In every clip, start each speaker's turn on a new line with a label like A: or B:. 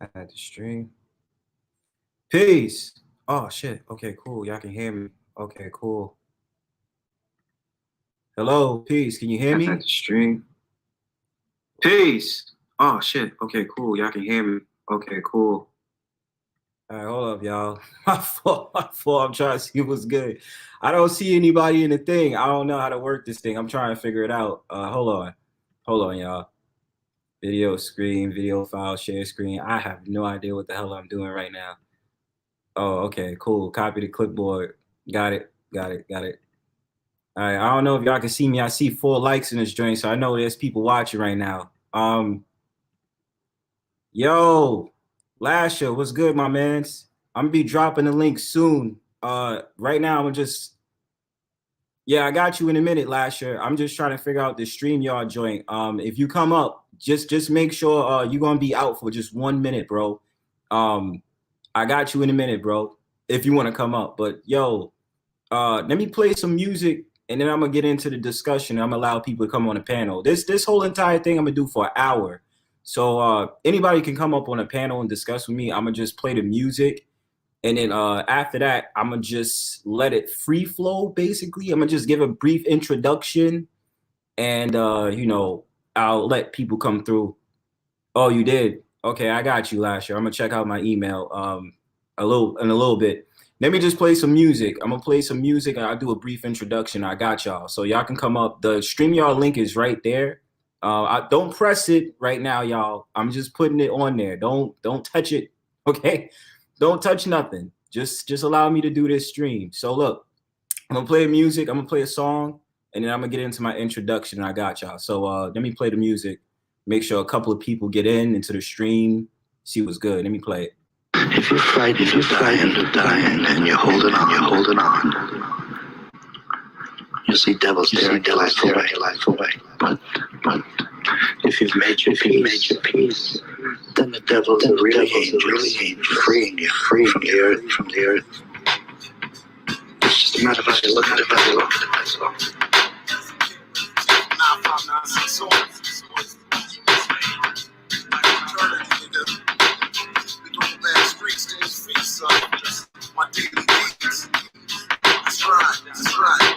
A: I had to stream. Peace. Oh shit. Okay, cool. Y'all can hear me. Okay, cool. Hello, peace. Can you hear me? I had to stream. Peace. Oh shit. Okay, cool. Y'all can hear me. Okay, cool. All right, hold up, y'all. My fault. I'm trying to see what's good. I don't see anybody in the thing. I don't know how to work this thing. I'm trying to figure it out. Hold on, y'all. Video screen, video file, share screen. I have no idea what the hell I'm doing right now. Oh, okay, cool. Copy the clipboard. Got it. All right, I don't know if y'all can see me. I see 4 likes in this joint, so I know there's people watching right now. Yo, Lasha, what's good, my mans? I'm gonna be dropping the link soon. Right now, I got you in a minute, Lasha. I'm just trying to figure out the Streamyard joint. If you come up, just make sure you're gonna be out for just 1 minute, bro. I got you in a minute, bro, if you want to come up. But yo, let me play some music and then I'm gonna get into the discussion. I'm gonna allow people to come on the panel. This whole entire thing I'm gonna do for an hour. So anybody can come up on a panel and discuss with me. I'm gonna just play the music. And then after that, I'm gonna just let it free flow, basically. I'm gonna just give a brief introduction and I'll let people come through. Oh, you did? Okay, I got you, Lasher. I'm gonna check out my email in a little bit. Let me just play some music. I'm gonna play some music and I'll do a brief introduction. I got y'all. So y'all can come up. The StreamYard link is right there. I don't press it right now, y'all. I'm just putting it on there. Don't touch it. Okay? Don't touch nothing. Just allow me to do this stream. So look, I'm gonna play music, I'm gonna play a song, and then I'm gonna get into my introduction. I got y'all. So let me play the music. Make sure a couple of people get into the stream, see what's good. Let me play it.
B: If you're frightened of dying, and you're holding on, you see devils tearing your life away. But if you've made your peace, then the devils are really angels, freeing you from the earth. It's just a matter of how you look at it, that's all. My daily needs. That's right.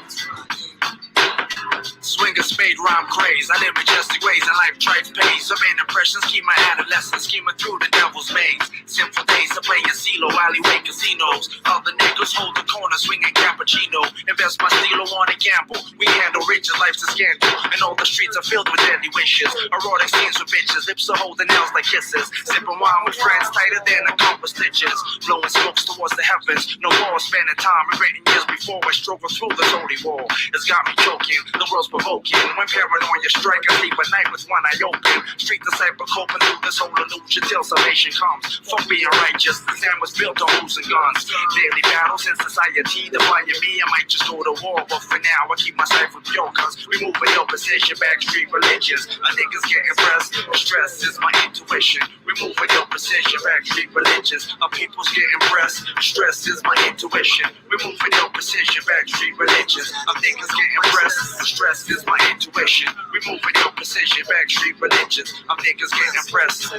B: Swing a spade, rhyme craze. I live majestic ways and life trites pays. So many impressions keep my adolescence scheming through the devil's maze. Simple days of playing CeeLo, alleyway casinos. Other niggas hold the corner, swinging cappuccino. Invest my stilo on a gamble. We handle riches, life's a scandal. And all the streets are filled with deadly wishes. Erotic scenes with bitches, lips are holding nails like kisses. Sipping wine with friends tighter than a compass stitches. Blowing smokes towards the heavens. No more spending time regretting years before I struggle through this holy wall. It's got me choking, the world's provoking. When paranoia strike, I sleep at night with one eye open. Street disciple coping through this whole illusion till salvation comes. Fuck being righteous, the stand was built on losing guns. Daily battles in society defying me. I might just go to war, but for now I keep my sight from pure cause we move in opposition. Backstreet religions, a niggas getting pressed. Stress is my intuition. We move with opposition. Backstreet religions, our people's getting pressed. Stress is my intuition. We move with opposition. Backstreet religions, our niggas getting pressed. Stress is my intuition. We move with opposition. Backstreet religions, our niggas getting pressed.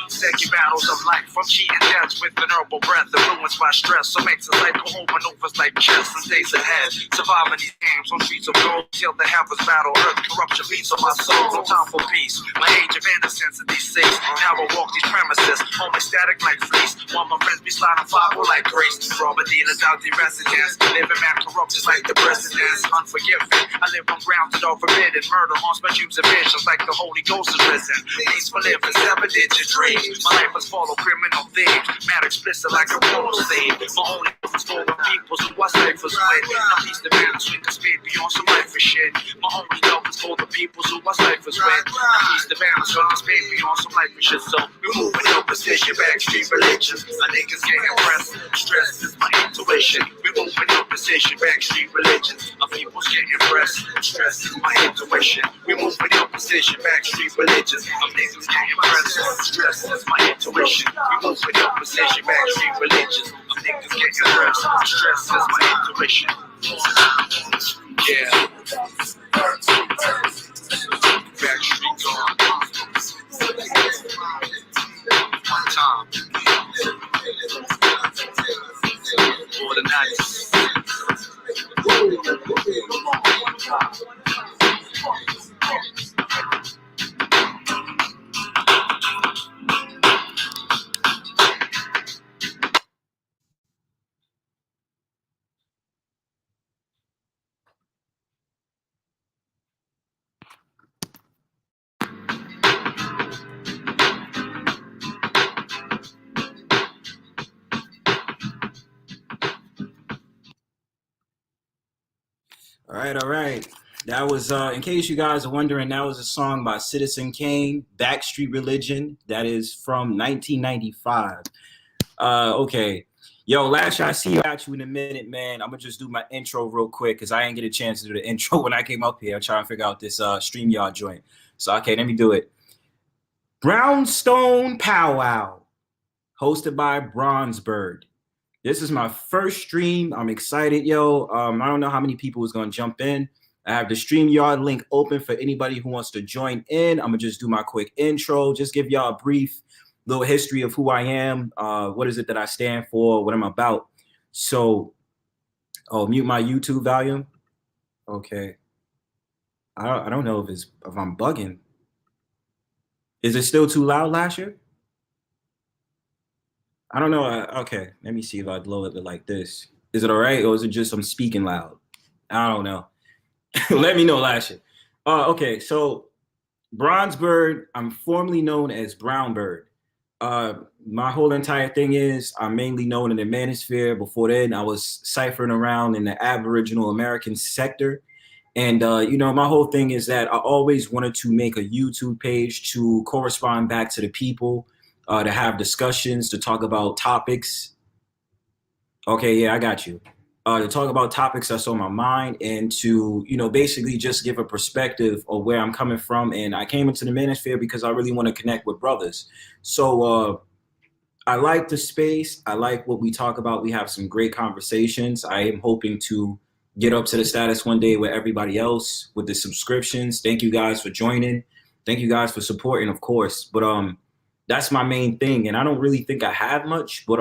B: Second battles of life, I'm cheating deaths with an herbal breath influenced by stress. So makes a cycle home maneuvers like chess and stays ahead. Surviving these games on streets of gold till the heavens battle earth. Corruption beats on my soul, no time for peace. My age of innocence at these six. Now I walk these premises, only static like fleece. While my friends be sliding five like grace. Robber dealers out the residence. Living man corrupt just like the presidents. Unforgiving, I live on grounds that are forbidden. Murder haunts my dreams and visions like the Holy Ghost is risen. Peaceful living, 7-digit dreams. My life is full of criminal themes. Mad explicit like a porno scene. My only life is full of people who I ciphers with. Now peace the man swing the speed beyond some life for shit. My only love is for the people who I ciphers with. Now peace the man swing the speed beyond some life for shit. So we move in opposition. Backstreet religions, my niggas getting pressed. Stress is my intuition. We move in opposition. Backstreet religions, our people's getting pressed. Stress is my intuition. We move in opposition. Backstreet religions, our niggas getting pressed. Stress is my intuition. We move in opposition. Backstreet religions, our niggas getting pressed. Stress is my intuition. Yeah. Backstreet gone. One time.
A: All right. That was, in case you guys are wondering, that was a song by Citizen Kane, Backstreet Religion. That is from 1995. Okay. Yo, Lash, I see you at you in a minute, man. I'm gonna just do my intro real quick because I didn't get a chance to do the intro when I came up here. I'm trying to figure out this Streamyard joint. So, okay, let me do it. Brownstone Pow Wow, hosted by Bronzebird. This is my first stream. I'm excited, yo. I don't know how many people is gonna jump in. I have the StreamYard link open for anybody who wants to join in. I'm gonna just do my quick intro, just give y'all a brief little history of who I am, what is it that I stand for, what I'm about. So, mute my YouTube volume. Okay. I don't know if I'm bugging. Is it still too loud, Lasher? I don't know. Okay, let me see if I lower it like this. Is it all right, or is it just I'm speaking loud? I don't know. Let me know, Lasher. Okay, so Bronzebird, I'm formerly known as Brownbird. My whole entire thing is I'm mainly known in the manosphere. Before then, I was ciphering around in the Aboriginal American sector. And, my whole thing is that I always wanted to make a YouTube page to correspond back to the people, to have discussions, to talk about topics. Okay, yeah, I got you. To talk about topics that's on my mind and to, basically just give a perspective of where I'm coming from. And I came into the manosphere because I really want to connect with brothers. So I like the space. I like what we talk about. We have some great conversations. I am hoping to get up to the status one day with everybody else with the subscriptions. Thank you guys for joining. Thank you guys for supporting, of course. But that's my main thing. And I don't really think I have much, but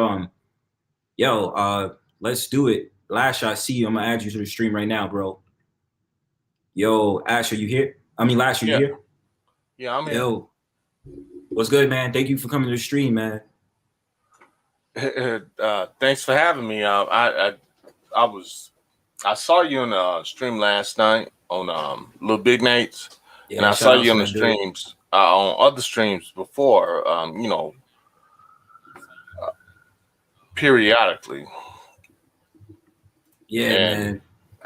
A: let's do it. Lash, I see you. I'm gonna add you to the stream right now, bro. Yo, Ash, are you here? Lash, are you here?
C: Yeah, I'm here.
A: Yo, what's good, man? Thank you for coming to the stream, man.
C: Thanks for having me. I saw you on the stream last night on Little Big Nights, and I saw you on the streams on other streams before. Periodically.
A: Yeah, and man.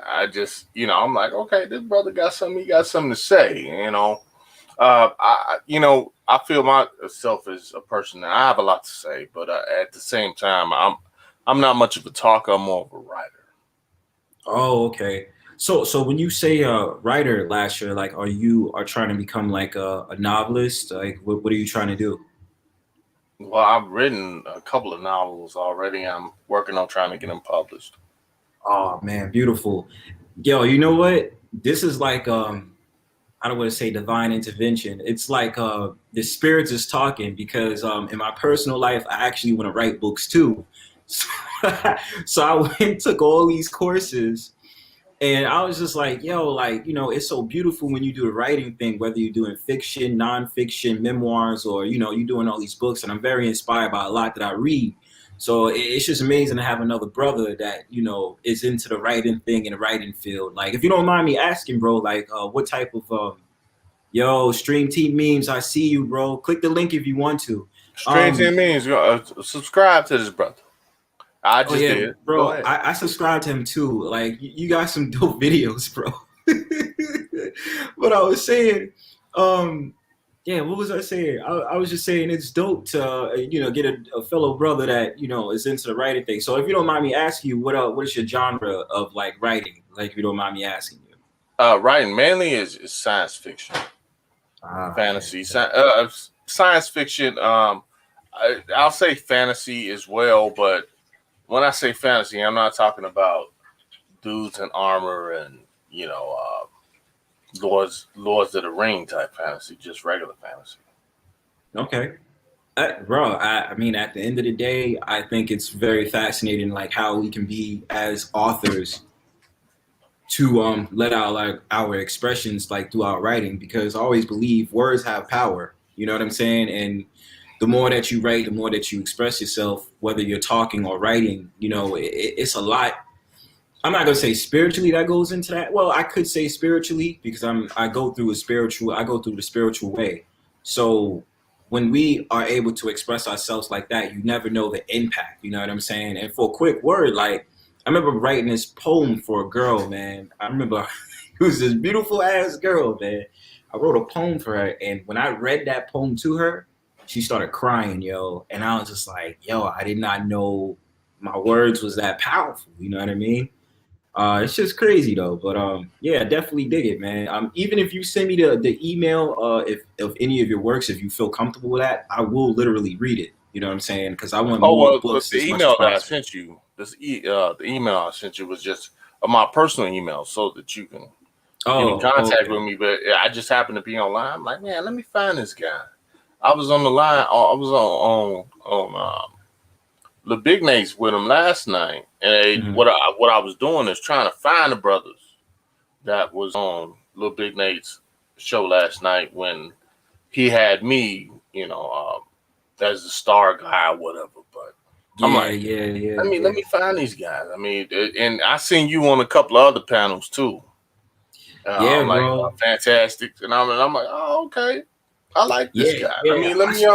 C: I just, I'm like, okay, this brother got something. He got something to say. I feel myself as a person that I have a lot to say, but at the same time, I'm not much of a talker. I'm more of a writer.
A: Oh, okay. So when you say writer, Lasher, like, are you trying to become like a novelist? Like, what are you trying to do?
C: Well, I've written a couple of novels already. I'm working on trying to get them published.
A: Oh man, beautiful. Yo, you know what? This is like I don't want to say divine intervention. It's like the spirits is talking because in my personal life, I actually want to write books too. So I went and took all these courses and I was just like, yo, like, it's so beautiful when you do the writing thing, whether you're doing fiction, nonfiction, memoirs, or, you're doing all these books. And I'm very inspired by a lot that I read. So it's just amazing to have another brother that, is into the writing thing in the writing field. Like, if you don't mind me asking, bro, like, what type of, Stream Team Memes, I see you, bro. Click the link if you want to.
C: Stream Team Memes, subscribe to this brother. I just did.
A: Bro, I subscribe to him too. Like, you got some dope videos, bro. But I was saying, what was I saying? I was just saying it's dope to, get a fellow brother that, is into the writing thing. So if you don't mind me asking you, what is your genre of like writing? Like, if you don't mind me asking you.
C: Writing mainly is science fiction, fantasy, science fiction. I'll say fantasy as well, but when I say fantasy, I'm not talking about dudes in armor and, Lords of the Ring type fantasy, just regular fantasy.
A: Okay. Bro, I mean, at the end of the day, I think it's very fascinating, like how we can be as authors to let out like our expressions like through our writing, because I always believe words have power. You know what I'm saying? And the more that you write, the more that you express yourself, whether you're talking or writing, it's a lot. I'm not gonna say spiritually that goes into that. Well, I could say spiritually because I go through the spiritual way. So when we are able to express ourselves like that, you never know the impact. You know what I'm saying? And for a quick word, like I remember writing this poem for a girl, man. I remember it was this beautiful ass girl, man. I wrote a poem for her, and when I read that poem to her, she started crying, yo. And I was just like, yo, I did not know my words was that powerful. You know what I mean? It's just crazy though, but yeah, definitely dig it, man. Even if you send me the email, if any of your works, if you feel comfortable with that, I will literally read it. You know what I'm saying? Because I want more books
C: the
A: as much as
C: email that I
A: possible.
C: sent you, the email I sent you was just my personal email, so that you can get in contact with me. But I just happened to be online. I'm like, man, let me find this guy. I was on the line. I was on the Big Nates with him last night, and what I was doing is trying to find the brothers that was on Lil Big Nate's show last night when he had me, as the star guy or whatever. But I'm like, let me find these guys. I mean, and I seen you on a couple of other panels too.
A: Bro.
C: Fantastic, and I'm like, oh, okay, I like this guy.
A: Yeah.
C: I mean, let me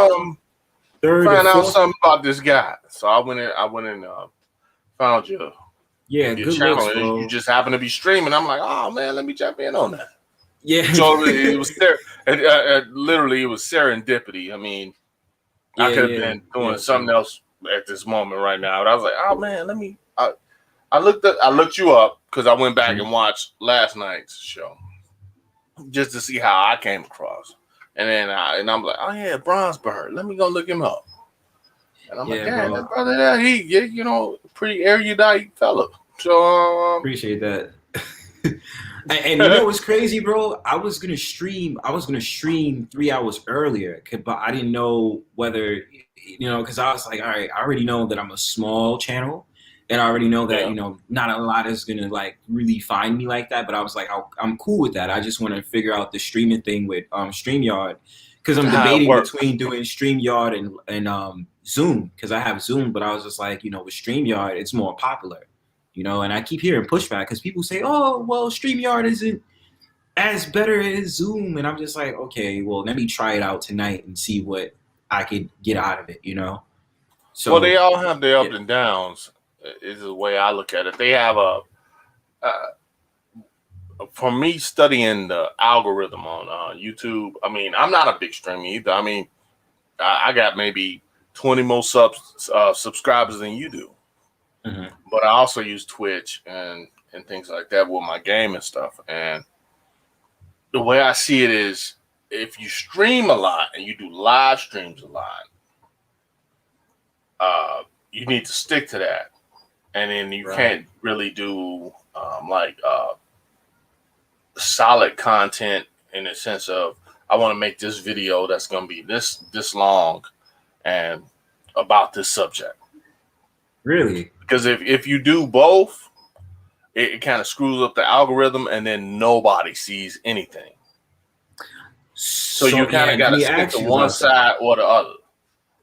C: find out something about this guy. So I went in, found your
A: good
C: channel,
A: looks,
C: and
A: bro.
C: you just happen to be streaming. I'm like, oh man, let me jump in on that.
A: Yeah.
C: So it was literally it was serendipity. I mean, I could have been doing something else at this moment right now, but I was like, oh man, let me. I looked you up because I went back and watched last night's show just to see how I came across. And then I'm like, oh yeah, Bronzebird. Let me go look him up. And I'm like, damn, that brother there, he pretty erudite fella. So
A: appreciate that. and you know what's crazy, bro? I was gonna stream 3 hours earlier, but I didn't know whether because I was like, all right, I already know that I'm a small channel. And I already know that, not a lot is going to like really find me like that. But I was like, I'm cool with that. I just want to figure out the streaming thing with Streamyard, because I'm debating between doing Streamyard and Zoom, because I have Zoom. But I was just like, with Streamyard, it's more popular, and I keep hearing pushback because people say, oh, well, Streamyard isn't as better as Zoom. And I'm just like, okay, well, let me try it out tonight and see what I could get out of it, So,
C: well, they all have their ups and downs. Is the way I look at it. They have for me, studying the algorithm on YouTube. I mean, I'm not a big streamer either. I mean, I got maybe 20 more subscribers than you do. But I also use Twitch and things like that with my game and stuff. And the way I see it is, if you stream a lot and you do live streams a lot, you need to stick to that. And then you can't really do solid content in the sense of, I want to make this video that's going to be this long and about this subject.
A: Really?
C: Because if you do both, it kind of screws up the algorithm, and then nobody sees anything. So you kind of got to stick to one side or the other.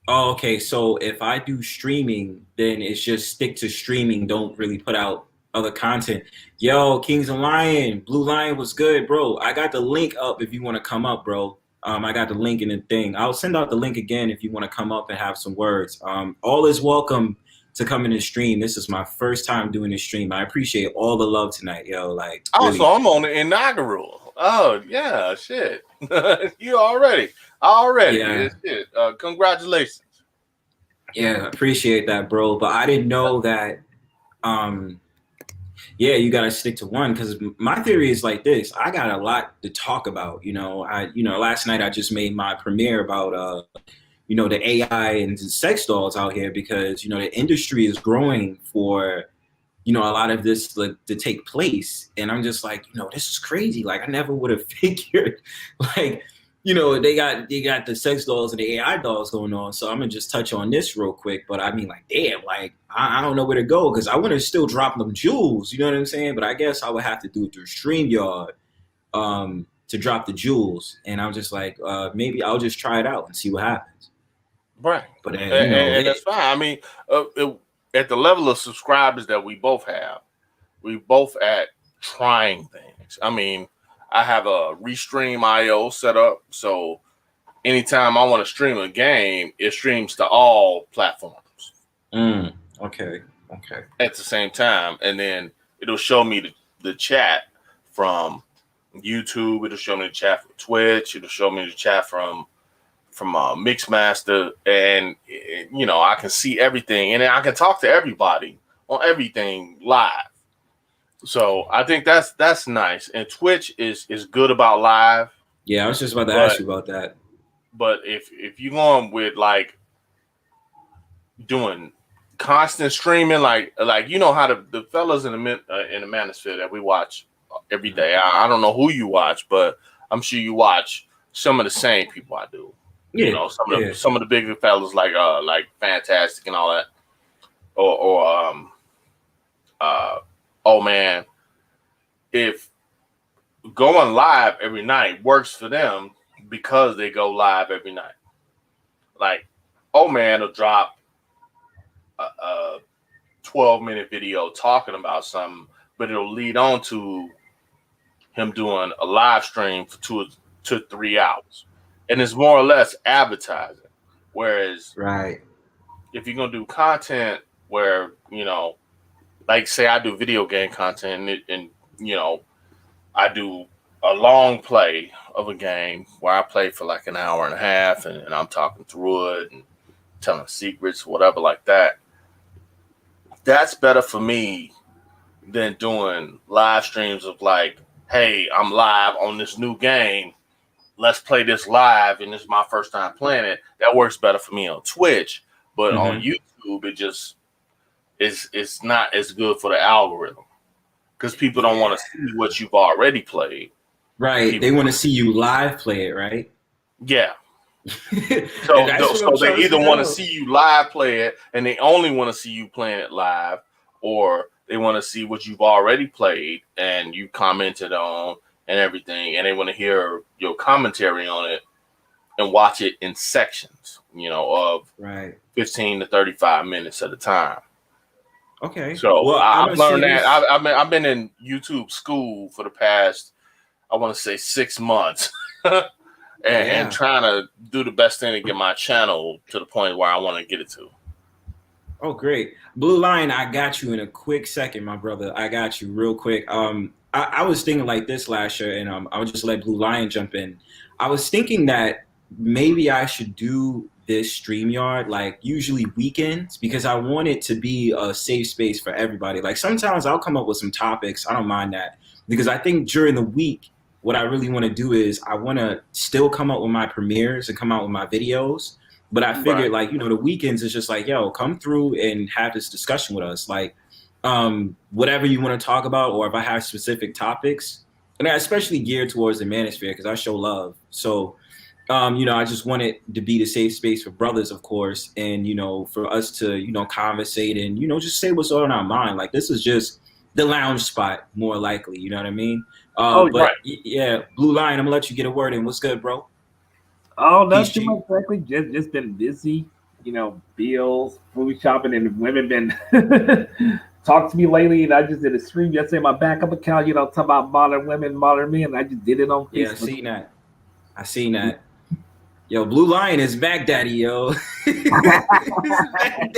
A: Oh, okay. So if I do streaming, then it's just stick to streaming. Don't really put out other content. Yo, Kings and Lion, Blue Lion was good, bro. I got the link up if you want to come up, bro. I got the link in the thing. I'll send out the link again if you want to come up and have some words. All is welcome to come in and stream. This is my first time doing this stream. I appreciate all the love tonight, yo. Like,
C: really. Also, I'm on the inaugural. Oh yeah, shit. You already. Yeah. Shit. Congratulations.
A: Yeah, appreciate that, bro. But I didn't know that. You gotta stick to one, because my theory is like this. I got a lot to talk about. Last night I just made my premiere about the AI and the sex dolls out here, because the industry is growing for a lot of this to take place. And I'm just like, this is crazy. Like, I never would have figured, like, they got the sex dolls and the AI dolls going on. So I'm gonna just touch on this real quick. But I mean, like, damn, like, I don't know where to go, because I want to still drop them jewels. You know what I'm saying? But I guess I would have to do it through StreamYard to drop the jewels. And I'm just like, maybe I'll just try it out and see what happens.
C: Right. But and that's fine. I mean, at the level of subscribers that we both have, we both at trying things. I mean, I have a Restream IO set up, so anytime I want to stream a game, it streams to all platforms.
A: Okay. Okay.
C: At the same time, and then it'll show me the chat from YouTube. It'll show me the chat from Twitch. It'll show me the chat from Mixmaster, and you know, I can see everything, and I can talk to everybody on everything live. So I think that's nice. And Twitch is good about live.
A: Yeah, I was just about to ask you about that.
C: But if you're going with like doing constant streaming, like you know how the fellas in the manosphere that we watch every day. I don't know who you watch, but I'm sure you watch some of the same people I do. Yeah, you know, some of the bigger fellas like Fantastic and all that, or oh man, if going live every night works for them because they go live every night. Like, oh man will drop a 12-minute video talking about something, but it'll lead on to him doing a live stream for 2 to 3 hours. And it's more or less advertising. Whereas if you're going to do content where, you know, like say I do video game content and you know, I do a long play of a game where I play for like an hour and a half and I'm talking through it and telling secrets, whatever like that. That's better for me than doing live streams of like, hey, I'm live on this new game. Let's play this live, and this is my first time playing it. That works better for me on Twitch, but on YouTube, it just it's not as good for the algorithm because people don't want to see what you've already played.
A: Right, they want to see you live play it, right?
C: Yeah. So they either want to see you live play it, and they only want to see you playing it live, or they want to see what you've already played and you commented on and everything, and they want to hear your commentary on it and watch it in sections, you know, of 15 to 35 minutes at a time.
A: Okay.
C: So well, I've learned that. I've been in YouTube school for the past, I want to say 6 months, and trying to do the best thing to get my channel to the point where I want to get it to.
A: Oh, great. Blue Lion, I got you in a quick second, my brother. I got you real quick. I was thinking like this last year, and I would just let Blue Lion jump in. I was thinking that maybe I should do this StreamYard like usually weekends because I want it to be a safe space for everybody. Like sometimes I'll come up with some topics. I don't mind that because I think during the week, what I really want to do is I want to still come up with my premieres and come out with my videos. But I figured like, you know, the weekends is just like, yo, come through and have this discussion with us. Like, whatever you want to talk about, or if I have specific topics, and I especially geared towards the manosphere because I show love. So, you know, I just want it to be the safe space for brothers, of course, and, you know, for us to, you know, conversate and, you know, just say what's on our mind. Like, this is just the lounge spot, more likely, you know what I mean? Yeah, Blue Lion, I'm gonna let you get a word in. What's good, bro?
D: Oh, not too much, exactly. Just been busy, you know, bills, food shopping, and women been talking to me lately. And I just did a stream yesterday, my backup account, you know, talking about modern women, modern men. I just did it on Facebook.
A: Yeah, I seen that. Yo, Blue Lion is Mac Daddy, yo. Mac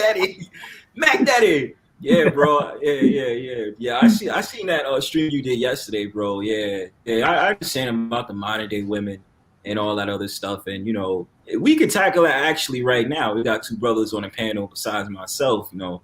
A: Daddy. Yeah, bro. Yeah. I seen that stream you did yesterday, bro. Yeah. I understand about the modern day women and all that other stuff. And, you know, we could tackle that actually right now. We got 2 brothers on the panel besides myself, you know.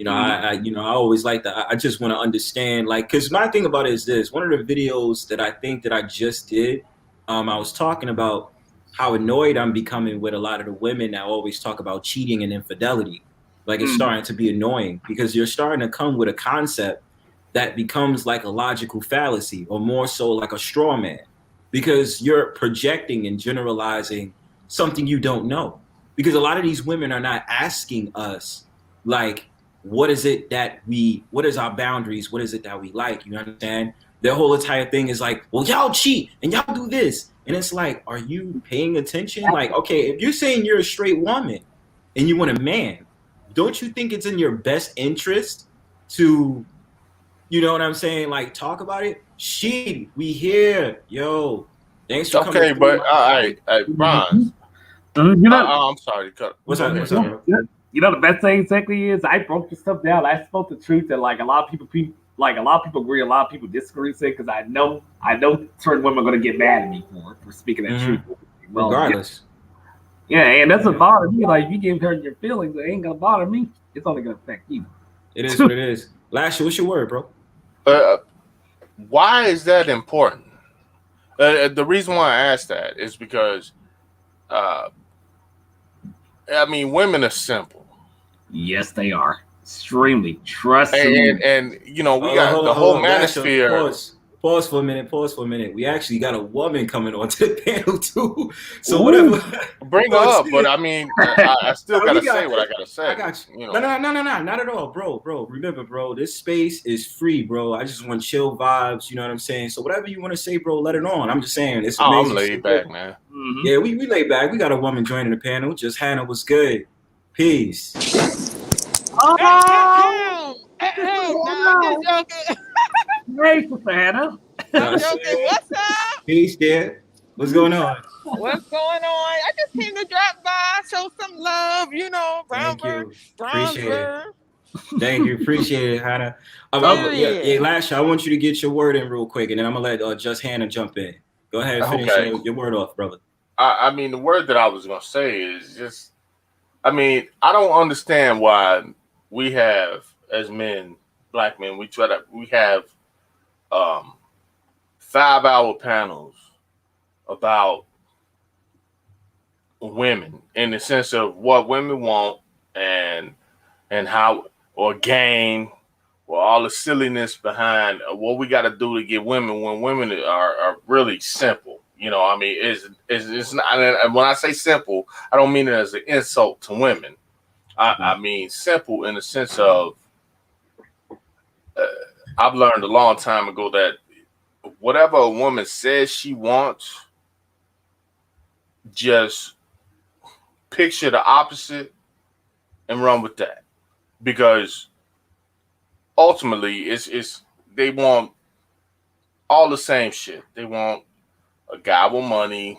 A: I always like that. I just want to understand, like, because my thing about it is this. One of the videos that I think that I just did, I was talking about how annoyed I'm becoming with a lot of the women that always talk about cheating and infidelity. Like, it's starting to be annoying because you're starting to come with a concept that becomes like a logical fallacy, or more so like a straw man, because you're projecting and generalizing something you don't know. Because a lot of these women are not asking us, like, what is our boundaries? What is it that we like? You understand? Their whole entire thing is like, well, y'all cheat and y'all do this. And it's like, are you paying attention? Like, okay, if you're saying you're a straight woman and you want a man, don't you think it's in your best interest to, you know what I'm saying? Like, talk about it. We here, yo. Thanks for coming.
C: Okay, but all right, Bronze. I'm sorry to cut.
A: What's up?
D: You know the best thing exactly is I broke the stuff down. I spoke the truth, and like a lot of people agree, a lot of people disagree. Because I know certain women are going to get mad at me for speaking that truth.
A: Well, regardless.
D: Yeah, and that's what bothers me. Like, you give her your feelings, it ain't gonna bother me. It's only gonna affect you.
A: It is what it is. Lashley, what's your word, bro?
C: Why is that important? The reason why I asked that is because, women are simple.
D: Yes, they are. Extremely. Trust me.
C: And we got the whole manosphere.
A: Pause for a minute. We actually got a woman coming onto the panel too. So whatever.
C: Bring her up, but I still gotta say what I gotta say.
A: I got you. No, not at all, bro. Remember, bro, this space is free, bro. I just want chill vibes. You know what I'm saying? So whatever you want to say, bro, let it on. I'm just saying it's amazing.
C: I'm laid back, man.
A: Mm-hmm. Yeah, we laid back. We got a woman joining the panel. Just Hannah was good. Peace.
E: Oh, hey, I'm just joking.
D: Hey, Sister Hannah.
E: I'm joking. What's up?
A: Peace, there. What's going on?
E: What's going on? I just came to drop by, show some love. Bronzebird.
A: Thank you. Appreciate it, Hannah. Yeah, Lasha, I want you to get your word in real quick, and then I'm going to let just Hannah jump in. Go ahead and finish your word off, brother.
C: The word that I was going to say is just, I don't understand why we have, as men, black men, we have 5-hour panels about women in the sense of what women want and how, or game, or all the silliness behind what we got to do to get women when women are really simple. It's not. And when I say simple, I don't mean it as an insult to women. I mean simple in the sense of I've learned a long time ago that whatever a woman says she wants, just picture the opposite and run with that. Because ultimately, it's they want all the same shit. They want a guy with money,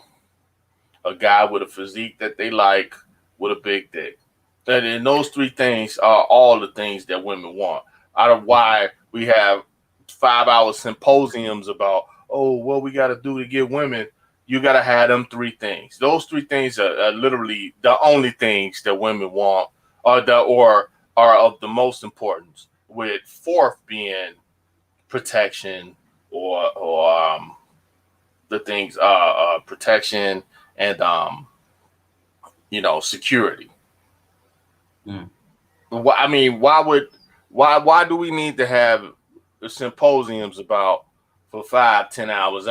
C: a guy with a physique that they like, with a big dick. And those three things are all the things that women want. Out of why we have 5-hour symposiums about, what we got to do to get women. You got to have them three things. Those three things are literally the only things that women want, or are of the most importance. With fourth being protection, or the things protection and security. Why do we need to have symposiums about for 5-10 hours?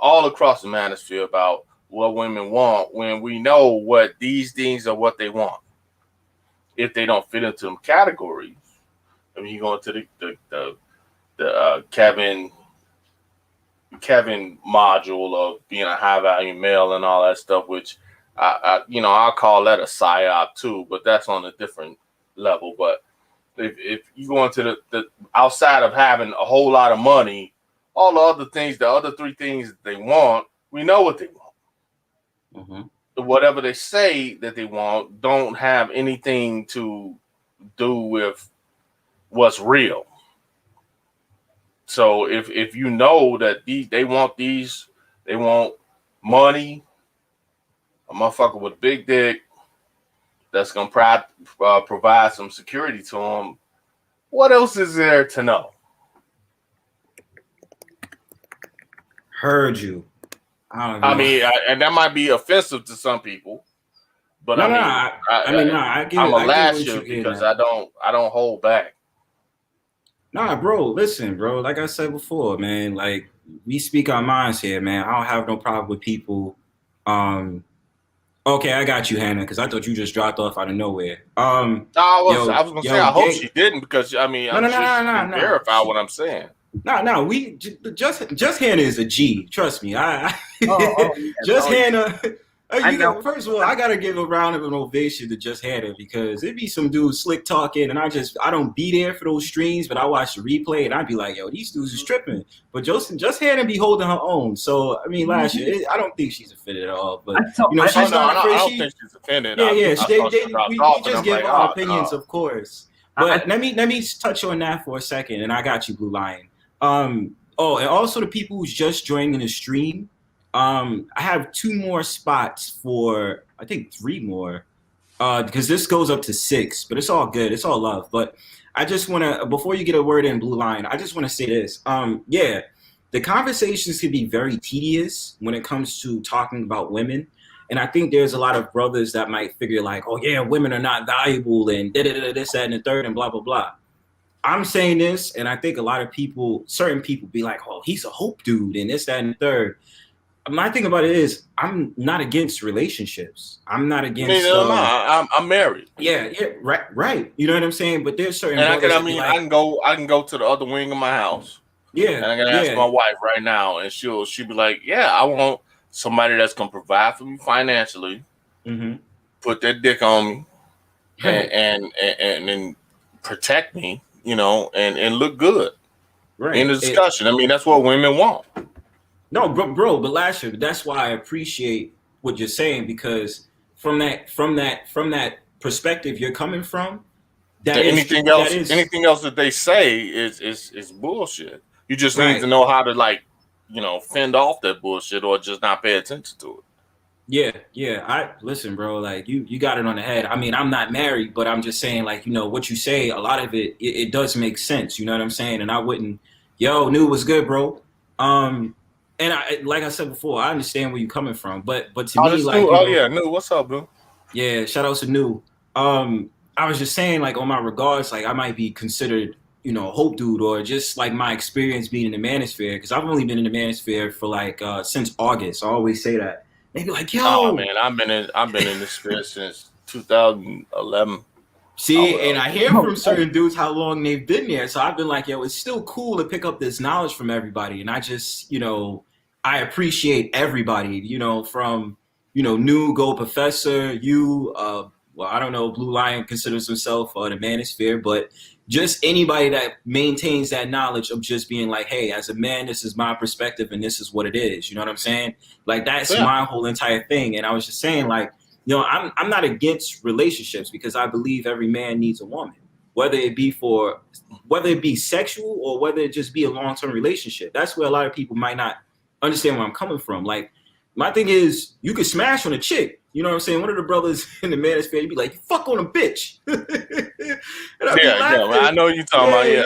C: All across the manosphere about what women want, when we know what these things are, what they want. If they don't fit into them categories, you go into the Kevin module of being a high value male and all that stuff, which I'll call that a psyop too, but that's on a different level. But if you go into the outside of having a whole lot of money, all the other things, the other three things that they want, we know what they want. Mm-hmm. Whatever they say that they want don't have anything to do with what's real. So if you know that they want money, a motherfucker with a big dick that's gonna provide some security to them, what else is there to know?
A: Heard you. I don't know.
C: And that might be offensive to some people, but I'm a lasher because I don't hold back.
A: Nah, bro, listen, bro. Like I said before, man, like we speak our minds here, man. I don't have no problem with people. Okay, I got you, Hannah, because I thought you just dropped off out of nowhere.
C: I was gonna say I hope she didn't, because no, verify what I'm saying.
A: No, we just Hannah is a G. Trust me. Hannah. First of all, I gotta give a round of an ovation to Just Hannah because it'd be some dudes slick talking, and I don't be there for those streams, but I watch the replay and I'd be like, yo, these dudes is tripping. But Just Hannah be holding her own. So I mean, last year, I don't think she's offended at all. But she's not afraid.
C: I don't think she's offended.
A: We just give our opinions, of course. But let me touch on that for a second, and I got you, Blue Lion. And also the people who's just joining the stream. I have 2 more spots for, I think 3 more, because this goes up to 6, but it's all good. It's all love. But I just want to, before you get a word in, Blue Line, I just want to say this. The conversations can be very tedious when it comes to talking about women. And I think there's a lot of brothers that might figure like, oh yeah, women are not valuable and this, that, and the third and blah, blah, blah. I'm saying this, and I think a lot of people, certain people be like, oh, he's a hope dude and this, that, and the third. My thing about it is, I'm not against relationships. I'm not against.
C: I'm married.
A: Yeah, right. You know what I'm saying? But there's certain.
C: And I can go to the other wing of my house.
A: Yeah,
C: and I can ask my wife right now, and she'll be like, yeah, I want somebody that's gonna provide for me financially, put their dick on me, and protect me, and look good. Right. In the discussion, I mean, that's what women want.
A: No, bro, but last year, that's why I appreciate what you're saying, because from that perspective you're coming from,
C: anything else that they say is bullshit. You just need to know how to fend off that bullshit or just not pay attention to it.
A: Yeah. I listen, bro. Like you got it on the head. I mean, I'm not married, but I'm just saying, like, what you say, a lot of it does make sense. You know what I'm saying? And I wouldn't. New was good, bro. And like I said before, I understand where you're coming from, but to me, like,
C: New, what's up, bro?
A: Yeah, shout out to New. I was just saying, like, on my regards, like, I might be considered, a hope dude, or just like my experience being in the manosphere, because I've only been in the manosphere for since August. I always say that. They be like, yo,
C: oh man, I've been in this sphere since 2011.
A: See, and I hear from certain dudes how long they've been there. So I've been like, yo, it's still cool to pick up this knowledge from everybody. And I just, I appreciate everybody, from, New Go Professor, you, I don't know, Blue Lion considers himself the manosphere, but just anybody that maintains that knowledge of just being like, hey, as a man, this is my perspective and this is what it is. You know what I'm saying? Like, that's my whole entire thing. And I was just saying, like, I'm not against relationships, because I believe every man needs a woman, whether it be sexual or whether it just be a long-term relationship. That's where a lot of people might not understand where I'm coming from. Like, my thing is, you could smash on a chick. You know what I'm saying? One of the brothers in the manosphere, he'd be like, fuck on a bitch.
C: I know you talking about,
A: Yeah.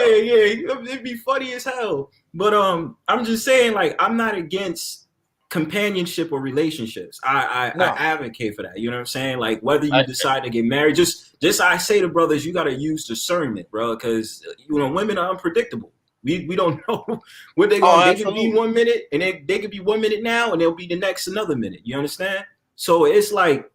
A: It'd be funny as hell. But I'm just saying, like, I'm not against companionship or relationships. I advocate for that. You know what I'm saying? Like, whether you decide to get married, just I say to brothers, you got to use discernment, bro, because women are unpredictable. We don't know what they're going. They could be 1 minute, and they could be 1 minute now, and they'll be the next another minute. You understand? So it's like,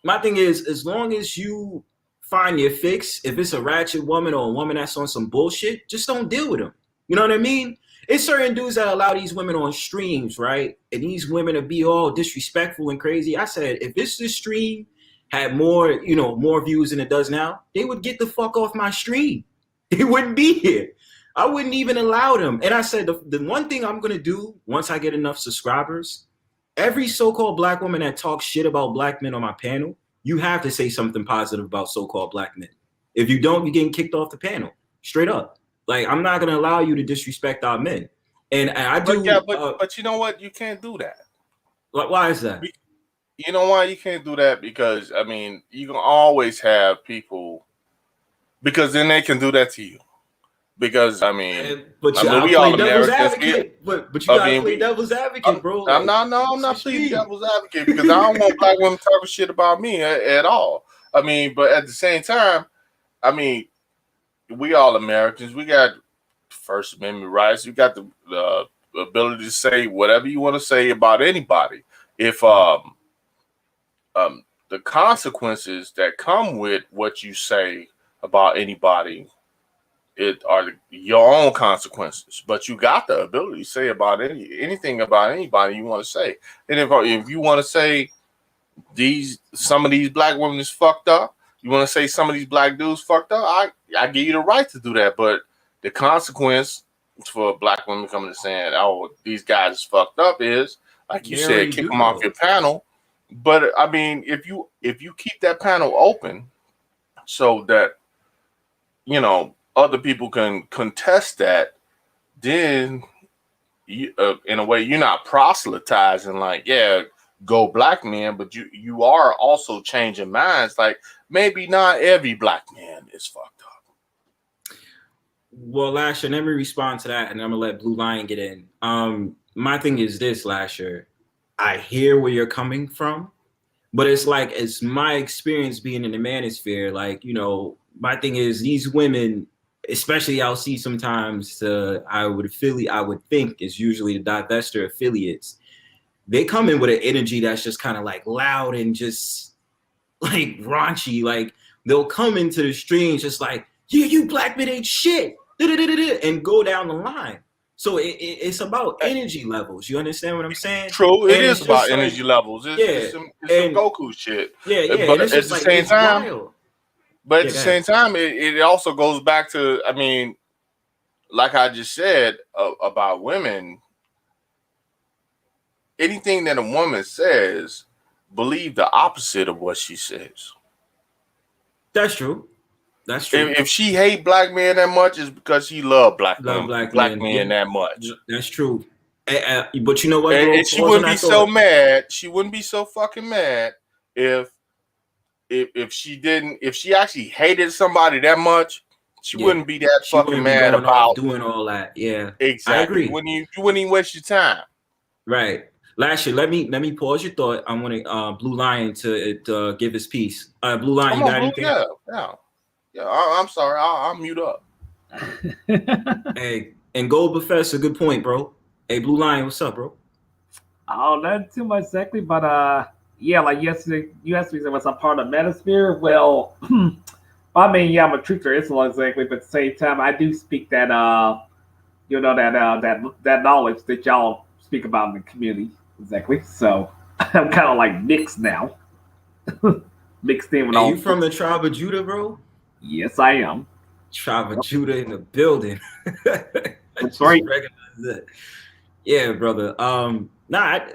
A: my thing is, as long as you find your fix, if it's a ratchet woman or a woman that's on some bullshit, just don't deal with them. You know what I mean? It's certain dudes that allow these women on streams, right? And these women to be all disrespectful and crazy. I said, if this stream had more, more views than it does now, they would get the fuck off my stream. They wouldn't be here. I wouldn't even allow them. And I said, the one thing I'm going to do once I get enough subscribers, every so-called black woman that talks shit about black men on my panel, you have to say something positive about so-called black men. If you don't, you're getting kicked off the panel. Straight up. Like, I'm not going to allow you to disrespect our men. And I do.
C: But you know what? You can't do that.
A: Why is that?
C: You know why you can't do that? Because, I mean, you can always have people, because then they can do that to you. Because, I mean,
A: we all Americans. But you gotta play devil's advocate, bro.
C: I'm not playing devil's advocate, because I don't want black women talking shit about me at all. I mean, but at the same time, I mean, we all Americans. We got First Amendment rights. You got the ability to say whatever you want to say about anybody. If the consequences that come with what you say about anybody, it are your own consequences. But you got the ability to say about anything about anybody you want to say. And if you want to say some of these black women is fucked up. You want to say some of these black dudes fucked up? I give you the right to do that, but the consequence for black women coming to saying, "Oh, these guys is fucked up," is like you said, kick them off your panel. But I mean, if you keep that panel open so that other people can contest that, then you, in a way, you're not proselytizing like, yeah, go black men, but you are also changing minds. Like maybe not every black man is fucked up.
A: Well, Lasher, let me respond to that, and I'm gonna let Blue Lion get in. My thing is this, Lasher. I hear where you're coming from, but it's like it's my experience being in the manosphere. Like, my thing is these women, especially I'll see sometimes I would think is usually the divester affiliates. They come in with an energy that's just kind of like loud and just like raunchy. Like they'll come into the streams just like, yeah, you black men ain't shit, and go down the line. So it's about energy levels. You understand what I'm saying?
C: True, it is about energy levels. It's some Goku shit.
A: Yeah.
C: But at the same time, it also goes back to, I mean, like I just said about women, anything that a woman says, believe the opposite of what she says.
A: That's true. That's true.
C: If she hate black men that much, it's because she love black men that much.
A: That's true. But you know what?
C: And she wouldn't be so mad. She wouldn't be so fucking mad if she actually hated somebody that much. She wouldn't be that fucking mad about
A: doing all that. Yeah,
C: exactly.
A: I agree.
C: You wouldn't even waste your time.
A: Right. Lastly, let me pause your thought. I want Blue Lion to give his piece. Blue Lion, you got anything?
C: Yeah. I'm sorry. I'll mute up.
A: Hey, and Gold Professor, good point, bro. Hey, Blue Lion, what's up, bro?
D: Oh, not too much exactly, but yeah, like yesterday, you asked me was I part of Metasphere. Well, I mean, yeah, I'm a truther, Islam exactly, but at the same time, I do speak that that knowledge that y'all speak about in the community exactly. So I'm kind of like mixed now, mixed in with all.
A: You from the tribe of Judah, bro?
D: Yes, I am.
A: Tribe of Judah in the building.
D: That's right.
A: Yeah, brother.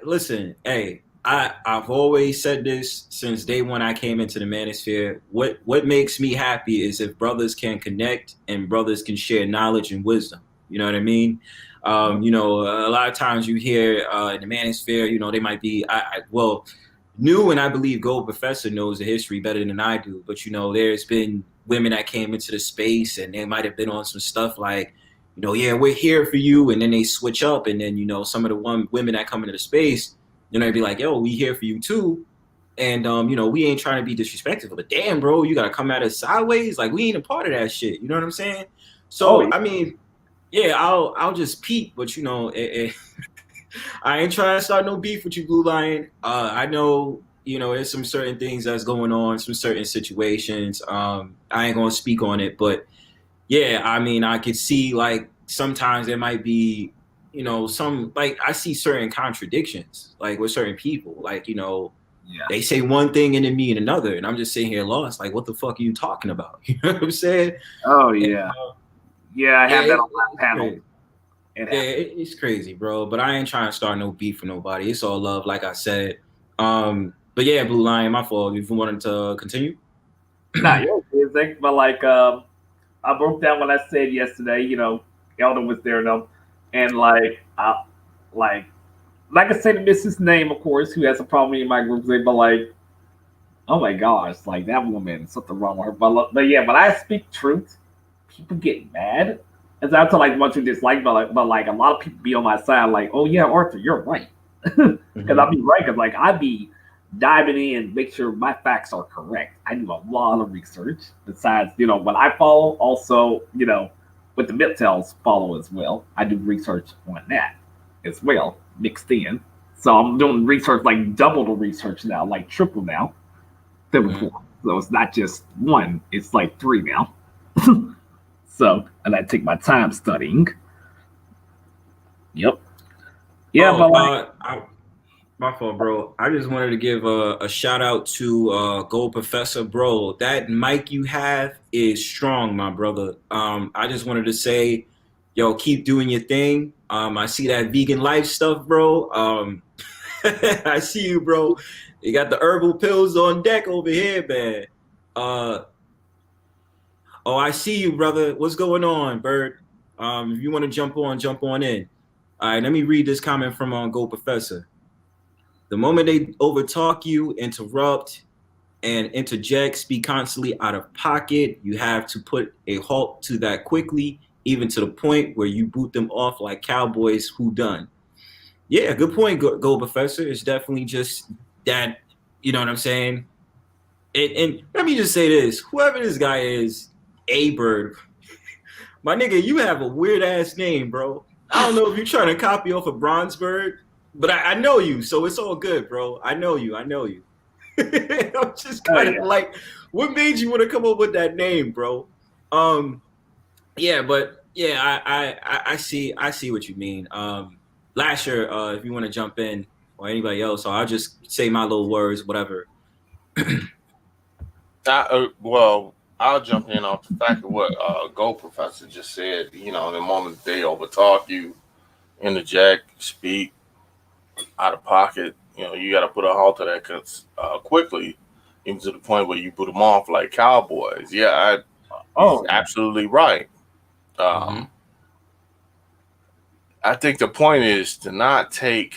A: Listen, hey, I've always said this since day one I came into the manosphere. What makes me happy is if brothers can connect and brothers can share knowledge and wisdom. You know what I mean? A lot of times you hear in the manosphere, they might be New, and I believe Gold Professor knows the history better than I do. But there's been women that came into the space and they might have been on some stuff like, yeah, we're here for you, and then they switch up, and then some of the women that come into the space, they'd be like, yo, we here for you too, and we ain't trying to be disrespectful, but damn, bro, you gotta come at us sideways, like we ain't a part of that shit. You know what I'm saying? So I mean, yeah, I'll just peep, but I ain't trying to start no beef with you, Blue Lion. I know there's some certain things that's going on, some certain situations. I ain't gonna speak on it, but yeah, I mean, I could see like sometimes there might be, some like I see certain contradictions like with certain people, like they say one thing and then mean another, and I'm just sitting here lost, like what the fuck are you talking about? You know what I'm saying?
D: Oh yeah, I have that on my panel.
A: It's crazy, bro. But I ain't trying to start no beef for nobody. It's all love, like I said. But yeah, Blue Lion, my fault. If you wanted to continue,
D: nah, but like I broke down what I said yesterday. Elder was there though, and like I said, to miss his name, of course, who has a problem in my group. But like, oh my gosh, like that woman, something wrong with her. But yeah, but I speak truth. People get mad, and so I tell like ones who dislike, but like a lot of people be on my side. Like, oh yeah, Arthur, you're right, because I'll be right. Because like I be diving in, make sure my facts are correct. I do a lot of research. Besides, when I follow, also, with the Miptels follow as well. I do research on that as well, mixed in. So I'm doing research like double the research now, like triple now than before. So it's not just one; it's like 3 now. So, and I take my time studying. Yep. Yeah, but like,
A: My fault, bro. I just wanted to give a shout out to Gold Professor, bro. That mic you have is strong, my brother. I just wanted to say, yo, keep doing your thing. I see that vegan life stuff, bro. I see you, bro. You got the herbal pills on deck over here, man. Uh, oh, I see you, brother. What's going on, Bird? If you want to jump on in. All right, let me read this comment from Gold Professor. The moment they overtalk you, interrupt, and interject, speak constantly out of pocket, you have to put a halt to that quickly, even to the point where you boot them off like cowboys who done. Yeah, good point, Go Professor. It's definitely just that, you know what I'm saying? And let me just say this. Whoever this guy is, A-Bird, my nigga, you have a weird-ass name, bro. I don't know if you're trying to copy off of Bronzebird, but I know you, so it's all good, bro. I know you. I'm just kind of like, what made you want to come up with that name, bro? Yeah, but yeah, I see what you mean. Lasher, if you want to jump in, or anybody else, so I'll just say my little words, whatever.
C: Well, I'll jump in off the fact of what Gold Professor just said. You know, the moment they overtalk you, interject, speak out of pocket, you know, you got to put a halt to that quickly, even to the point where you put them off like cowboys. Yeah, he's absolutely right. I think the point is to not take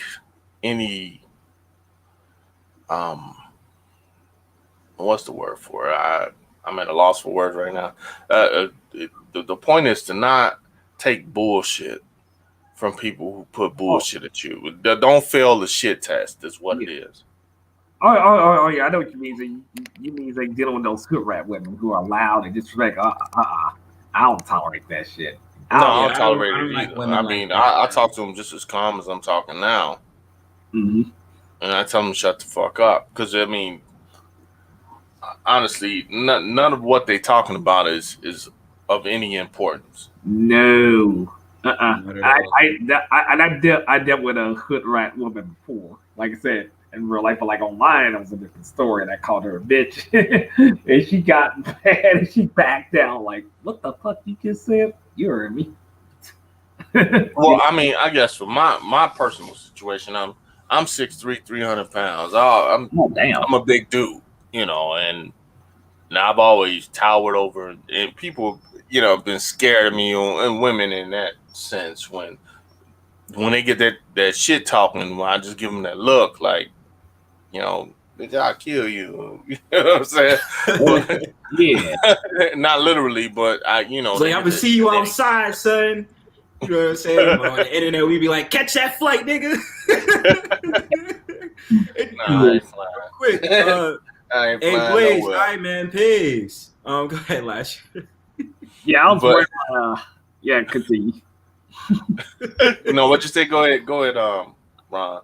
C: any what's the word for it? I'm at a loss for words right now. The point is to not take bullshit from people who put bullshit at you. Don't fail the shit test is what it is.
D: Oh, yeah, I know what you mean. You mean they dealing with those hood rat women who are loud and disrespect. I don't tolerate that shit.
C: I don't tolerate it
A: like
C: either. I mean, I talk to them just as calm as I'm talking now.
D: Mm-hmm.
C: And I tell them to shut the fuck up. Because, I mean, honestly, none of what they're talking about is of any importance.
D: No. I dealt with a hood rat woman before. Like I said, in real life, but like online, it was a different story. And I called her a bitch, and she got mad and she backed down. Like, what the fuck you just said? You heard me.
C: Well, I mean, I guess for my personal situation, I'm 6'3", 300 pounds. I'm a big dude, you know, and now I've always towered over, and people, you know, have been scared of me, and women in that sense when they get that shit talking, when I just give them that look, like, you know, bitch, I'll kill you. You know what I'm saying? But,
D: yeah,
C: not literally, but you know,
A: so I'm gonna see you outside, son. You know what I'm saying? But on the internet, we be like, catch that flight, nigga.
C: Nah, I ain't flying.
A: Quick,
C: I ain't
A: hey,
C: flying
A: Blaze,
C: nowhere.
A: all right, man, peace. Go ahead, Lash.
D: Yeah, I was worried. Yeah, continue.
C: No, what you say? Go ahead, Ron.
A: Nah,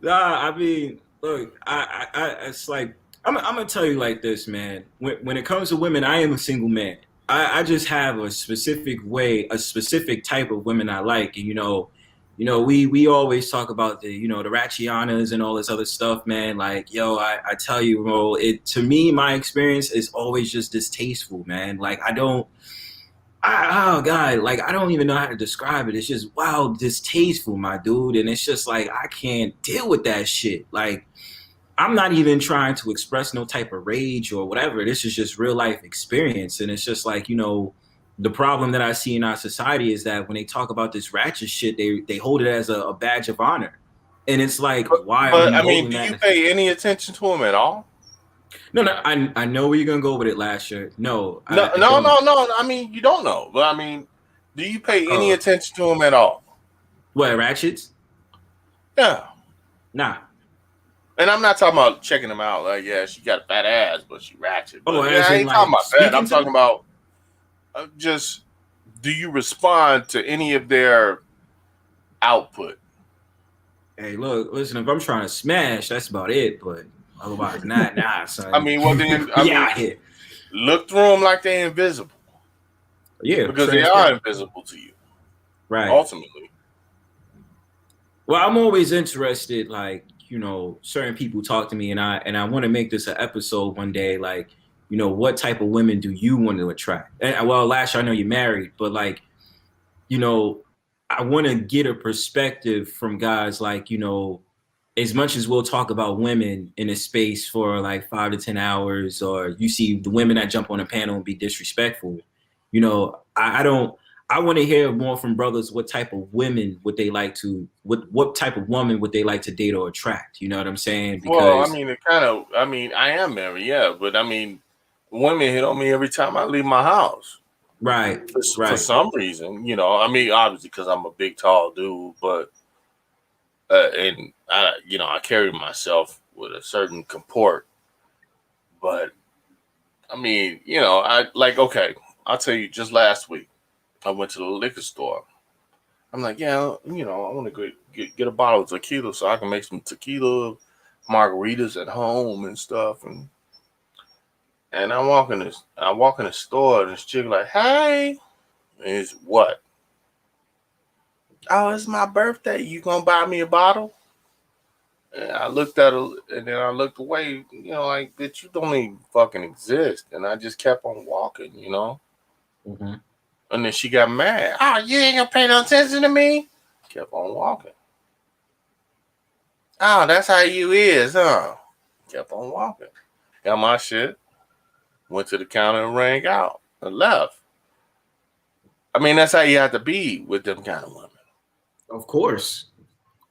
A: I mean, look, I it's like I'm gonna tell you like this, man. When it comes to women, I am a single man. I just have a specific way, a specific type of women I like, and you know, we always talk about the the Ratchianas and all this other stuff, man. Like, yo, I tell you, bro, to me, my experience is always just distasteful, man. Like, oh God, like I don't even know how to describe it. It's just wow, distasteful, my dude. And it's just like I can't deal with that shit. Like I'm not even trying to express no type of rage or whatever. This is just real life experience. And it's just like, the problem that I see in our society is that when they talk about this ratchet shit, they hold it as a badge of honor. And it's like, why are you holding that?
C: Do you pay any attention to him at all?
A: No, I know where you're gonna go with it, Lasher. No.
C: I mean, you don't know, but I mean, do you pay any attention to him at all?
A: What, ratchets?
C: Yeah.
A: Nah.
C: And I'm not talking about checking them out. Like, yeah, she got a fat ass, but she ratchet. But, I ain't talking about that. I'm talking about just, do you respond to any of their output?
A: Hey, look, listen. If I'm trying to smash, that's about it. But otherwise, nah, son.
C: I mean, well then, look through them like they're invisible.
A: Yeah,
C: because they are invisible to you,
A: right?
C: Ultimately.
A: Well, I'm always interested, like, you know, certain people talk to me, and I want to make this an episode one day, like, you know, what type of women do you want to attract? And, well, last year I know you're married, but like, you know, I want to get a perspective from guys like, you know, as much as we'll talk about women in a space for like 5 to 10 hours, or you see the women that jump on a panel and be disrespectful, you know, I want to hear more from brothers. What type of women would they like to, what type of woman would they like to date or attract? You know what I'm saying? Because,
C: well, I mean, I am married, yeah, but I mean, women hit on me every time I leave my house.
A: Right.
C: For some reason, you know, I mean, obviously because I'm a big, tall dude, but, and I, you know, I carry myself with a certain comport, but I mean, you know, okay, I'll tell you, just last week, I went to the liquor store. I'm like, yeah, you know, I want to get a bottle of tequila so I can make some tequila margaritas at home and stuff. And I walk in the store, and this chick like, hey, and it's what? Oh, it's my birthday. You gonna buy me a bottle? And I looked at her, and then I looked away, you know, like, bitch, you don't even fucking exist. And I just kept on walking, you know.
A: Mm-hmm.
C: And then she got mad. Oh, you ain't gonna pay no attention to me? Kept on walking. Oh, that's how you is, huh? Kept on walking. Got my shit. Went to the counter and rang out and left. I mean, that's how you have to be with them kind of women.
A: Of course.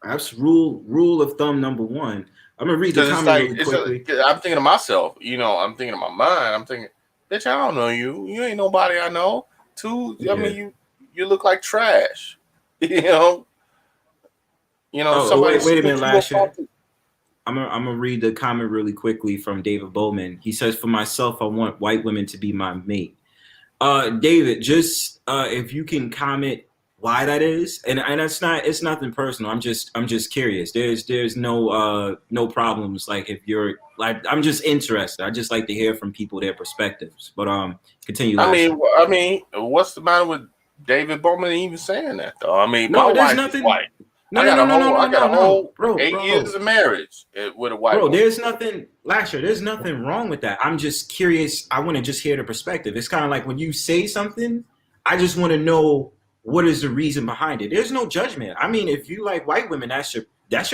A: That's rule of thumb number one. I'm gonna read the comment really quickly.
C: I'm thinking to myself, you know, I'm thinking in my mind, I'm thinking, bitch, I don't know you. You ain't nobody I know. I mean, you look like trash. You know.
A: Wait a minute, last year. I'm gonna read the comment really quickly from David Bowman. He says, "For myself, I want white women to be my mate." David, just if you can comment why that is, and it's nothing personal. I'm just curious. There's no problems. Like, if you're like, I'm just interested. I just like to hear from people their perspectives. But continue.
C: I mean, what's the matter with David Bowman even saying that though? I mean,
A: no,
C: my
A: there's
C: wife
A: nothing.
C: is white.
A: I got a whole
C: 8 years of marriage with a white
A: woman.
C: woman.
A: There's nothing, Lasher, there's nothing wrong with that. I'm just curious. I want to just hear the perspective. It's kind of like when you say something, I just want to know what is the reason behind it. There's no judgment. I mean, if you like white women, that's your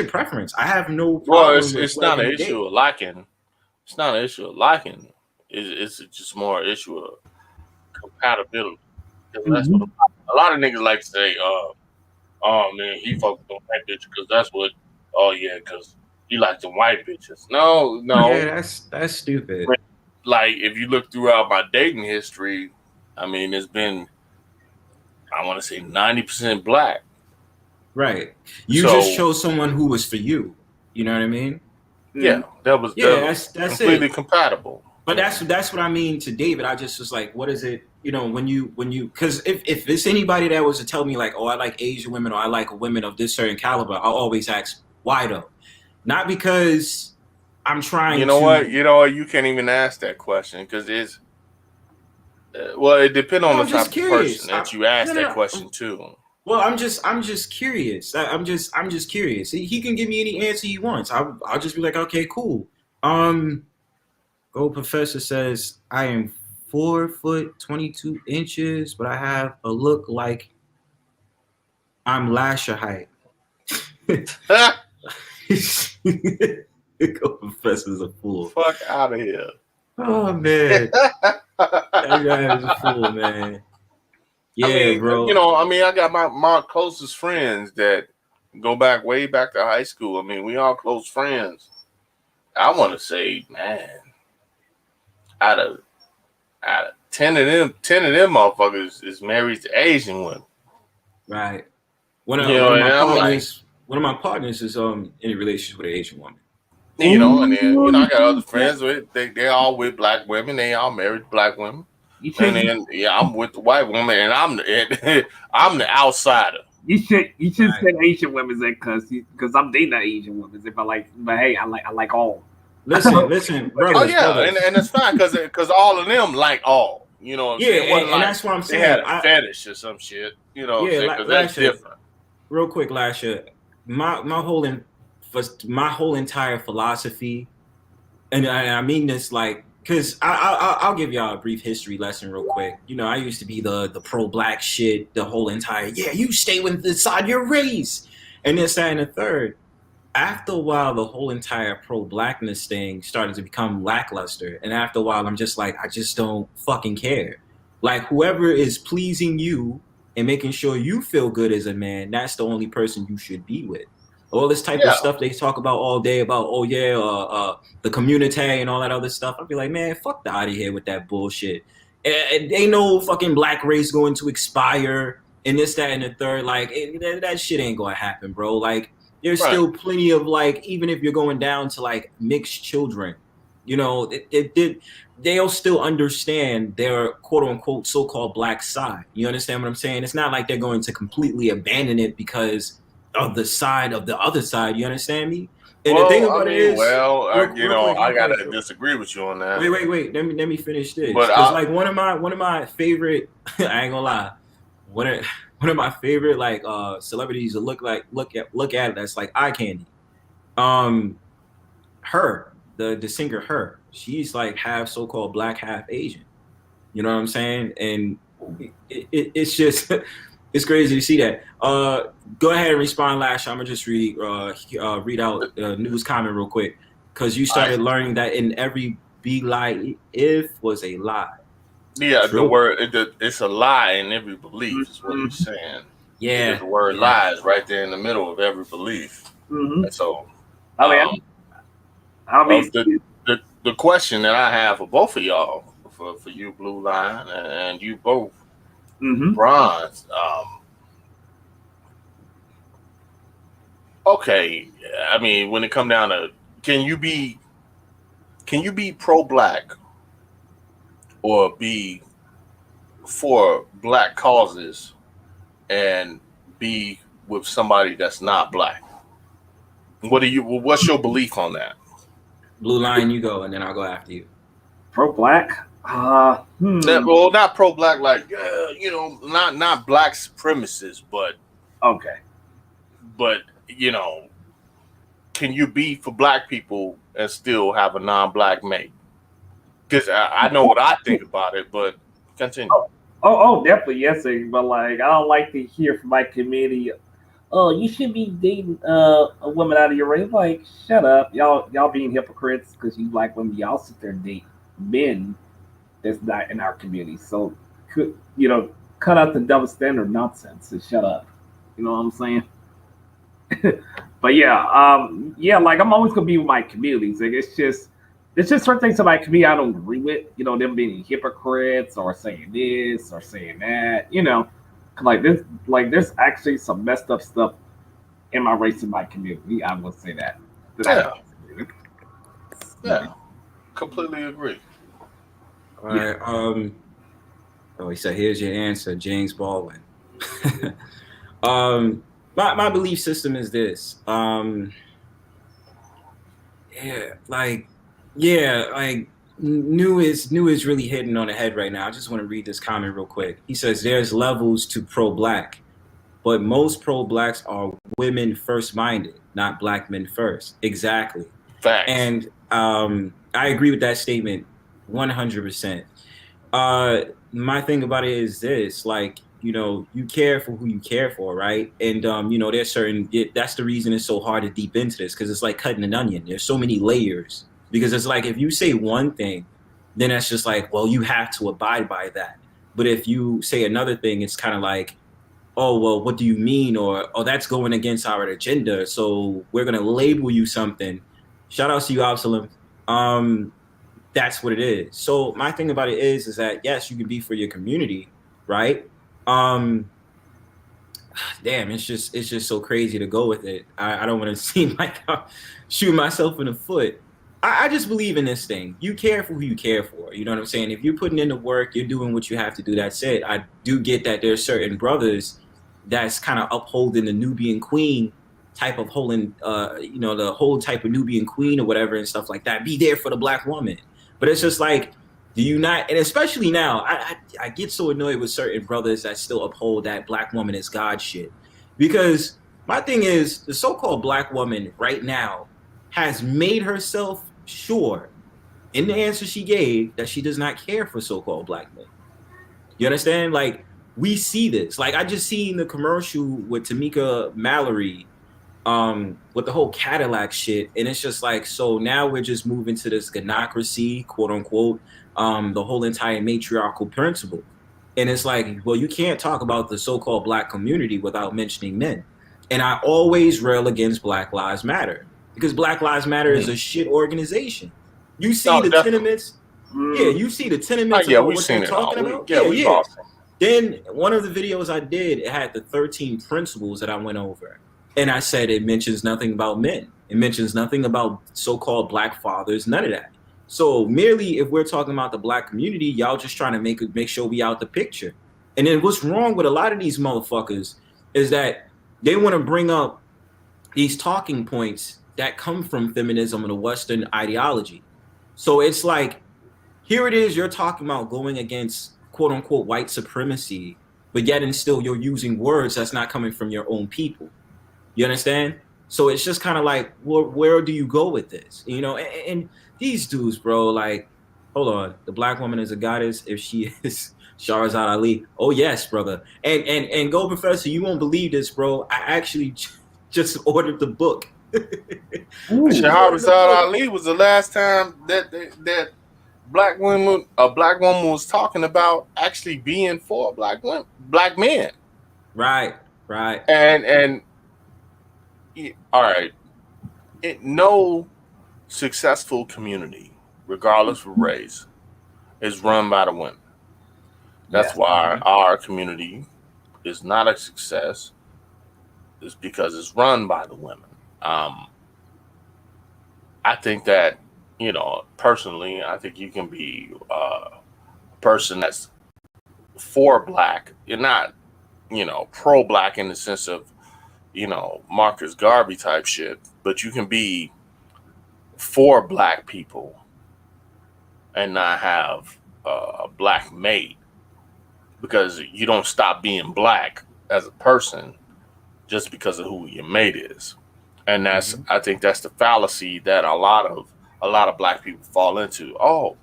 A: preference. I have no problem.
C: Well, it's not an issue of liking. It's not an issue of liking. It's just more an issue of compatibility. That's what a lot of niggas like to say, oh man, he fucked on that bitch because that's what. Oh yeah, because he likes the white bitches. No.
A: Yeah, that's stupid.
C: Like, if you look throughout my dating history, I mean, it's been, I want to say 90% black.
A: Right. You just chose someone who was for you. You know what I mean?
C: Yeah, that's completely compatible.
A: But that's what I mean to David. I just was like, what is it? You know, when you because if it's anybody that was to tell me like, oh, I like Asian women or I like women of this certain caliber, I'll always ask why though. Not because I'm trying.
C: You know what? You can't even ask that question because it's it depends on the type of person that you ask that question to.
A: Well, I'm just curious. I'm just curious. He can give me any answer he wants. I'll just be like, okay, cool. Gold Professor says I am 4 foot 22 inches, but I have a look like I'm Lasher height. Gold Professor's a fool.
C: Fuck out of here.
A: Oh man, that guy is a fool, man. Yeah, bro.
C: I got my closest friends that go way back to high school. I mean, we all close friends. I want to say, man, out of 10 of them motherfuckers is married to Asian women.
A: Right. One of my partners is in a relationship with an Asian woman.
C: And then I got other friends with they all with black women. They all married black women. And then I'm with the white woman, and I'm the outsider.
D: You should say Asian women because I'm dating that Asian women. But hey, I like all.
A: Listen, brothers.
C: Oh yeah, and it's fine because all of them like all. You know what I'm saying?
A: And that's what I'm saying.
C: They had a fetish or some shit. You know what I'm saying? Because that's different.
A: Real quick, Lasher, my whole for my whole entire philosophy, and I mean this like, because I'll give y'all a brief history lesson real quick. You know, I used to be the pro-black shit, the whole entire, yeah, you stay with the side you're raised, and this, that, and the third. After a while, the whole entire pro-blackness thing started to become lackluster. And after a while, I'm just like, I just don't fucking care. Like, whoever is pleasing you and making sure you feel good as a man, that's the only person you should be with. All this type of stuff they talk about all day about, oh yeah, the community and all that other stuff. I'd be like, man, fuck out of here with that bullshit. And ain't no fucking black race going to expire and this, that, and the third. Like, that shit ain't gonna happen, bro. Like, there's still plenty of, like, even if you're going down to like mixed children, you know, they'll still understand their quote unquote so-called black side. You understand what I'm saying? It's not like they're going to completely abandon it because of the side of the other side. You understand me? And the thing about it is,
C: I gotta disagree with you on that.
A: Wait. Let me finish this. But like one of my favorite, I ain't gonna lie, one of my favorite like celebrities to look at that's like eye candy. Her, the singer, her, she's like half so-called black, half Asian. You know what I'm saying? And it's just it's crazy to see that. Go ahead and respond, Lash. I'm gonna just read out the news comment real quick, because you started learning that in every be lie if was a lie.
C: Yeah,
A: True.
C: the word it's a lie in every belief is what he's saying.
A: Yeah,
C: because the word lies right there in the middle of every belief. And so,
D: I mean,
C: the question that I have for both of y'all, for you, Blue Line, and you both, Bronze. Okay, I mean, when it come down to, can you be pro-black or be for black causes and be with somebody that's not black? What's your belief on that?
A: Blue Line, you go, and then I'll go after you.
D: Pro-black?
C: Well, not pro-black, like not black supremacists, but
D: okay.
C: But can you be for black people and still have a non-black mate? Because I know what I think about it, but continue.
D: Oh, definitely, yes. But like, I don't like to hear from my community, oh, you should be dating a woman out of your race. Like, shut up, y'all being hypocrites because you black women, y'all sit there and date men that's not in our community. So, cut out the double standard nonsense and shut up. You know what I'm saying? But like I'm always gonna be with my communities. Like it's just certain things about community I don't agree with. Them being hypocrites or saying this or saying that. Like there's actually some messed up stuff in my race in my community. I will say that.
C: Yeah, completely agree.
A: All right. He said, "Here's your answer, James Baldwin." My belief system is this. New is really hitting on the head right now. I just want to read this comment real quick. He says there's levels to pro-black, but most pro-blacks are women first-minded, not black men first. Exactly.
C: Facts.
A: And I agree with that statement 100%. My thing about it is this, like, you care for who you care for, right? And, there's that's the reason it's so hard to deep into this, because it's like cutting an onion. There's so many layers, because it's like, if you say one thing, then that's just like, well, you have to abide by that. But if you say another thing, it's kind of like, oh, well, what do you mean? Or, oh, that's going against our agenda, so we're going to label you something. Shout out to you, Absalom. That's what it is. So my thing about it is that, yes, you can be for your community, right? Damn, it's just so crazy to go with it. I don't want to seem like I'm shooting myself in the foot. I just believe in this thing. You care for who you care for. You know what I'm saying? If you're putting in the work, you're doing what you have to do. That's it. I do get that there's certain brothers that's kind of upholding the Nubian queen type of holding, the whole type of Nubian queen or whatever and stuff like that. Be there for the black woman. But it's just like, do you not? And especially now, I get so annoyed with certain brothers that still uphold that black woman is God shit. Because My thing is, the so-called black woman right now has made herself sure in the answer she gave that she does not care for so-called black men. You understand? Like, we see this. Like, I just seen the commercial with Tamika Mallory with the whole Cadillac shit, and it's just like, so now we're just moving to this gynocracy, quote unquote, the whole entire matriarchal principle. And it's like, well, you can't talk about the so-called black community without mentioning men. And I always rail against Black Lives Matter, because Black Lives Matter is a shit organization. You see the tenements. Yeah, you see the tenements of what they're talking about. Yeah. Then one of the videos I did, it had the 13 principles that I went over. And I said it mentions nothing about men. It mentions nothing about so-called black fathers, none of that. So merely if we're talking about the black community, y'all just trying to make sure we out the picture. And then what's wrong with a lot of these motherfuckers is that they want to bring up these talking points that come from feminism and the Western ideology. So it's like, here it is, you're talking about going against quote unquote white supremacy, but yet and still you're using words that's not coming from your own people. You understand? So it's just kind of like, where do you go with this? You know, and these dudes, bro, like, hold on, the black woman is a goddess if she is Shahrazad Ali. Oh yes, brother. And go, Professor, you won't believe this, bro. I actually just ordered the book.
C: Shahrazad Ali was the last time that a black woman was talking about actually being for black men. Right. And all right. No successful community, regardless of race, is run by the women. That's why our community is not a success. It's because it's run by the women. I think that, you know, personally, I think you can be a person that's for black. You're not, you know, pro-black in the sense of, you know, Marcus Garvey type shit, but you can be for black people and not have a black mate, because you don't stop being black as a person just because of who your mate is. And that's, I think that's the fallacy that a lot of black people fall into. Oh,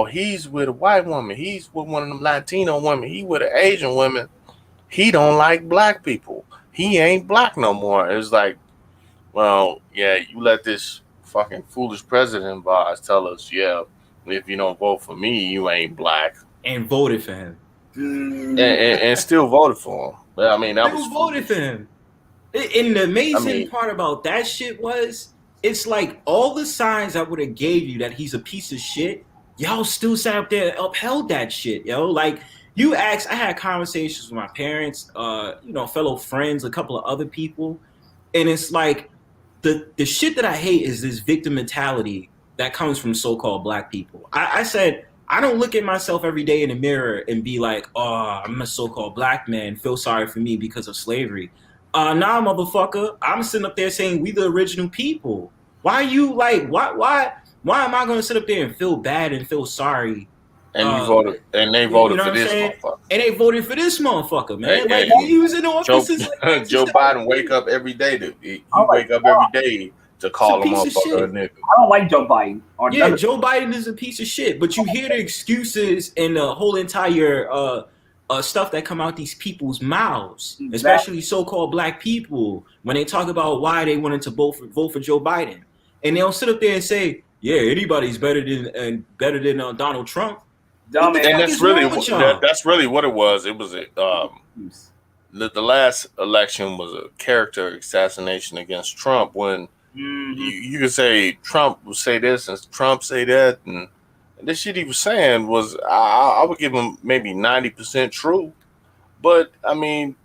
C: he's with a white woman. He's with one of them Latino women. He with an Asian woman. He don't like black people. He ain't black no more. It's like, well, yeah, you let this fucking foolish president of ours tell us, yeah, if you don't vote for me, you ain't black.
A: And voted for him.
C: And still voted for him. But I mean, that was
A: voted for him. And the amazing part about that shit was, it's like all the signs that would have gave you that he's a piece of shit, y'all still sat up there and upheld that shit, yo. Like, you asked, I had conversations with my parents, you know, fellow friends, a couple of other people, and it's like the shit that I hate is this victim mentality that comes from so-called black people. I said, I don't look at myself every day in the mirror and be like, oh, I'm a so-called black man, feel sorry for me because of slavery. Nah, motherfucker, I'm sitting up there saying we the original people. Why are you like, why am I gonna sit up there and feel bad and feel sorry?
C: And you voted, and they voted for this motherfucker.
A: And they voted for this motherfucker, man.
C: Hey,
A: like, he was in office.
C: Joe Biden wake up every day every day to call him motherfucker a nigga.
D: I don't like Joe Biden.
A: Joe Biden is a piece of shit. But you hear the excuses and the whole entire stuff that come out these people's mouths, especially so-called black people, when they talk about why they wanted to vote for Joe Biden, and they'll sit up there and say, "Yeah, anybody's better than Donald Trump."
C: And that's really what it was. It was the last election was a character assassination against Trump. When you could say Trump would say this and Trump say that, and this shit he was saying was, I would give him maybe 90% true. But I mean,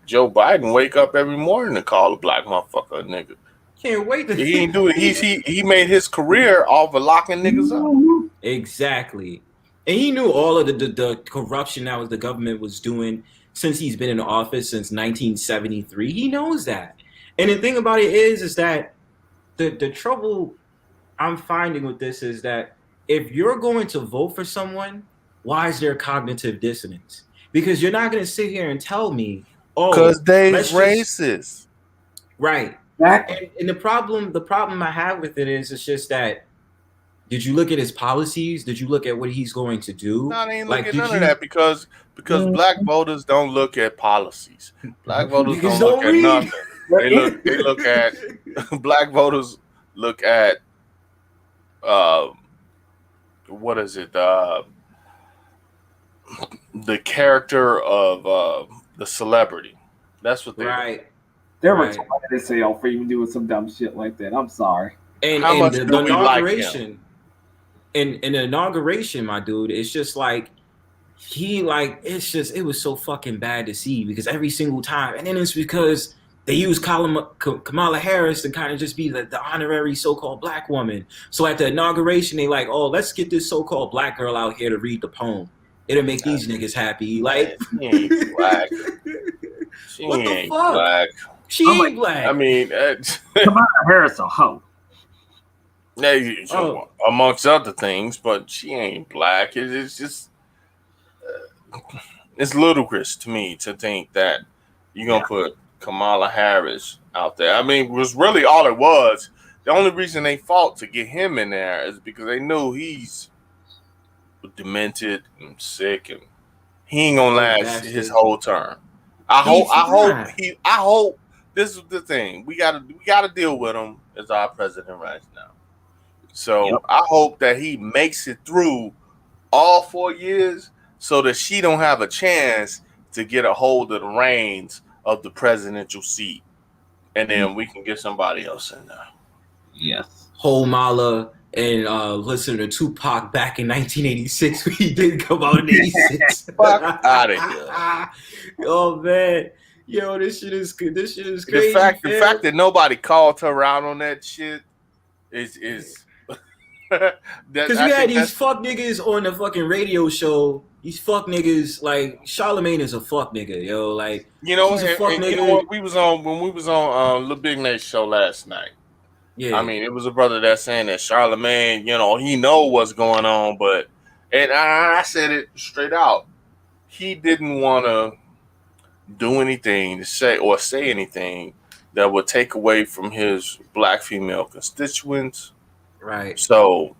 C: Joe Biden wake up every morning and call a black motherfucker a nigga.
A: Can't wait to
C: he ain't do it. He made his career off of locking niggas up.
A: Exactly. And he knew all of the corruption that the government was doing since he's been in office since 1973. He knows that. And the thing about it is that the trouble I'm finding with this is that if you're going to vote for someone, why is there cognitive dissonance? Because you're not going to sit here and tell me
C: Because they
A: racist.
C: Just,
A: right.
D: Exactly.
A: And the problem I have with it is it's just that. Did you look at his policies? Did you look at what he's going to do?
C: No, I ain't
A: like,
C: looking at none of that because black voters don't look at policies. Black voters don't look at nothing. They look at black voters look at what is it? The character of the celebrity. That's what they
A: right.
D: They're retarded as hell for even doing some dumb shit like that. I'm sorry.
A: And
C: how much
A: the
C: do we
A: inauguration,
C: like him?
A: in the inauguration, my dude, it's just like it was so fucking bad to see because every single time, and then it's because they use Kamala Harris to kind of just be the honorary so-called black woman. So at the inauguration, they like, oh, let's get this so-called black girl out here to read the poem. It'll make these niggas happy. Like,
C: she ain't black. She
A: what the
C: ain't
A: fuck?
C: Black.
A: She ain't black.
C: I mean,
D: Kamala Harris a hoe.
C: Amongst other things, but she ain't black. It's just it's ludicrous to me to think that you're gonna put Kamala Harris out there. I mean, it was really all it was. The only reason they fought to get him in there is because they knew he's demented and sick, and he ain't gonna last his whole term. I hope this is the thing. We gotta deal with him as our president right now. So I hope that he makes it through all 4 years so that she don't have a chance to get a hold of the reins of the presidential seat. And then we can get somebody else in there.
D: Yes.
A: Whole Mala and listen to Tupac back in 1986 when he didn't come out in 86.
C: Fuck out of here.
A: Oh man. Yo, this shit is crazy.
C: The fact that nobody called her out on that shit is
A: because we had these fuck niggas on the fucking radio show. These fuck niggas, like Charlemagne is a fuck nigga, yo. Like,
C: you know,
A: he's a fuck nigga.
C: You know what, when we was on Lil Big Nate's show last night.
A: Yeah,
C: I mean, it was a brother that's saying that Charlemagne, you know, he know what's going on, but and I said it straight out. He didn't want to do anything to say anything that would take away from his black female constituents.
A: Right.
C: So,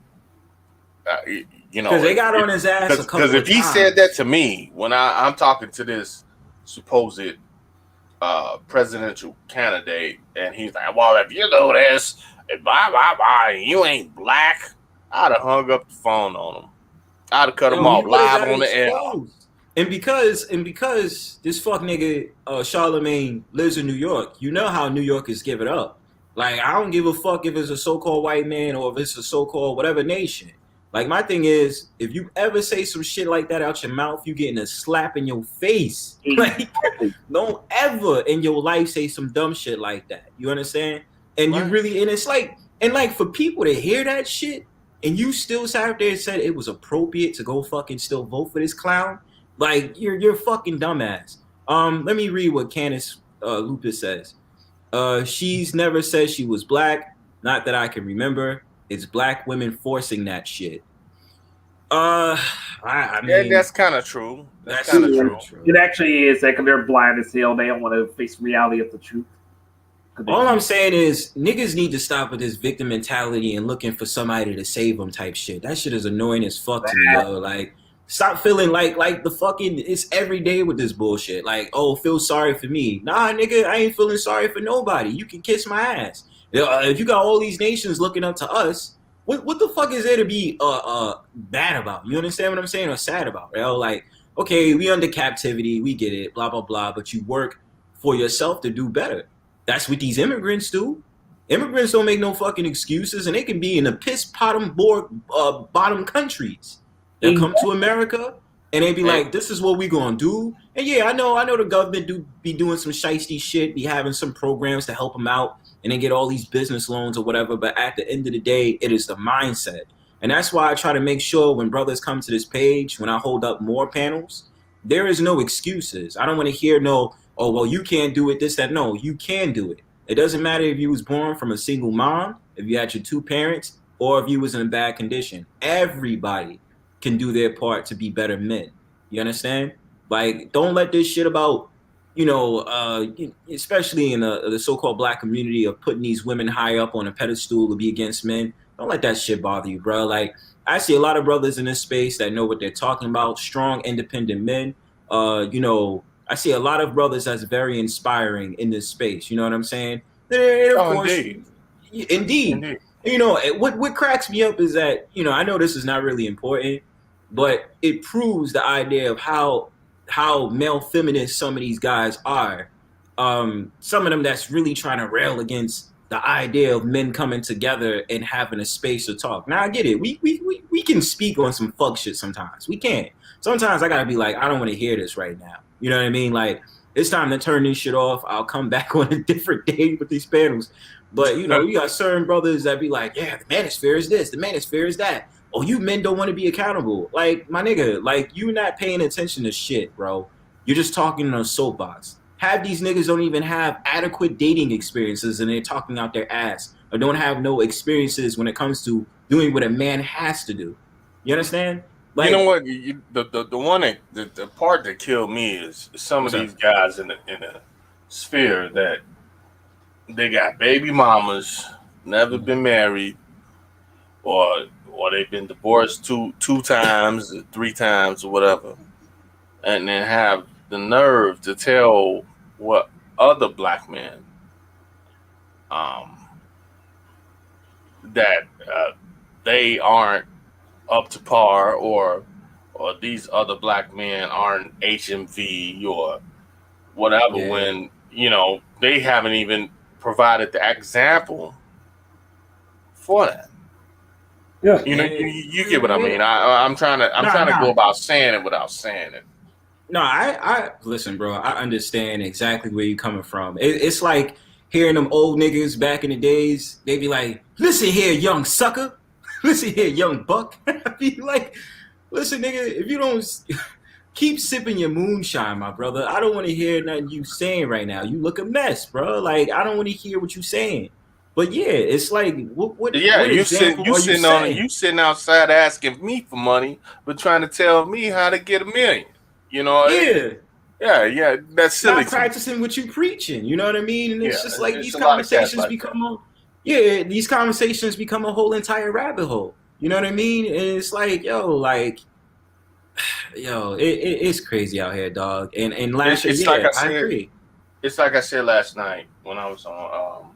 C: you know,
A: because they got on his ass a couple of times.
C: Because if he said that to me when I'm talking to this supposed presidential candidate, and he's like, "Well, if you do this, and you ain't black," I'd have hung up the phone on him. I'd have cut him off live on the air.
A: And because this fuck nigga Charlemagne lives in New York, you know how New Yorkers give it up. Like, I don't give a fuck if it's a so-called white man or if it's a so-called whatever nation. Like, my thing is, if you ever say some shit like that out your mouth, you getting a slap in your face. Like, don't ever in your life say some dumb shit like that. You understand? And you really, and it's like, and like for people to hear that shit, and you still sat there and said it was appropriate to go fucking still vote for this clown, like, you're fucking dumbass. Let me read what Candace Lupus says. She's never said she was black. Not that I can remember. It's black women forcing that shit. I mean,
C: that's kind of true.
A: That's kind of
D: true. It actually is because they're blind as hell. They don't want to face reality of the truth.
A: All I'm saying is niggas need to stop with this victim mentality and looking for somebody to save them type shit. That shit is annoying as fuck to me, yo. Like, stop feeling like the fucking, it's every day with this bullshit. Like, oh, feel sorry for me. Nah, nigga, I ain't feeling sorry for nobody. You can kiss my ass. If you got all these nations looking up to us, what the fuck is there to be bad about? You understand what I'm saying? Or sad about? Right? Like, okay, we under captivity, we get it, blah, blah, blah, but you work for yourself to do better. That's what these immigrants do. Immigrants don't make no fucking excuses, and they can be in the bottom countries. They'll come to America and they be like, this is what we gonna do. And yeah, I know the government be doing some shiesty shit, be having some programs to help them out, and they get all these business loans or whatever. But at the end of the day, it is the mindset. And that's why I try to make sure when brothers come to this page, when I hold up more panels, there is no excuses. I don't want to hear no, oh, well, you can't do it, this, that. No, you can do it. It doesn't matter if you was born from a single mom, if you had your two parents, or if you was in a bad condition. Everybody can do their part to be better men. You understand? Like, don't let this shit about you know, especially in the so-called black community of putting these women high up on a pedestal to be against men. Don't let that shit bother you, bro. Like, I see a lot of brothers in this space that know what they're talking about, strong, independent men. You know, I see a lot of brothers that's very inspiring in this space. You know what I'm saying? And of course, indeed. You know, what cracks me up is that, you know, I know this is not really important, but it proves the idea of how male feminist some of these guys are. Some of them that's really trying to rail against the idea of men coming together and having a space to talk. Now I get it. We can speak on some fuck shit sometimes. We can. Sometimes I gotta be like, I don't want to hear this right now. You know what I mean? Like, it's time to turn this shit off. I'll come back on a different day with these panels. But, you know, you got certain brothers that be like, yeah, the manosphere is this, the manosphere is that. Oh, you men don't want to be accountable. Like, my nigga, like, you not paying attention to shit, bro. You're just talking on a soapbox. Half these niggas don't even have adequate dating experiences and they're talking out their ass, or don't have no experiences when it comes to doing what a man has to do. You understand?
C: Like, you know what? The one that the part that killed me is some of these guys in the sphere that they got baby mamas, never been married, or they've been divorced two times, 3 times, or whatever, and then have the nerve to tell what other black men that they aren't up to par, or these other black men aren't HMV or whatever, when, you know, they haven't even provided the example for that.
D: Yeah,
C: you know, you get what I mean. I'm trying to go about saying it without saying it.
A: No, I listen, bro. I understand exactly where you're coming from. It's like hearing them old niggas back in the days. They be like, "Listen here, young sucker. Listen here, young buck." I be like, "Listen, nigga, if you don't keep sipping your moonshine, my brother, I don't want to hear nothing you saying right now. You look a mess, bro. Like, I don't want to hear what you saying." But yeah, it's like, what?
C: Yeah,
A: what
C: you sitting outside asking me for money, but trying to tell me how to get $1 million. You know? Yeah. That's silly.
A: Not practicing what you preaching. You know what I mean? And it's just like these conversations become these conversations become a whole entire rabbit hole. You know what I mean? And it's like, it's crazy out here, dog. And last year, I agree.
C: It's like I said last night when I was on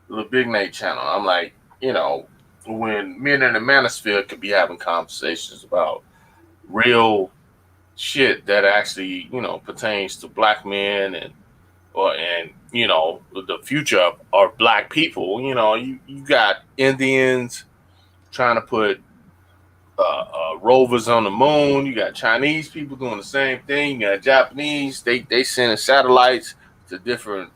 C: the Big Nate channel. I'm like, you know, when men in the manosphere could be having conversations about real shit that actually, you know, pertains to black men and you know, the future of our black people. You know, you got Indians trying to put rovers on the moon. You got Chinese people doing the same thing. You got Japanese. They sending satellites to different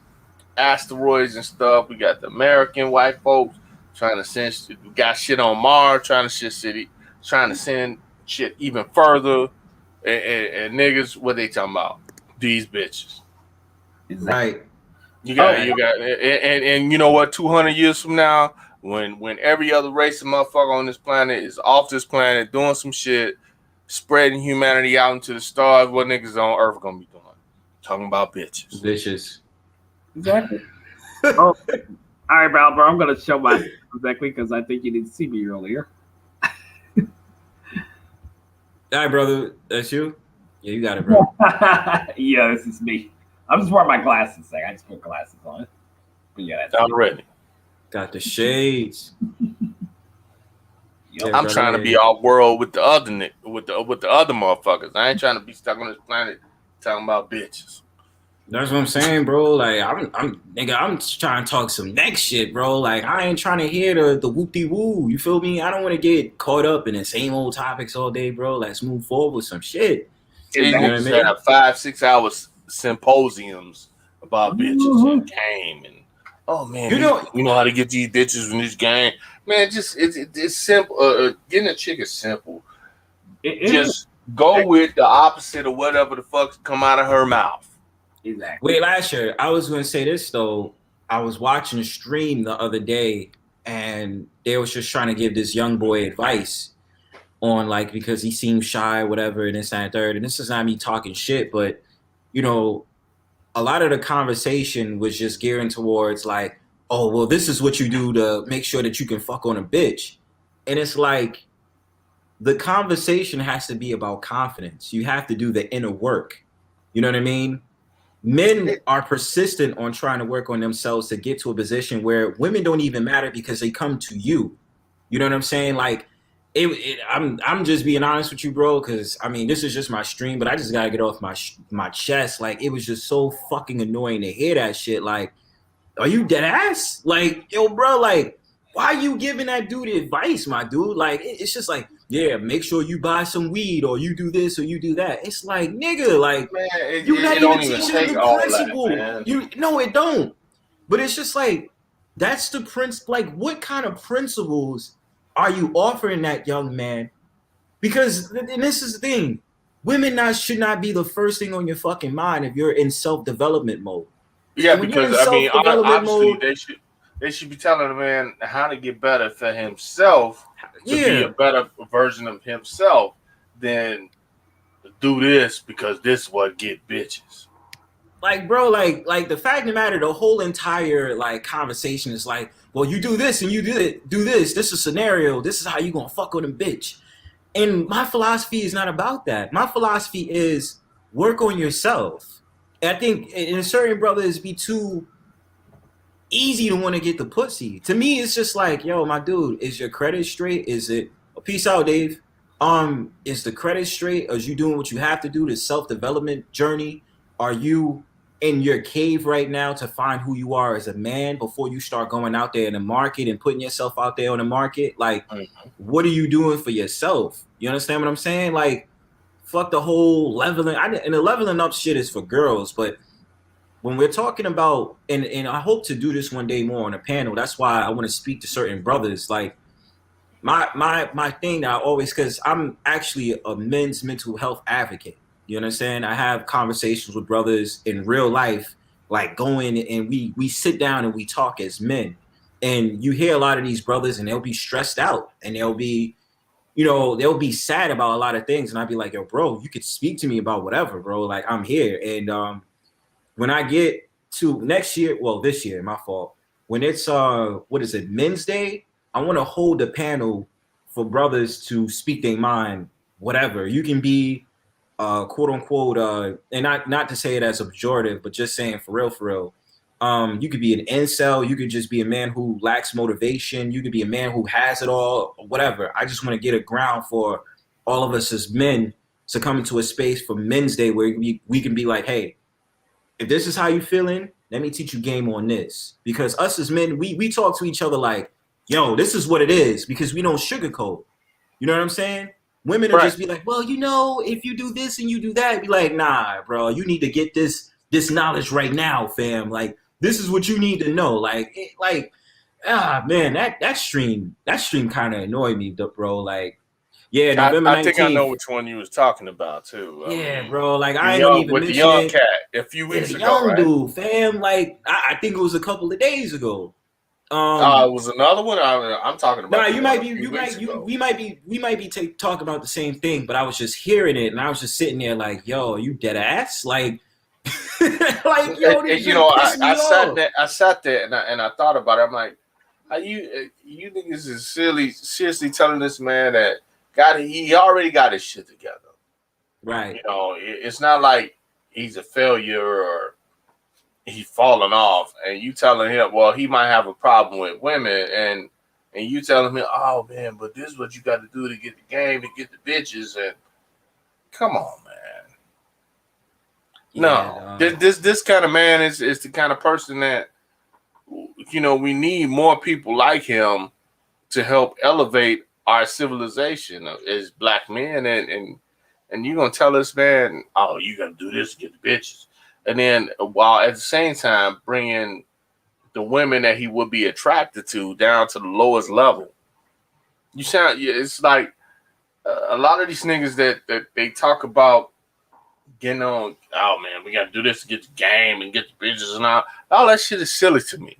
C: asteroids and stuff. We got the American white folks trying to send. We got shit on Mars, trying to send shit even further. And niggas, what they talking about? These bitches.
A: Right.
C: You got, and you know what? 200 years from now, when every other race of motherfucker on this planet is off this planet doing some shit, spreading humanity out into the stars, what niggas on Earth gonna be doing? Talking about bitches.
A: Bitches.
D: Exactly. All right, bro. I'm gonna show my exactly because I think you didn't see me earlier.
A: All right, brother. That's you? Yeah, you got it, bro.
D: Yeah, this is me. I'm just wearing my glasses. I just put glasses on it. But yeah, that's
C: already.
A: Got the shades.
C: Yeah, I'm trying to be all world with the other with the other motherfuckers. I ain't trying to be stuck on this planet talking about bitches.
A: That's what I'm saying, bro. Like I'm trying to talk some next shit, bro. Like I ain't trying to hear the whoop-de-woo. You feel me? I don't want to get caught up in the same old topics all day, bro. Let's move forward with some shit.
C: You know what I mean? Have 5-6 hours symposiums about bitches and game and oh man, you know how to get these bitches in this game, man. Just it's simple. Getting a chick is simple. Just go with the opposite of whatever the fuck come out of her mouth.
D: Exactly.
A: Wait, last year I was going to say this though. I was watching a stream the other day, and they was just trying to give this young boy advice on like because he seemed shy, whatever, and this and third. And this is not me talking shit, but you know, a lot of the conversation was just gearing towards like, oh, well, this is what you do to make sure that you can fuck on a bitch. And it's like, the conversation has to be about confidence. You have to do the inner work. You know what I mean? Men are persistent on trying to work on themselves to get to a position where women don't even matter because they come to you. You know what I'm saying? Like, I'm just being honest with you, bro, because I mean, this is just my stream, but I just gotta get off my chest. Like, it was just so fucking annoying to hear that shit. Like, are you dead ass? Like, yo, bro, like, why are you giving that dude advice, my dude? Like, it's just like, yeah, make sure you buy some weed, or you do this, or you do that. It's like, nigga, like,
C: man,
A: you're not even teaching them the principle.
C: That,
A: no, it don't. But it's just like, that's the principle. Like, what kind of principles are you offering that young man? Because, and this is the thing, women should not be the first thing on your fucking mind if you're in self-development mode.
C: Yeah, because I mean, obviously they should be telling the man how to get better for himself, to be a better version of himself, than do this because this is what get bitches.
A: Like, bro, like the fact of the matter, the whole entire like conversation is like, well, you do this and you do this. This is a scenario. This is how you gonna fuck with a bitch. And my philosophy is not about that. My philosophy is work on yourself. And I think in certain brothers be too easy to want to get the pussy. To me, it's just like, yo, my dude, is your credit straight? Is it peace out, Dave? Is the credit straight? Are you doing what you have to do, the self-development journey? Are you in your cave right now to find who you are as a man before you start going out there in the market and putting yourself out there on the market? Like, what are you doing for yourself? You understand what I'm saying? Like, fuck the whole leveling. And the leveling up shit is for girls, but when we're talking about, and I hope to do this one day more on a panel, that's why I want to speak to certain brothers. Like, my thing that I always, because I'm actually a men's mental health advocate. You understand? I have conversations with brothers in real life, like going and we sit down and we talk as men. And you hear a lot of these brothers and they'll be stressed out and they'll be, you know, they'll be sad about a lot of things. And I'd be like, yo, bro, you could speak to me about whatever, bro. Like, I'm here. And when I get to next year, well, this year, my fault. When it's what is it, Men's Day? I want to hold a panel for brothers to speak their mind, whatever. You can be quote unquote, and not to say it as a pejorative, but just saying for real. You could be an incel. You could just be a man who lacks motivation. You could be a man who has it all, whatever. I just want to get a ground for all of us as men to come into a space for Men's Day where we can be like, hey, if this is how you feeling, let me teach you game on this. Because us as men, we talk to each other like, yo, this is what it is, because we don't sugarcoat. You know what I'm saying? Women will just be like, well, you know, if you do this and you do that, be like, nah, bro, you need to get this knowledge right now, fam. Like, this is what you need to know. Like, man, that stream kind of annoyed me, bro. Like, yeah, November 19th.
C: I think I know which one you was talking about too.
A: Yeah, bro. Like, I ain't gonna even
C: with
A: mention
C: the young
A: it.
C: cat a few weeks ago,
A: young
C: right?
A: dude, fam. Like, I think it was a couple of days ago.
C: It was another one. I'm talking about.
A: Nah, we might be talking about the same thing, but I was just hearing it and I was just sitting there like, yo, you dead ass? Like, like, yo, this
C: you know,
A: I
C: sat there and I thought about it. I'm like, how you niggas is seriously telling this man that he already got his shit together,
A: right?
C: You know, it's not like he's a failure or he's falling off, and you telling him, well, he might have a problem with women, and you telling him, oh man, but this is what you got to do to get the game, to get the bitches, and come on, man.
A: Yeah,
C: no, this kind of man is the kind of person that, you know, we need more people like him to help elevate our civilization as black men, and you're gonna tell us, man, oh, you gotta do this to get the bitches. And then while at the same time bringing the women that he would be attracted to down to the lowest level. It's like a lot of these niggas that they talk about getting on, oh man, we got to do this to get the game and get the bitches and all that shit is silly to me.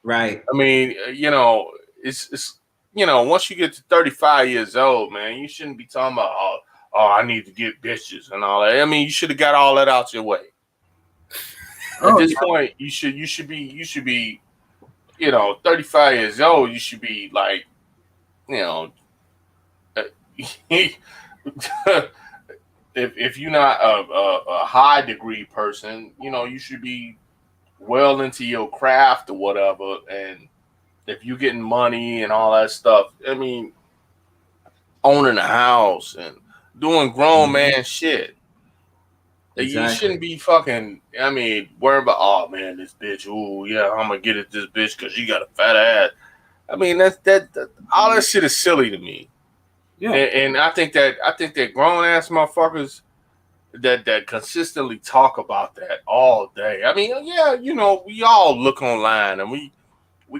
A: Right.
C: I mean, you know, it's you know, once you get to 35 years old, man, you shouldn't be talking about, oh, I need to get bitches and all that. I mean, you should have got all that out your way. At this point, you should be, 35 years old. You should be like, if you're not a high degree person, you should be well into your craft or whatever. And if you're getting money and all that stuff, I mean, owning a house and doing grown man shit. Exactly. You shouldn't be fucking, worrying about, oh man, this bitch, ooh, yeah, I'm gonna get at this bitch because she got a fat ass. I mean, that all that shit is silly to me. Yeah. And I think that grown ass motherfuckers that consistently talk about that all day. I mean, yeah, we all look online and we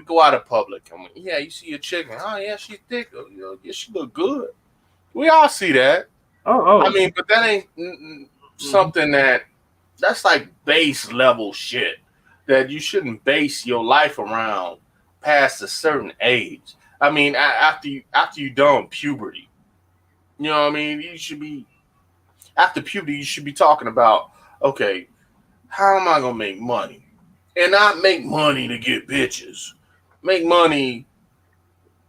C: go out in public and you see a chick, oh yeah, she's thick, yeah, she look good. We all see that. Oh. I mean, but that ain't something that's like base level shit that you shouldn't base your life around past a certain age. I mean, after you done puberty, you know what I mean? You should be after puberty. You should be talking about, okay, how am I gonna make money, and not make money to get bitches, make money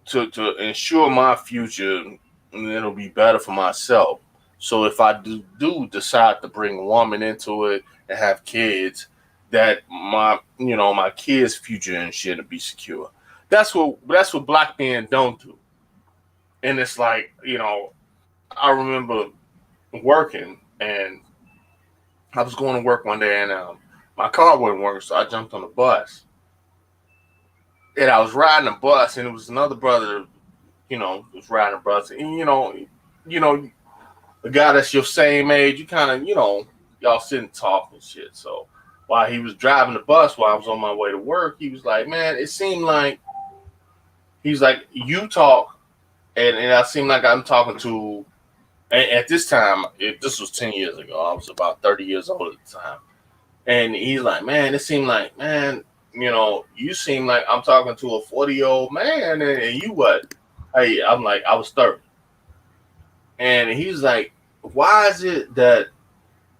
C: to ensure my future, and it'll be better for myself. So if I do decide to bring a woman into it and have kids, that my kids' future and shit will be secure. That's what black men don't do. And it's like, I remember working and I was going to work one day and my car wouldn't work, so I jumped on the bus. And I was riding a bus and it was another brother, was riding a bus. And the guy that's your same age, you kind of, y'all sit and talk and shit. So while he was driving the bus while I was on my way to work, he was like, man, it seemed like, he's like, you talk, and I seem like I'm talking to, and at this time, this was 10 years ago, I was about 30 years old at the time. And he's like, man, it seemed like, man, you seem like I'm talking to a 40-year-old man, and you what? Hey, I'm like, I was 30. And he's like, why is it that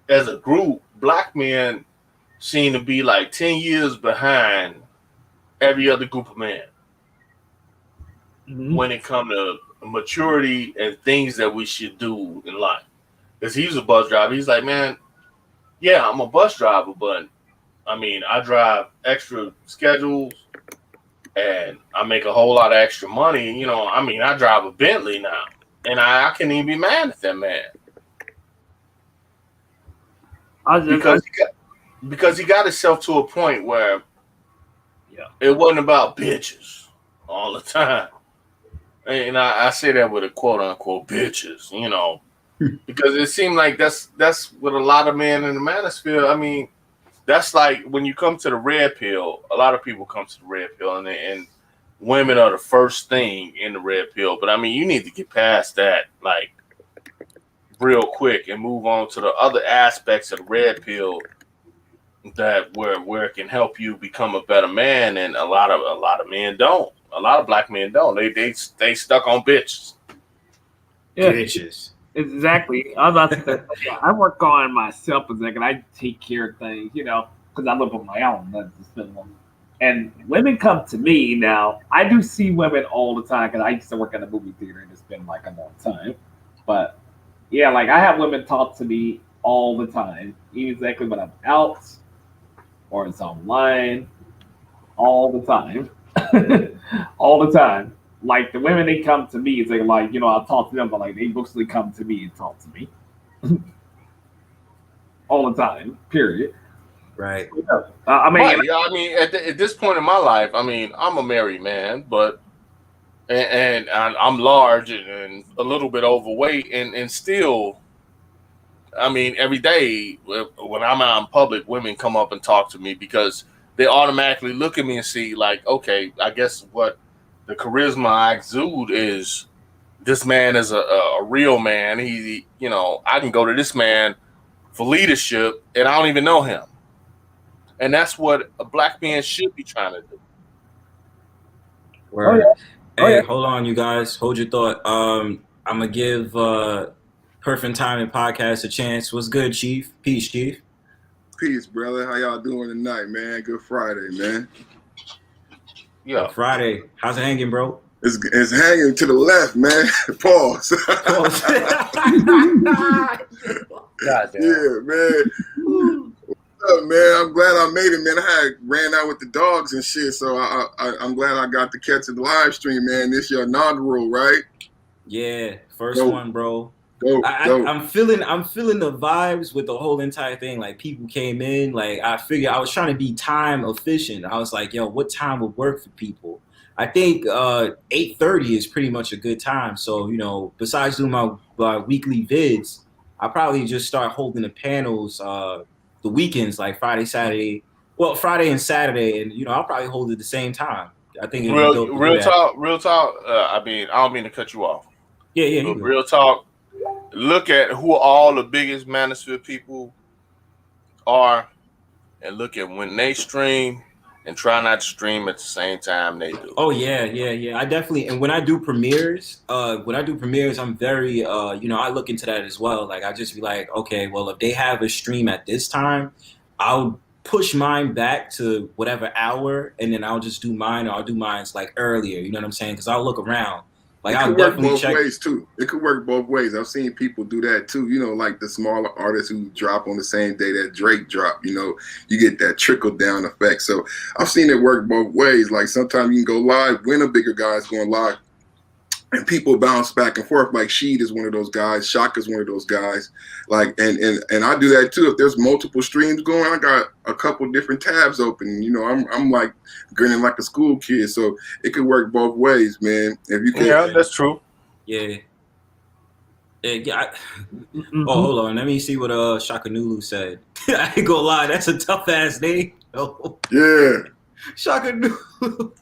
C: as a group, black men seem to be like 10 years behind every other group of men when it comes to maturity and things that we should do in life? Because he's a bus driver. He's like, man, yeah, I'm a bus driver, but I mean, I drive extra schedules and I make a whole lot of extra money. I drive a Bentley now. And I can't even be mad at that man. Because he got himself to a point where it wasn't about bitches all the time. And I say that with a quote unquote bitches, because it seemed like that's what a lot of men in the manosphere. I mean, that's like when you come to the red pill, a lot of people come to the red pill and women are the first thing in the red pill. But I mean, you need to get past that like real quick and move on to the other aspects of the red pill that where it can help you become a better man. And a lot of men don't. A lot of black men don't. They stay stuck on bitches.
D: Yeah, bitches. Exactly. I was about to say, I work on myself a second. I take care of things, because I live on my own. And women come to me now. I do see women all the time because I used to work in a movie theater and it's been like a long time. But yeah, like I have women talk to me all the time, exactly when I'm out or it's online, all the time, all the time. Like the women, they come to me. It's like I'll talk to them, but like they mostly come to me and talk to me all the time. Period.
A: Right.
C: At this point in my life, I'm a married man, but and I'm large and a little bit overweight, and still, every day when I'm out in public, women come up and talk to me because they automatically look at me and see like, okay, I guess what the charisma I exude is this man is a real man. He, I can go to this man for leadership, and I don't even know him. And that's what a black man should be trying to do.
A: Word. Hey, hold on, you guys. Hold your thought. I'm going to give Perfect Timing Podcast a chance. What's good, Chief? Peace, Chief.
F: Peace, brother. How y'all doing tonight, man? Good Friday, man.
C: Yeah.
A: Friday. How's it hanging, bro?
F: It's hanging to the left, man. Pause.
C: Goddamn.
F: Yeah, man. What's up, man? I'm glad I made it, man. I ran out with the dogs and shit, so I'm glad I got to catch the live stream, man. This your inaugural, right?
A: Yeah, first one, bro.
F: Dope.
A: I'm feeling the vibes with the whole entire thing. Like people came in, like I figured I was trying to be time efficient. I was like, yo, what time would work for people? I think 8:30 is pretty much a good time. So, you know, besides doing my weekly vids, I'll probably just start holding the panels the weekends, like Friday and Saturday, and you know, I'll probably hold it at the same time. I think
C: real talk. I mean, I don't mean to cut you off.
A: Yeah.
C: But real talk. Look at who all the biggest Manosphere people are, and look at when they stream, and try not to stream at the same time they do.
A: Oh yeah. I definitely, and when I do premieres, I'm very, you know, I look into that as well. Like I just be like, okay, well, if they have a stream at this time, I'll push mine back to whatever hour, and then I'll just do mine, or I'll do mine like earlier. You know what I'm saying? Because I'll look around. Like
F: it
A: I'll
F: could work
A: definitely
F: both
A: check.
F: ways too. It could work both ways. I've seen people do that too. You know, like the smaller artists who drop on the same day that Drake dropped. You know, you get that trickle down effect. So I've seen it work both ways. Like sometimes you can go live when a bigger guy's going live, and people bounce back and forth. Like Sheed is one of those guys. Shaka's one of those guys. Like and I do that too. If there's multiple streams going, I got a couple different tabs open. You know, I'm like grinning like a school kid. So it could work both ways, man. If you can.
C: Yeah, that's true.
A: Yeah. Oh, hold on. Let me see what Shaka Nulu said. I ain't gonna lie, that's a tough ass name. Oh.
F: Yeah.
A: Shaka Nulu.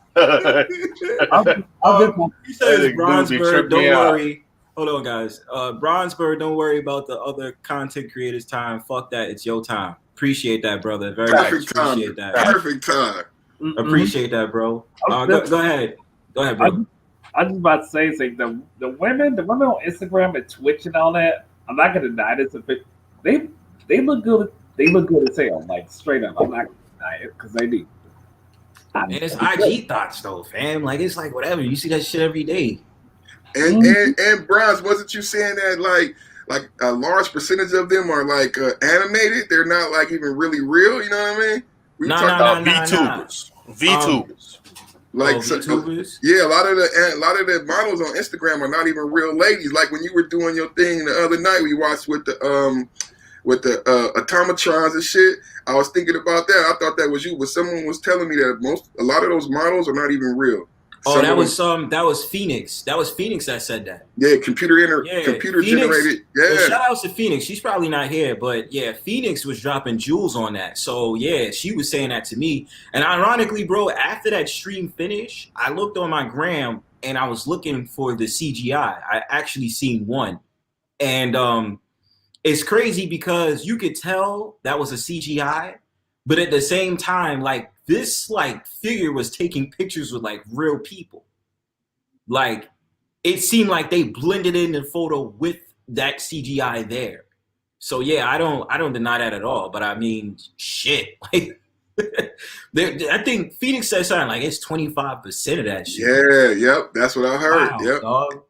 A: He says Bronzebird, don't worry. Hold on, guys. Bronzebird, don't worry about the other content creators' time. Fuck that. It's your time. Appreciate that, brother. Very much. Appreciate that.
F: Perfect time.
A: Appreciate that, bro. Go ahead. Go ahead, bro.
D: I was just about to say, the women on Instagram and Twitch and all that. I'm not gonna deny this. They look good. They look good as hell. Like straight up. I'm not gonna deny it because they do.
A: And it's IG thoughts though, fam. Like it's like whatever. You see that shit every day.
F: And Bronze, wasn't you saying that like a large percentage of them are like animated? They're not like even really real. You know what I mean? We talking about
C: VTubers. VTubers.
F: Like
A: VTubers?
F: Yeah, a lot of the models on Instagram are not even real ladies. Like when you were doing your thing the other night, we watched with the automatrons and shit. I was thinking about that. I thought that was you, but someone was telling me that a lot of those models are not even real.
A: Oh, that was Phoenix. That was Phoenix that said that.
F: Yeah, computer generated. Yeah.
A: Well, shout out to Phoenix. She's probably not here, but yeah, Phoenix was dropping jewels on that. So yeah, she was saying that to me. And ironically, bro, after that stream finished, I looked on my gram and I was looking for the CGI. I actually seen one. And it's crazy because you could tell that was a CGI, but at the same time, like this like figure was taking pictures with like real people. Like it seemed like they blended in the photo with that CGI there. So yeah, I don't deny that at all. But I mean, shit. Like I think Phoenix said something like it's 25% of that shit.
F: Yeah, yep, that's what I heard.
A: Wow,
F: yep.
A: Dog.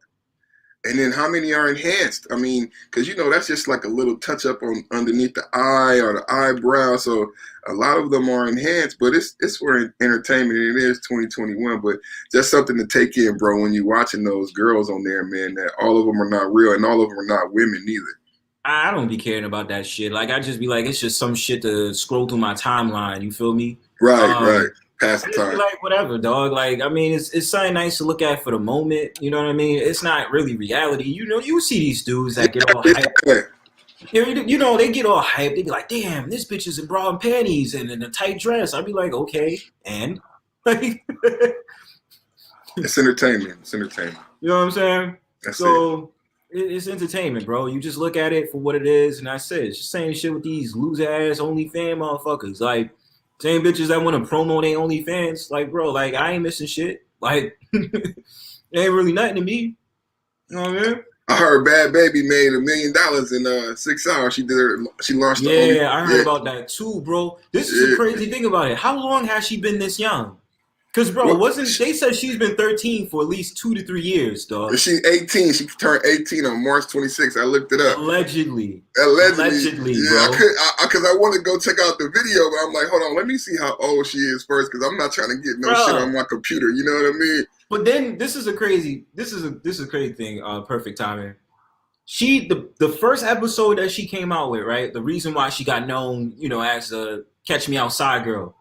F: And then how many are enhanced? I mean, because you know that's just like a little touch up on underneath the eye or the eyebrow. So a lot of them are enhanced, but it's for entertainment. And it is 2021, but just something to take in, bro. When you're watching those girls on there, man, that all of them are not real and all of them are not women neither.
A: I don't be caring about that shit. Like I just be like, it's just some shit to scroll through my timeline. You feel me?
F: Right. Pass the time.
A: Like whatever, dog. Like I mean, it's something nice to look at for the moment. You know what I mean? It's not really reality. You know, you see these dudes that get all hyped. You know, they get all hyped. They be like, "Damn, this bitch is in bra and panties and in a tight dress." I'd be like, "Okay," and like,
F: it's entertainment. It's entertainment.
A: You know what I'm saying?
F: That's
A: it's entertainment, bro. You just look at it for what it is, and that's it. It's just same shit with these loser ass OnlyFans motherfuckers. Like. Same bitches that want to promo their OnlyFans. Like, bro, like, I ain't missing shit. Like, it ain't really nothing to me. You know what I mean?
F: I heard Bad Baby made $1 million in 6 hours. She launched the only.
A: I heard about that too, bro. This is the crazy thing about it. How long has she been this young? Because, bro, they said she's been 13 for at least 2 to 3 years, dog.
F: She's 18. She turned 18 on March 26th. I looked it up.
A: Allegedly,
F: bro. Because I want to go check out the video, but I'm like, hold on, let me see how old she is first, because I'm not trying to get no shit on my computer. You know what I mean? But
A: then this is a crazy thing. Perfect timing. The first episode that she came out with, right? The reason why she got known, as a Catch Me Outside girl.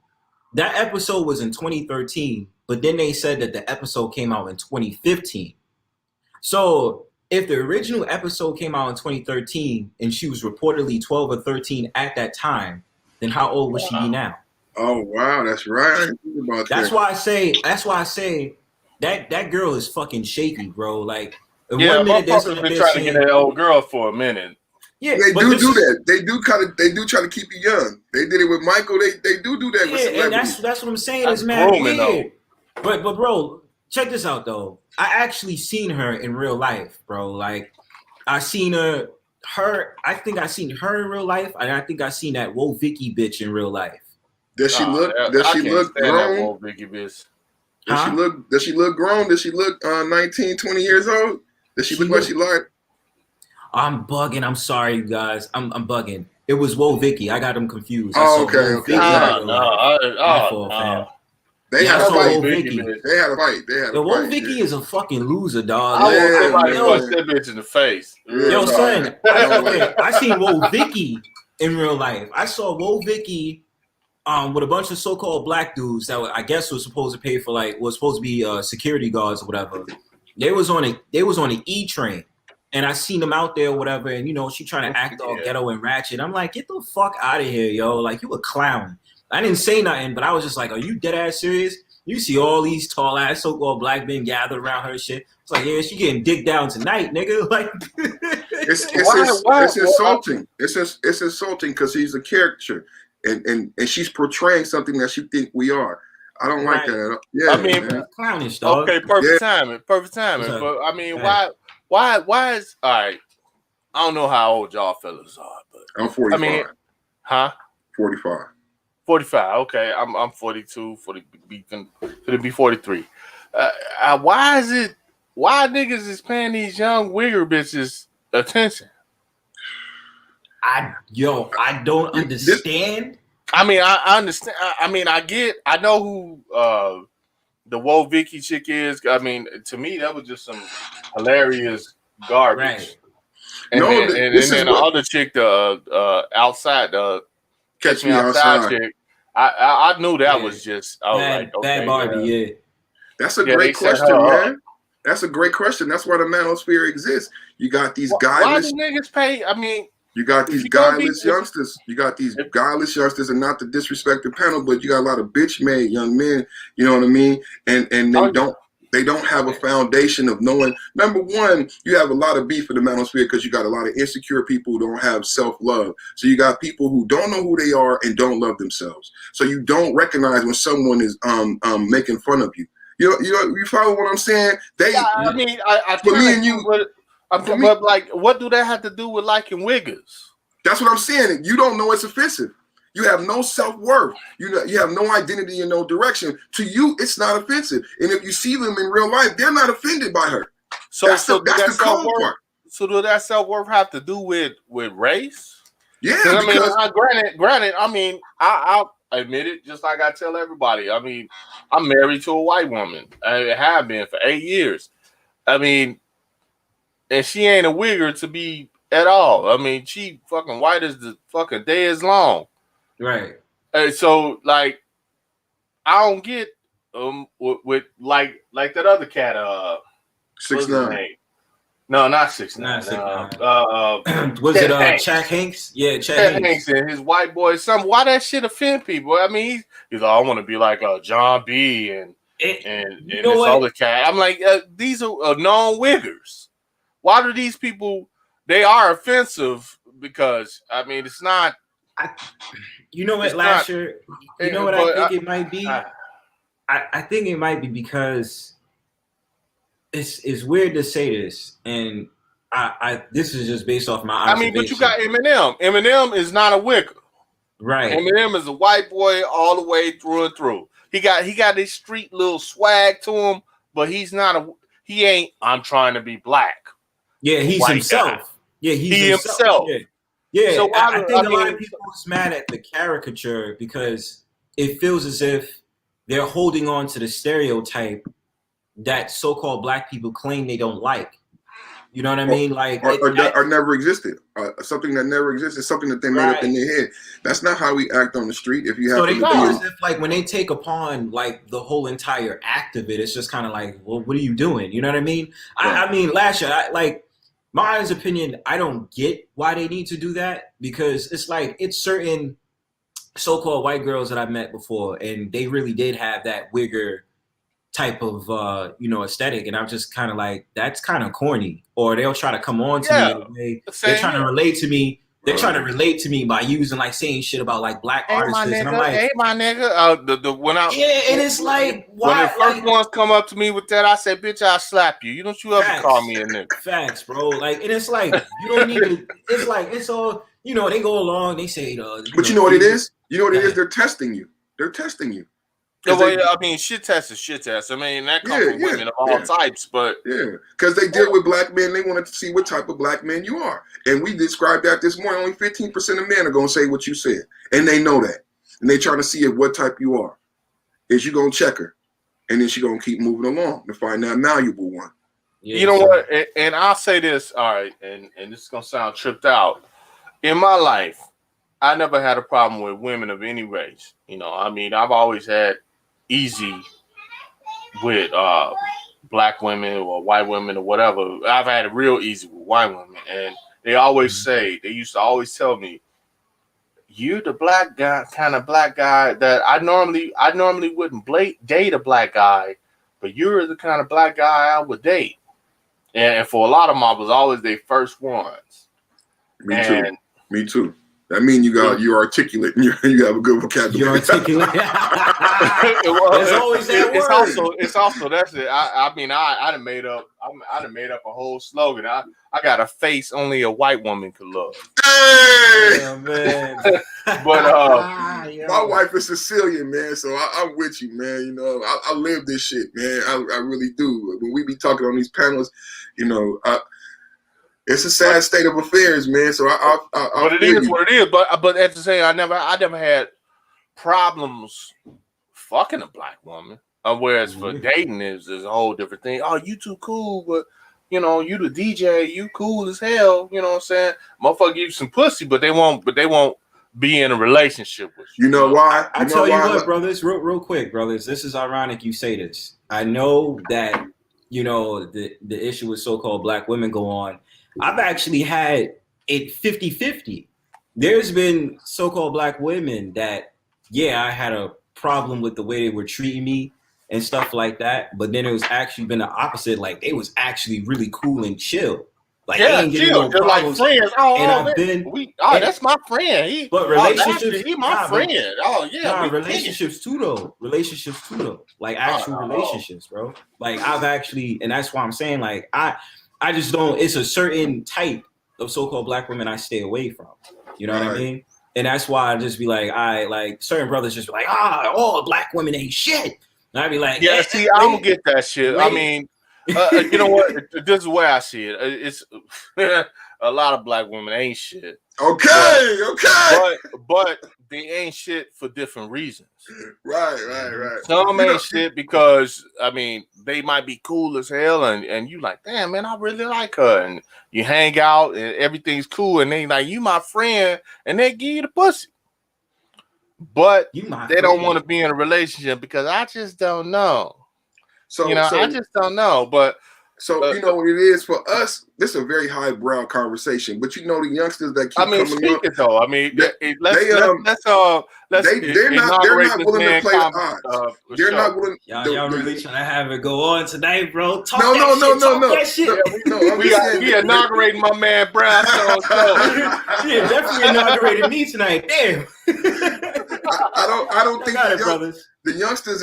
A: That episode was in 2013, but then they said that the episode came out in 2015. So if the original episode came out in 2013 and she was reportedly 12 or 13 at that time, then how old would she be now?
F: Oh wow, that's right. I didn't think about
A: that's why I say that girl is fucking shaky, bro. Like
C: one minute they're trying to get that old girl for a minute.
F: Yeah, they do that. They do try to keep you young. They did it with Michael. They do that with celebrities.
A: And that's what I'm saying. It's mad weird. But bro, check this out though. I actually seen her in real life, bro. Like I seen her. I think I seen her in real life, and I think I seen that Whoa Vicky bitch in real life.
F: Does she look? Does she look grown?
C: Whoa Vicky bitch.
F: Does she look? Does she look grown? Does she look 19, 20 years old? Does she look like she like?
A: I'm bugging. I'm sorry, you guys. I'm bugging. It was Whoa Vicky. I got them confused.
F: Okay. They had a fight. They had a fight.
A: Whoa Vicky is a fucking loser, dog.
C: I want to punch that bitch in the face.
A: Yo, son. I seen Whoa Vicky in real life. I saw Whoa Vicky with a bunch of so-called black dudes that I guess was supposed to pay for was supposed to be security guards or whatever. They was on an E train. And I seen them out there or whatever, and she trying to act all ghetto and ratchet. I'm like, get the fuck out of here, yo. Like, you a clown. I didn't say nothing, but I was just like, are you dead ass serious? You see all these tall ass so-called black men gathered around her shit. It's like, yeah, she getting digged down tonight, nigga. Like
F: it's insulting. It's insulting because she's a caricature and she's portraying something that she think we are. I don't like that at all. Yeah,
C: I mean,
A: clownish, dog.
C: Okay, perfect timing. But I mean, why is all right? I don't know how old y'all fellas are, but
F: I'm 45.
C: I mean, huh?
F: 45.
C: 45. Okay, I'm 42. It'll be 43. Why niggas is paying these young wigger bitches attention?
A: I don't understand.
C: I mean, I understand. I know who the Whoa Vicky chick is. I mean, to me, that was just some hilarious garbage. Right. And then the other chick, the outside, the Catch Me Outside chick, I knew that was just
A: bad Barbie. Yeah,
F: that's a great question, man. That's a great question. That's why the manosphere exists. You got these guyless.
C: Why do niggas pay? I mean.
F: You got these guileless youngsters. You got these guileless youngsters, and not to disrespect the panel, but you got a lot of bitch-made young men. You know what I mean? And they don't have a foundation of knowing. Number one, you have a lot of beef in the manosphere because you got a lot of insecure people who don't have self-love. So you got people who don't know who they are and don't love themselves. So you don't recognize when someone is making fun of you. You follow what I'm saying?
C: I mean, for me and you. But like, what do that have to do with liking wiggers?
F: That's what I'm saying. You don't know it's offensive. You have no self-worth. You have no identity and no direction. To you, it's not offensive. And if you see them in real life, they're not offended by her. So that's the cold part.
C: So does that self-worth have to do with race?
F: Yeah.
C: I mean, granted. I mean, I'll admit it. Just like I tell everybody. I mean, I'm married to a white woman. I have been for 8 years. I mean. And she ain't a wigger to be at all. I mean, she fucking white as the fucking day is long.
A: Right.
C: And so, like, I don't get with like that other cat.
F: 6ix9ine.
C: No, not 6ix9ine.
A: Was it Chad Hanks? Yeah, Chad
C: Hanks and his white boy. Why that shit offend people? I mean, he's like, I want to be like John B. and this other cat. I'm like, these are known wiggers. Why do these people? They are offensive because I mean it's not.
A: You know what, Lasher? You know what I think it might be. I think it might be because it's weird to say this, and this is just based off my
C: I
A: observation.
C: mean, but you got Eminem. Eminem is not a wicker.
A: Right.
C: Eminem is a white boy all the way through and through. He got this street little swag to him, but he ain't, I'm trying to be black.
A: Yeah, he's himself.
C: Guy.
A: Yeah, he's himself. Yeah. So I think a lot of people is mad at the caricature because it feels as if they're holding on to the stereotype that so-called black people claim they don't like. You know what I mean? Like,
F: or never existed. Something that never existed, something that they made up in their head. That's not how we act on the street. If you have, so they feel as if like when they take upon like the whole entire act of it, it's just kind of like, well, what are you doing? You know what I mean?
A: Yeah. I mean, Lasha, like my honest opinion, I don't get why they need to do that because it's like it's certain so-called white girls that I've met before, and they really did have that wigger type of aesthetic, and I'm just kind of like, that's kind of corny. Or they'll try to come on to me in a way they're trying to relate to me. They're trying to relate to me by using like saying shit about like black artists, and I'm like,
C: hey my nigga,
A: and it's like, why?
C: When the first ones come up to me with that, I say, bitch, I'll slap you. You don't you ever call me a nigga.
A: Facts, bro. Like, and it's like you don't need to. It's like it's all they go along. They say,
F: but you know what it is? You know what it is? They're testing you. They're testing you.
C: Yeah, well, I mean, shit test is shit test. I mean, that comes from women of all types, but
F: because they deal with black men, they want to see what type of black man you are. And we described that this morning. Only 15% of men are gonna say what you said, and they know that, and they trying to see what type you are. Is you gonna check her, and then she gonna keep moving along to find that malleable one.
C: Yeah, you know what? And I'll say this, all right, and this is gonna sound tripped out. In my life, I never had a problem with women of any race. I mean, I've always had easy with black women or white women or whatever. I've had it real easy with white women, and they used to always tell me, "You the black guy, kind of black guy that I normally wouldn't date a black guy, but you're the kind of black guy I would date." And for a lot of them, I was always their first ones.
F: Me too. That means you're articulate and you have a good vocabulary.
A: You're articulate.
C: There's always that word. It's also that's it. I mean, I done made up a whole slogan. I got a face only a white woman could love.
F: Hey!
A: Yeah, man.
C: But
F: my wife is Sicilian, man, so I'm with you, man. I live this shit, man. I really do. When we be talking on these panels, it's a sad state of affairs, man. So
C: but it is what it is. But at the same, I never had problems fucking a black woman. Whereas for dating is a whole different thing. Oh, you too cool, but you the DJ, you cool as hell. You know what I'm saying? Motherfucker give you some pussy, but they won't be in a relationship with you.
F: You know why?
A: I tell you what, brothers, real quick, brothers. This is ironic you say this. I know that the issue with so-called black women go on. I've actually had it 50-50. There's been so-called black women that, I had a problem with the way they were treating me and stuff like that. But then it was actually been the opposite. Like, they was actually really cool and chill. Like, they ain't getting no problems.
C: Like friends.
A: And I've been...
C: that's my friend.
A: But relationships...
C: He my friend.
A: Relationships too, though. Like, actual relationships, bro. Like, I've actually... And that's why I'm saying, like, I just don't, it's a certain type of so-called black women I stay away from. You know what I mean? And that's why I just be like, certain brothers just be like, all black women ain't shit. And I be like,
C: I don't get that shit. Wait. I mean, you know what? This is the way I see it. It's a lot of black women ain't shit.
F: Okay.
C: But they ain't shit for different reasons.
F: Right.
C: Some ain't shit because, I mean, they might be cool as hell and you like, damn, man, I really like her. And you hang out and everything's cool. And they like, you my friend. And they give you the pussy. But they don't want to be in a relationship because I just don't know. I just don't know. But
F: you know what it is for us? This is a very highbrow conversation. But the youngsters that keep coming up.
C: Though. I mean, they're
F: not willing to play the odds. They're not willing.
A: Y'all really trying to have it go on tonight, bro?
F: No.
C: We inaugurating my man Brownstone.
A: Yeah, definitely inaugurated me tonight. Damn.
F: I don't think
A: brothers.
F: The youngsters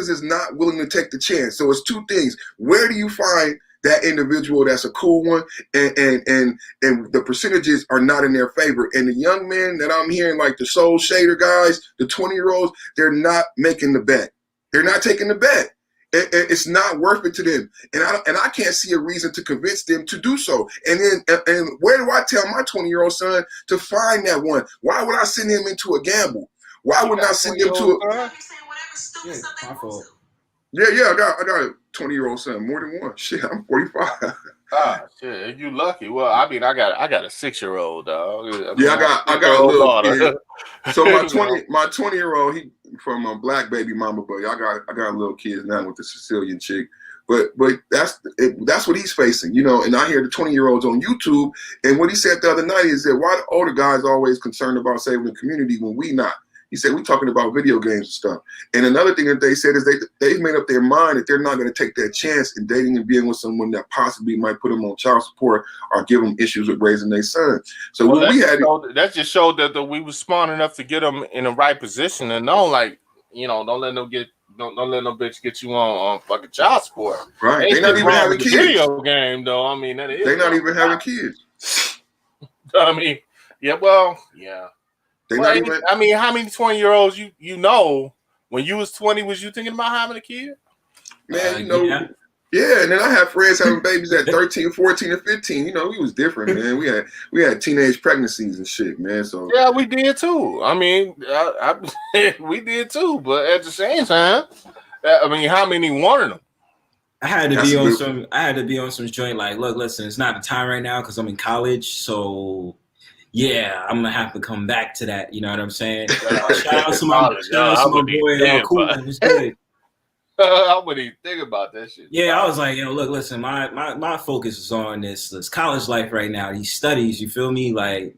F: is not willing to take the chance. So it's two things. Where do you find that individual that's a cool one, and the percentages are not in their favor. And the young men that I'm hearing, like the soul shader guys, the 20-year-olds, they're not making the bet. They're not taking the bet. It's not worth it to them, and I can't see a reason to convince them to do so. And where do I tell my 20-year-old son to find that one? Why would I send him into a gamble? Why would I send him to a? Yeah, I got a 20-year-old son, more than one. Shit, I'm 45.
C: Ah, shit, you lucky. Well, I mean, I got a 6-year-old dog.
F: I got a little kid. So my 20-year-old, he from a black baby mama, but I got little kids now with the Sicilian chick. But that's what he's facing, you know. And I hear the 20-year-olds on YouTube, and what he said the other night is that why the older guys always concerned about saving the community when we not. He said, we're talking about video games and stuff. And another thing that they said is they've made up their mind that they're not going to take that chance in dating and being with someone that possibly might put them on child support or give them issues with raising their son. So when we had
C: that just showed that we were smart enough to get them in the right position and don't don't let no bitch get you on fucking child support.
F: Right. They're not even having kids.
C: Video game though. I mean, that is.
F: They're not even having kids.
C: I mean, yeah. Well, yeah. I mean, how many 20-year-olds you know when you was 20? Was you thinking about having a kid?
F: Man, yeah. And then I had friends having babies at 13, 14, and 15. You know, we was different, man. We had teenage pregnancies and shit, man. So
C: yeah, we did too. I mean, we did too. But at the same time, I mean, how many wanted them?
A: I had to be on some joint like, look, listen, it's not the time right now because I'm in college, so. Yeah, I'm gonna have to come back to that. You know what I'm saying? Shout out to my boy. Cool. It's good.
C: I wouldn't even think about that shit.
A: Yeah, I was like, look, listen, my focus is on this college life right now. These studies, you feel me? Like,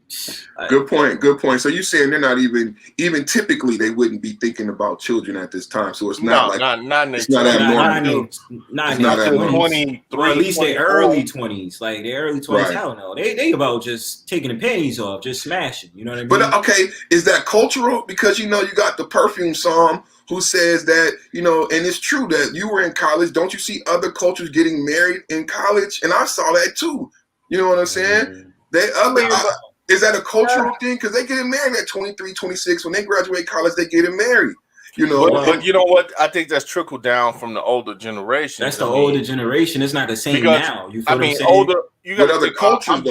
F: good point. So you saying they're not even typically they wouldn't be thinking about children at this time. So it's not abnormal.
A: Not 20, or at least their early 20s. Like their early 20s, right. Hell no. They about just taking the panties off, just smashing. You know what I mean?
F: But okay, is that cultural? Because you got the Perfume song who says that, and it's true that you were in college. Don't you see other cultures getting married in college? And I saw that too. You know what I'm saying? Is that a cultural thing? Because they getting married at 23, 26. When they graduate college, they getting married.
C: But you know what? I think that's trickled down from the older generation.
A: That's the older generation. It's not the same now. You feel what I'm saying?
C: Older. You got
F: other cultures.
C: I'm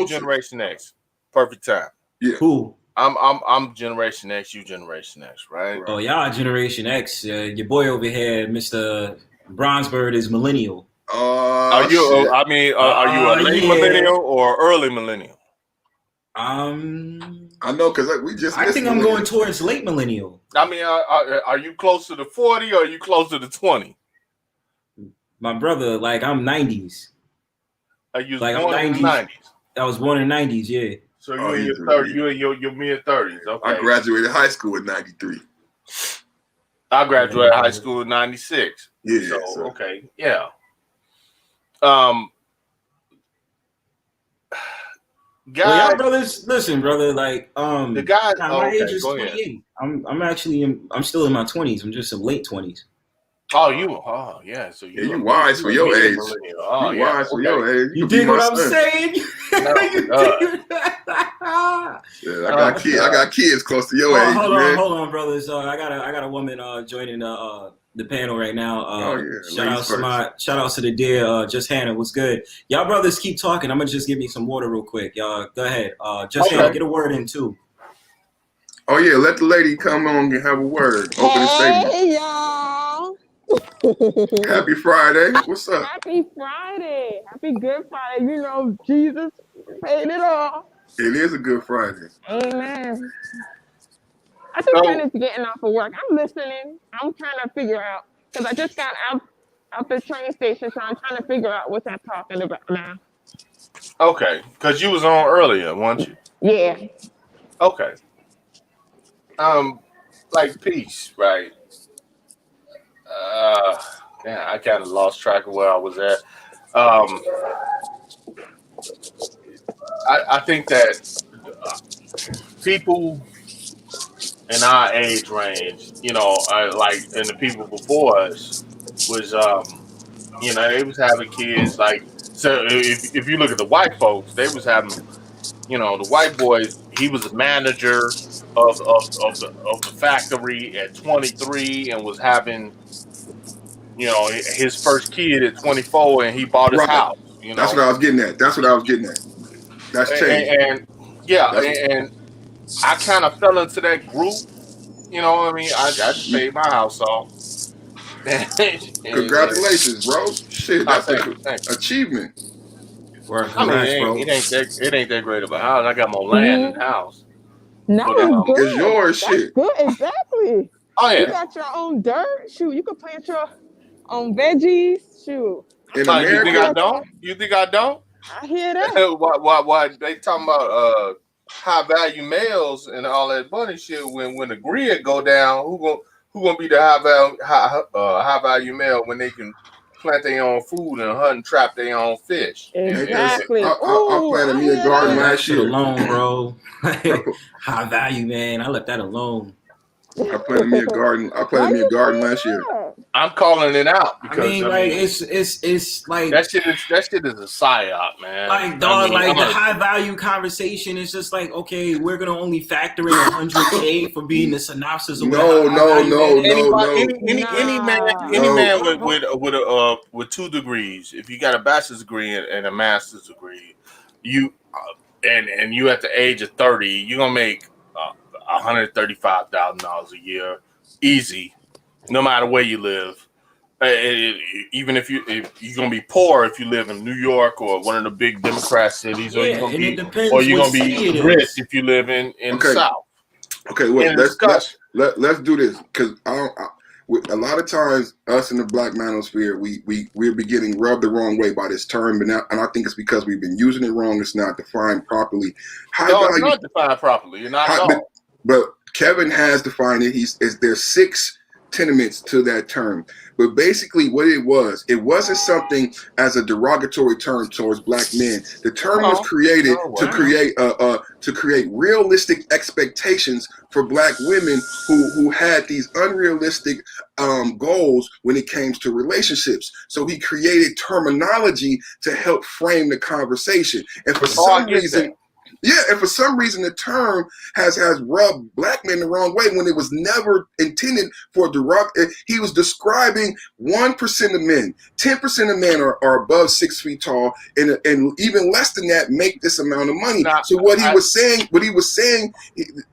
C: Generation X. Perfect time.
F: Yeah.
A: Who?
C: I'm Generation X, you Generation X, right?
A: Oh, y'all Generation X. Your boy over here, Mr. Bronzebird, is millennial.
C: Are you a late millennial or early millennial?
F: I know because
A: I think I'm going towards late millennial.
C: I mean, are you closer to 40 or are you closer to 20?
A: My brother, like I'm 90s.
C: Are you
A: like
C: born in the 90s?
A: I was born in the 90s, yeah.
C: So you're in your 30s, you're in your mid 30s. Okay.
F: I graduated high school in 93.
C: I graduated high school in 96.
F: Yeah.
C: So okay, yeah. Guys,
A: well, y'all brothers, listen, brother. Like,
C: the guys.
A: My age is 28. I'm still in my 20s. I'm just in late 20s.
C: Oh, yeah. So
F: you wise for your age.
C: Oh,
F: you wise for your age.
A: You dig what I'm saying?
F: I got kids close to your age.
A: Hold on, brothers. I got a woman joining the panel right now. Shout out to the dear Just Hannah. What's good? Y'all brothers keep talking. I'm gonna just give me some water real quick. Y'all go ahead. Hannah, get a word in too.
F: Oh yeah, let the lady come on and have a word.
E: Hey y'all.
F: Happy Friday. What's up?
E: Happy Friday. Happy Good Friday. Jesus paid it all.
F: It is a Good Friday.
E: Amen. I just finished getting off of work. I'm listening. I'm trying to figure out, because I just got out the train station, so I'm trying to figure out what I'm talking about now.
C: Okay, because you was on earlier, weren't you?
E: Yeah.
C: Okay. Like peace, right? I kind of lost track of where I was at. I think that people in our age range, and the people before us was You know, they was having kids like so. If you look at the white folks, they was having, you know, the white boys. He was a manager of the factory at 23 and was having, you know, his first kid at 24, and he bought his house. You know,
F: that's what I was getting at. That's change.
C: And and I kind of fell into that group. You know what I mean? I just paid my house off.
F: Congratulations, bro. Shit, that's an achievement.
C: I mean, it ain't that great of a house. I got more land than house.
E: No,
F: but, it's yours.
E: That's
F: shit.
E: Good, exactly.
C: Oh yeah.
E: You got your own dirt. Shoot, you can plant your own veggies. Shoot.
F: In America,
C: you think I don't? You think I don't?
E: I hear that.
C: Why they talking about high value males and all that bunny shit? When the grid go down, who gonna be the high value male when they can plant their own food and hunt and trap their own fish?
E: Exactly.
F: I planted me a garden last year.
A: Alone, bro. High value, man. I left that alone.
F: I planted me a garden last year.
C: I'm calling it out because
A: I mean, like it's like
C: that shit is a psyop, man.
A: Like dog, the high value conversation is just like, okay, we're gonna only factor in 100K for being the synopsis of
F: no.
C: Any man with 2 degrees, if you got a bachelor's degree and a master's degree, you and you at the age of 30, you're gonna make $135,000 a year, easy, no matter where you live. Even if you're gonna be poor if you live in New York or one of the big Democrat cities, or you're gonna be rich if you live in the South.
F: Okay, well, let's do this because a lot of times us in the Black manosphere we're getting rubbed the wrong way by this term, and I think it's because we've been using it wrong. It's not defined properly.
C: It's not defined properly. You're not at all.
F: But Kevin has defined it. There's 6 tenements to that term. But basically what it wasn't something as a derogatory term towards Black men. The term was created to create realistic expectations for Black women who had these unrealistic goals when it came to relationships. So he created terminology to help frame the conversation. And for some reason, the term has rubbed Black men the wrong way when it was never intended for derogatory. He was describing 1% of men, 10% of men are above 6 feet tall, and even less than that make this amount of money. So what he was saying,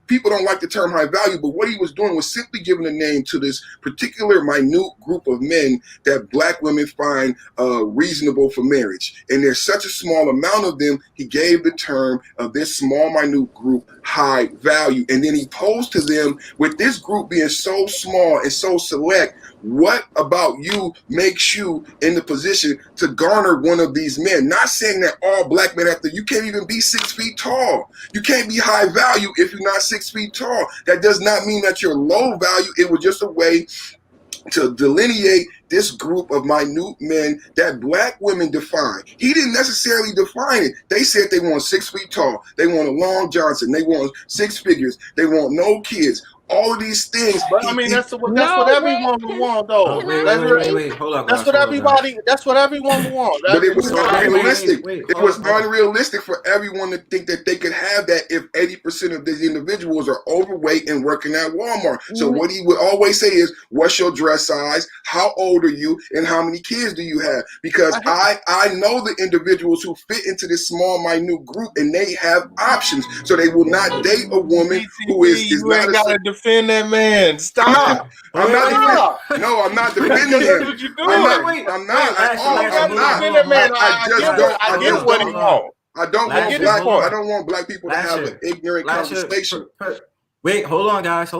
F: people don't like the term high value, but what he was doing was simply giving a name to this particular minute group of men that Black women find reasonable for marriage. And there's such a small amount of them, he gave the term of this small, minute group high value. And then he posed to them, with this group being so small and so select, what about you makes you in the position to garner one of these men? Not saying that all Black men you can't even be 6 feet tall. You can't be high value if you're not 6 feet tall. That does not mean that you're low value. It was just a way to delineate this group of minute men that Black women define. He didn't necessarily define it. They said they want 6 feet tall. They want a Long Johnson. They want 6 figures. They want no kids. All of these things.
C: But I mean, that's what everyone would want, though.
A: Wait, hold up.
C: That's what everyone would want.
F: But it was unrealistic. It was unrealistic for everyone to think that they could have that if 80% of these individuals are overweight and working at Walmart. So what he would always say is, what's your dress size? How old are you? And how many kids do you have? Because I know the individuals who fit into this small, minute group, and they have options. So they will not date a woman who is not
C: defend that man. Stop.
F: I'm not defending him.
C: That's what you're doing.
F: I'm not.
C: I get what he wants.
F: I don't want Black people to have an ignorant conversation.
A: Wait, hold on, guys.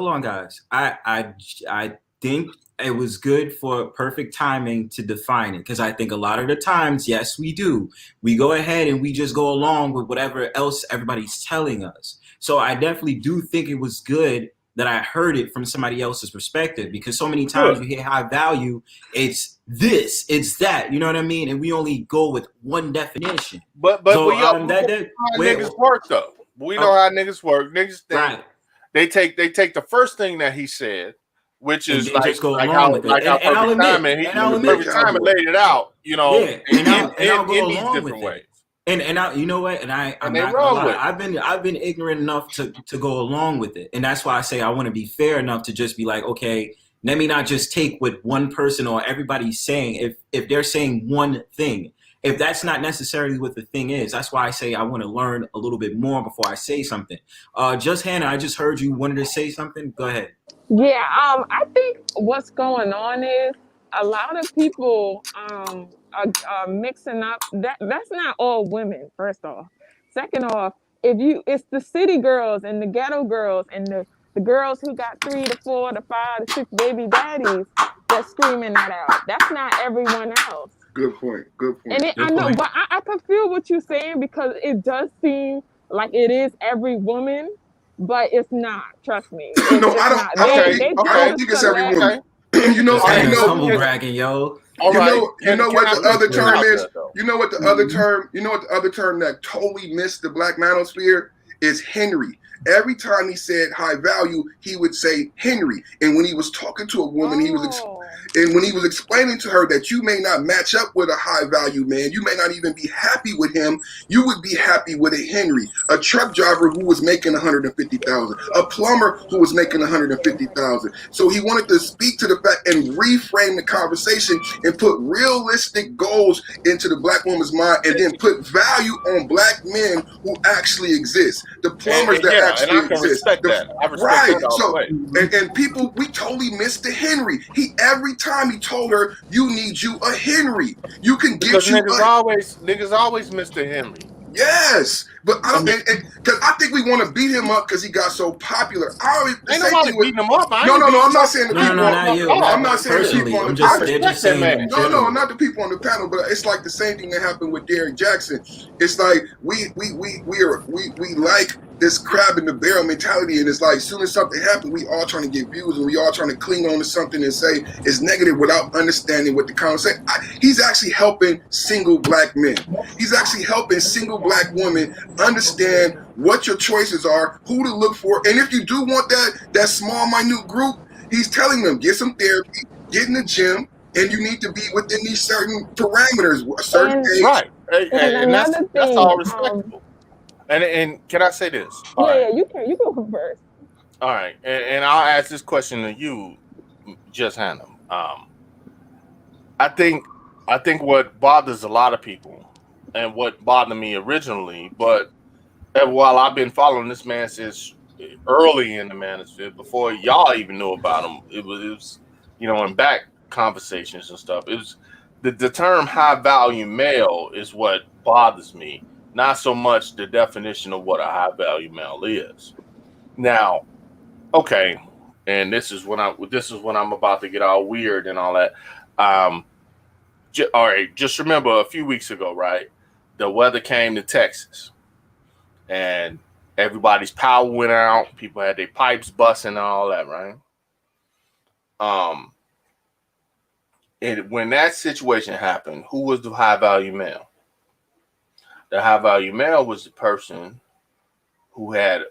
A: I think it was good for perfect timing to define it, because I think a lot of the times, yes, we do. We go ahead and we just go along with whatever else everybody's telling us. So I definitely do think it was good that I heard it from somebody else's perspective, because so many times you hear high value, it's this, it's that, you know what I mean? And we only go with one definition.
C: But niggas work though. We know how niggas work. Niggas think they take the first thing that he said, which
A: and
C: is
A: then just go along with it.
C: like how
A: And I'll
C: perfect
A: admit,
C: timing.
A: and I'll
C: He
A: admit,
C: perfect timing laid it out, you know,
A: yeah, and I'll go
C: in these
A: along with
C: different
A: it.
C: ways.
A: And I, you know what? And I'm
C: they
A: not gonna
C: wrong
A: lie.
C: with it.
A: I've been ignorant enough to go along with it, and that's why I say I want to be fair enough to just be like, okay, let me not just take what one person or everybody's saying. If they're saying one thing, if that's not necessarily what the thing is, that's why I say I want to learn a little bit more before I say something. Just Hannah, I just heard you wanted to say something. Go ahead.
E: Yeah, I think what's going on is a lot of people are mixing up. That's not all women, first off. Second off, it's the city girls and the ghetto girls and the girls who got 3 to 4 to 5 to 6 baby daddies that's screaming that out. That's not everyone else.
F: Good point. Good point.
E: And I know, but I can feel what you're saying because it does seem like it is every woman, but it's not. Trust me.
F: No, I don't think it's every woman. You know,
A: humble bragging, yo.
F: You know what the other term is? You know what the other term? You know what the other term that totally missed the black manosphere is? Henry. Every time he said high value, he would say Henry. And when he was talking to a woman, he was explaining to her that you may not match up with a high value man, you may not even be happy with him. You would be happy with a Henry, a truck driver who was making $150,000, a plumber who was making $150,000. So he wanted to speak to the fact and reframe the conversation and put realistic goals into the black woman's mind, and then put value on black men who actually exist. The plumbers that actually exist. Right. So and people, we totally missed the Henry. Every time he told her, "You need you a Henry. You can get
C: because
F: you."
C: Niggas always miss the Henry.
F: Yes, but I don't, because I think we want to beat him up because he got so popular.
C: Ain't nobody beating him up.
F: No, I'm not saying the people.
A: I'm
F: not saying the people on the
A: panel.
F: No, not the people on the panel. But it's like the same thing that happened with Derrick Jackson. It's like we like this crab in the barrel mentality, and it's like as soon as something happens, we all trying to get views and we all trying to cling on to something and say it's negative without understanding what the conversation. He's actually helping single black men. He's actually helping single black women understand what your choices are, who to look for, and if you do want that small, minute group, he's telling them get some therapy, get in the gym, and you need to be within these certain parameters, a certain age.
C: Right, and that's all respectable. And can I say this?
E: Yeah, you can. You go first.
C: All right, and I'll ask this question to you, Just Hannah. I think what bothers a lot of people, and what bothered me originally, but while I've been following this man since early in the manosphere, before y'all even knew about him, it was in back conversations and stuff. It was the term high value male is what bothers me. Not so much the definition of what a high value male is. Now, okay, and this is when I'm about to get all weird and all that. All right, just remember a few weeks ago, right? The weather came to Texas, and everybody's power went out. People had their pipes busting and all that, right? And when that situation happened, who was the high value male? The high value male was the person who had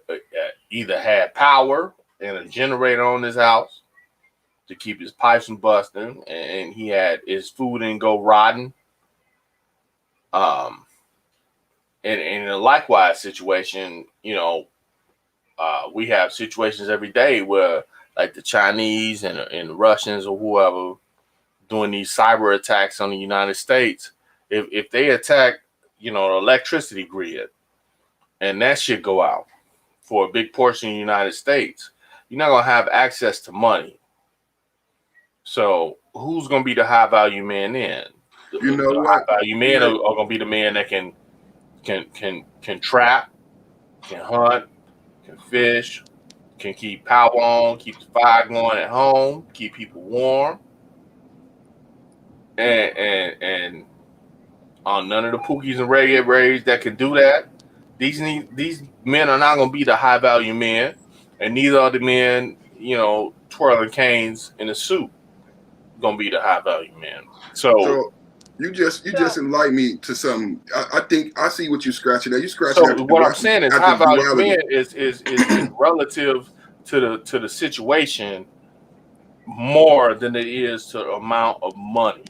C: either had power and a generator on his house to keep his pipes from busting, and he had his food didn't go rotten. And in a likewise situation, we have situations every day where, like the Chinese and the Russians or whoever doing these cyber attacks on the United States, if they attack the electricity grid, and that shit go out for a big portion of the United States, you're not gonna have access to money. So who's gonna be the high value man then? The high value men are gonna be the man that can trap, can hunt, can fish, can keep power on, keep the fire going at home, keep people warm, and none of the Pookies and Ray that can do that. These men are not going to be the high value men, and neither are the men, twirling canes in a suit, going to be the high value men. So
F: you just enlightened me to something. I think I see what you're scratching at. You scratching.
C: So what I'm saying is high value men is relative to the situation more than it is to the amount of money.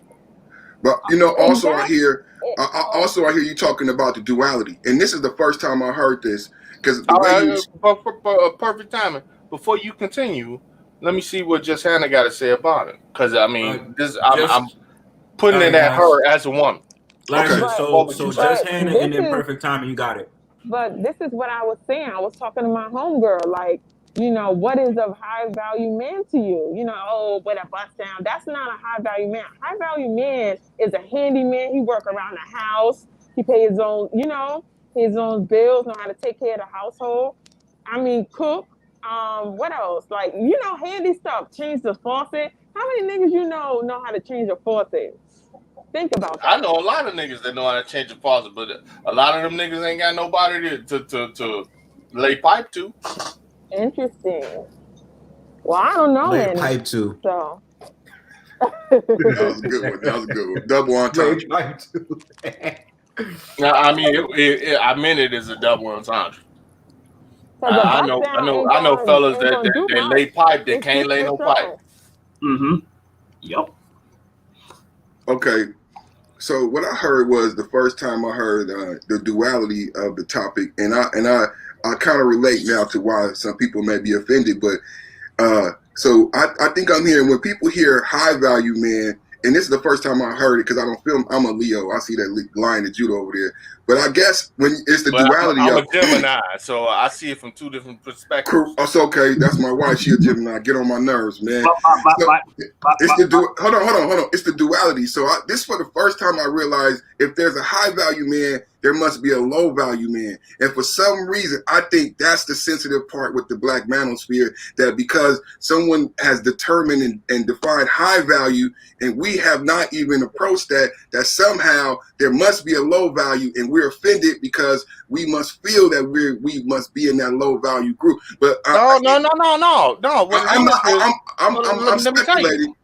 F: But you know, also I
E: Exactly.
F: hear you talking about the duality, and this is the first time I heard this because the way you
C: Perfect timing. Before you continue, let me see what Just Hannah got to say about it. Because I mean, I'm putting it at her as a woman.
A: Lasher,
F: Okay.
A: so Just Hannah and then perfect timing, you got it.
E: But this is what I was saying. I was talking to my homegirl, like, you know, what is a high value man to you? You know, oh, with a bust down. That's not a high value man. High value man is a handyman. He work around the house. He pay his own, you know, his own bills, know how to take care of the household. I mean, cook. What else? Like, you know, handy stuff. Change the faucet. How many niggas you know how to change a faucet? Think about that.
C: I know a lot of niggas that know how to change a faucet, but a lot of them niggas ain't got nobody to lay pipe to.
E: Interesting. Well, I don't know
A: Lay
E: any.
A: pipe to.
E: So.
F: That was a good one. That was a good one. Double entendre.
A: Lay pipe to.
C: No, I mean, I meant it as a double entendre. I know fellas that they lay pipe that can't lay no pipe.
D: Mm-hmm. Yep.
F: Okay. So what I heard was the first time I heard the duality of the topic, and I kind of relate now to why some people may be offended, but so I think I'm hearing when people hear high value man, and this is the first time I heard it because I don't film. I'm a Leo. I see that lion of Judah over there. But I guess when it's the duality
C: I'm
F: of
C: a Gemini, so I see it from two different perspectives.
F: It's okay. That's my wife. She a Gemini. Get on my nerves, man. Hold on. It's the duality. So this for the first time I realized if there's a high value man, there must be a low value man. And for some reason, I think that's the sensitive part with the black manosphere, that because someone has determined and defined high value, and we have not even approached that somehow there must be a low value, and we're offended because we must feel that we must be in that low value group. But
C: No.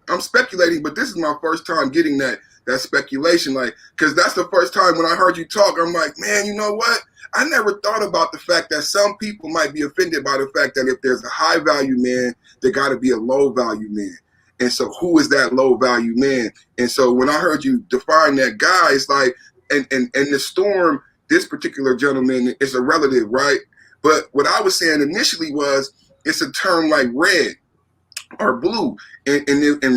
F: I'm speculating, but this is my first time getting that speculation, like, because that's the first time when I heard you talk, I'm like, man, you know what? I never thought about the fact that some people might be offended by the fact that if there's a high value man, there got to be a low value man. And so who is that low value man? And so when I heard you define that guy, it's like, and the storm, this particular gentleman is a relative, right? But what I was saying initially was it's a term like red or blue, and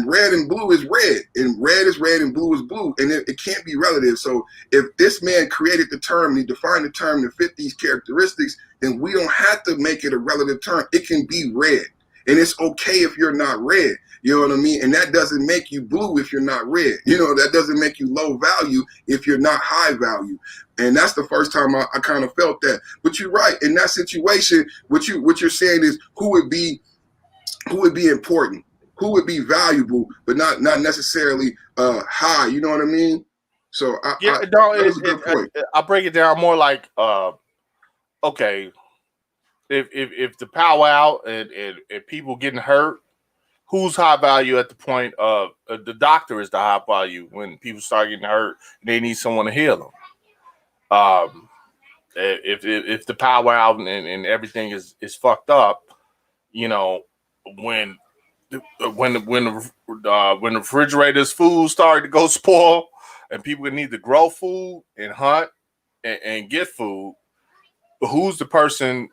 F: red and blue is red, and red is red and blue is blue, and it can't be relative. So if this man created the term and he defined the term to fit these characteristics, then we don't have to make it a relative term. It can be red, and it's okay if you're not red. You know what I mean? And that doesn't make you blue if you're not red. You know, that doesn't make you low value if you're not high value. And that's the first time I kind of felt that. But you're right. In that situation, what you're saying is who would be important, who would be valuable, but not necessarily high. You know what I mean? So
C: I break it down more like, okay, if the powwow and people getting hurt, who's high value at the point of the doctor is the high value when people start getting hurt and they need someone to heal them. If the powwow and everything is fucked up, you know, when the refrigerator's food started to go spoil and people need to grow food and hunt and get food, who's the person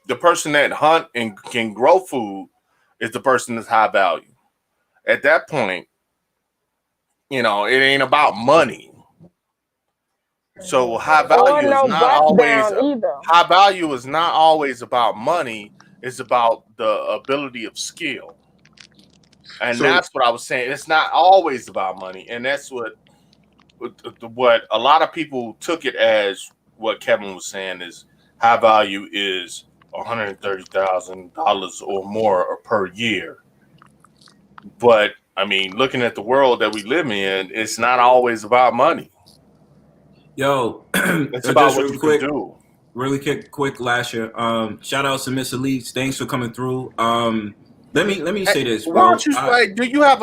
C: that hunt and can grow food is the person that's high value. At that point, you know, it ain't about money. So high value is not always about money. It's about the ability of skill. And that's what I was saying. It's not always about money. And that's what a lot of people took it as what Kevin was saying is high value is $130,000 or more per year. But I mean, looking at the world that we live in, it's not always about money.
A: Yo,
C: it's about what you can do.
A: Really quick, Lasher. Shout out to Miss Elise. Thanks for coming through. Let me say this, bro.
C: Why don't you do you have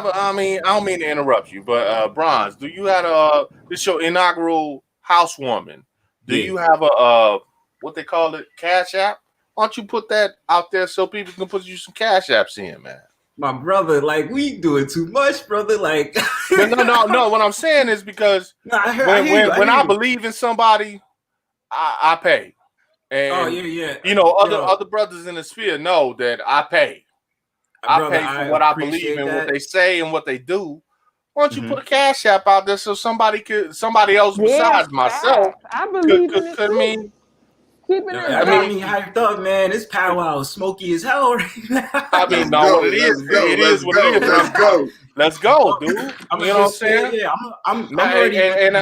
C: a I mean, I don't mean to interrupt you, but Bronze, do you have this your inaugural housewarming? Do you have a what they call it, Cash App? Why don't you put that out there so people can put you some Cash Apps in, man?
A: My brother, like we doing too much, brother. Like,
C: no. What I'm saying is because when I believe in somebody, I pay. And you know, other brothers in the sphere know that I pay. I pay for what I believe in, what they say, and what they do. Why don't you put a cash app out there so somebody else besides myself?
E: I believe in it too.
A: I got me hyped up, man. This powwow is smoky as hell right now.
C: I mean, no, it is what it is. Let's go, dude. You know what I'm saying?
A: Yeah, I'm ready.
C: And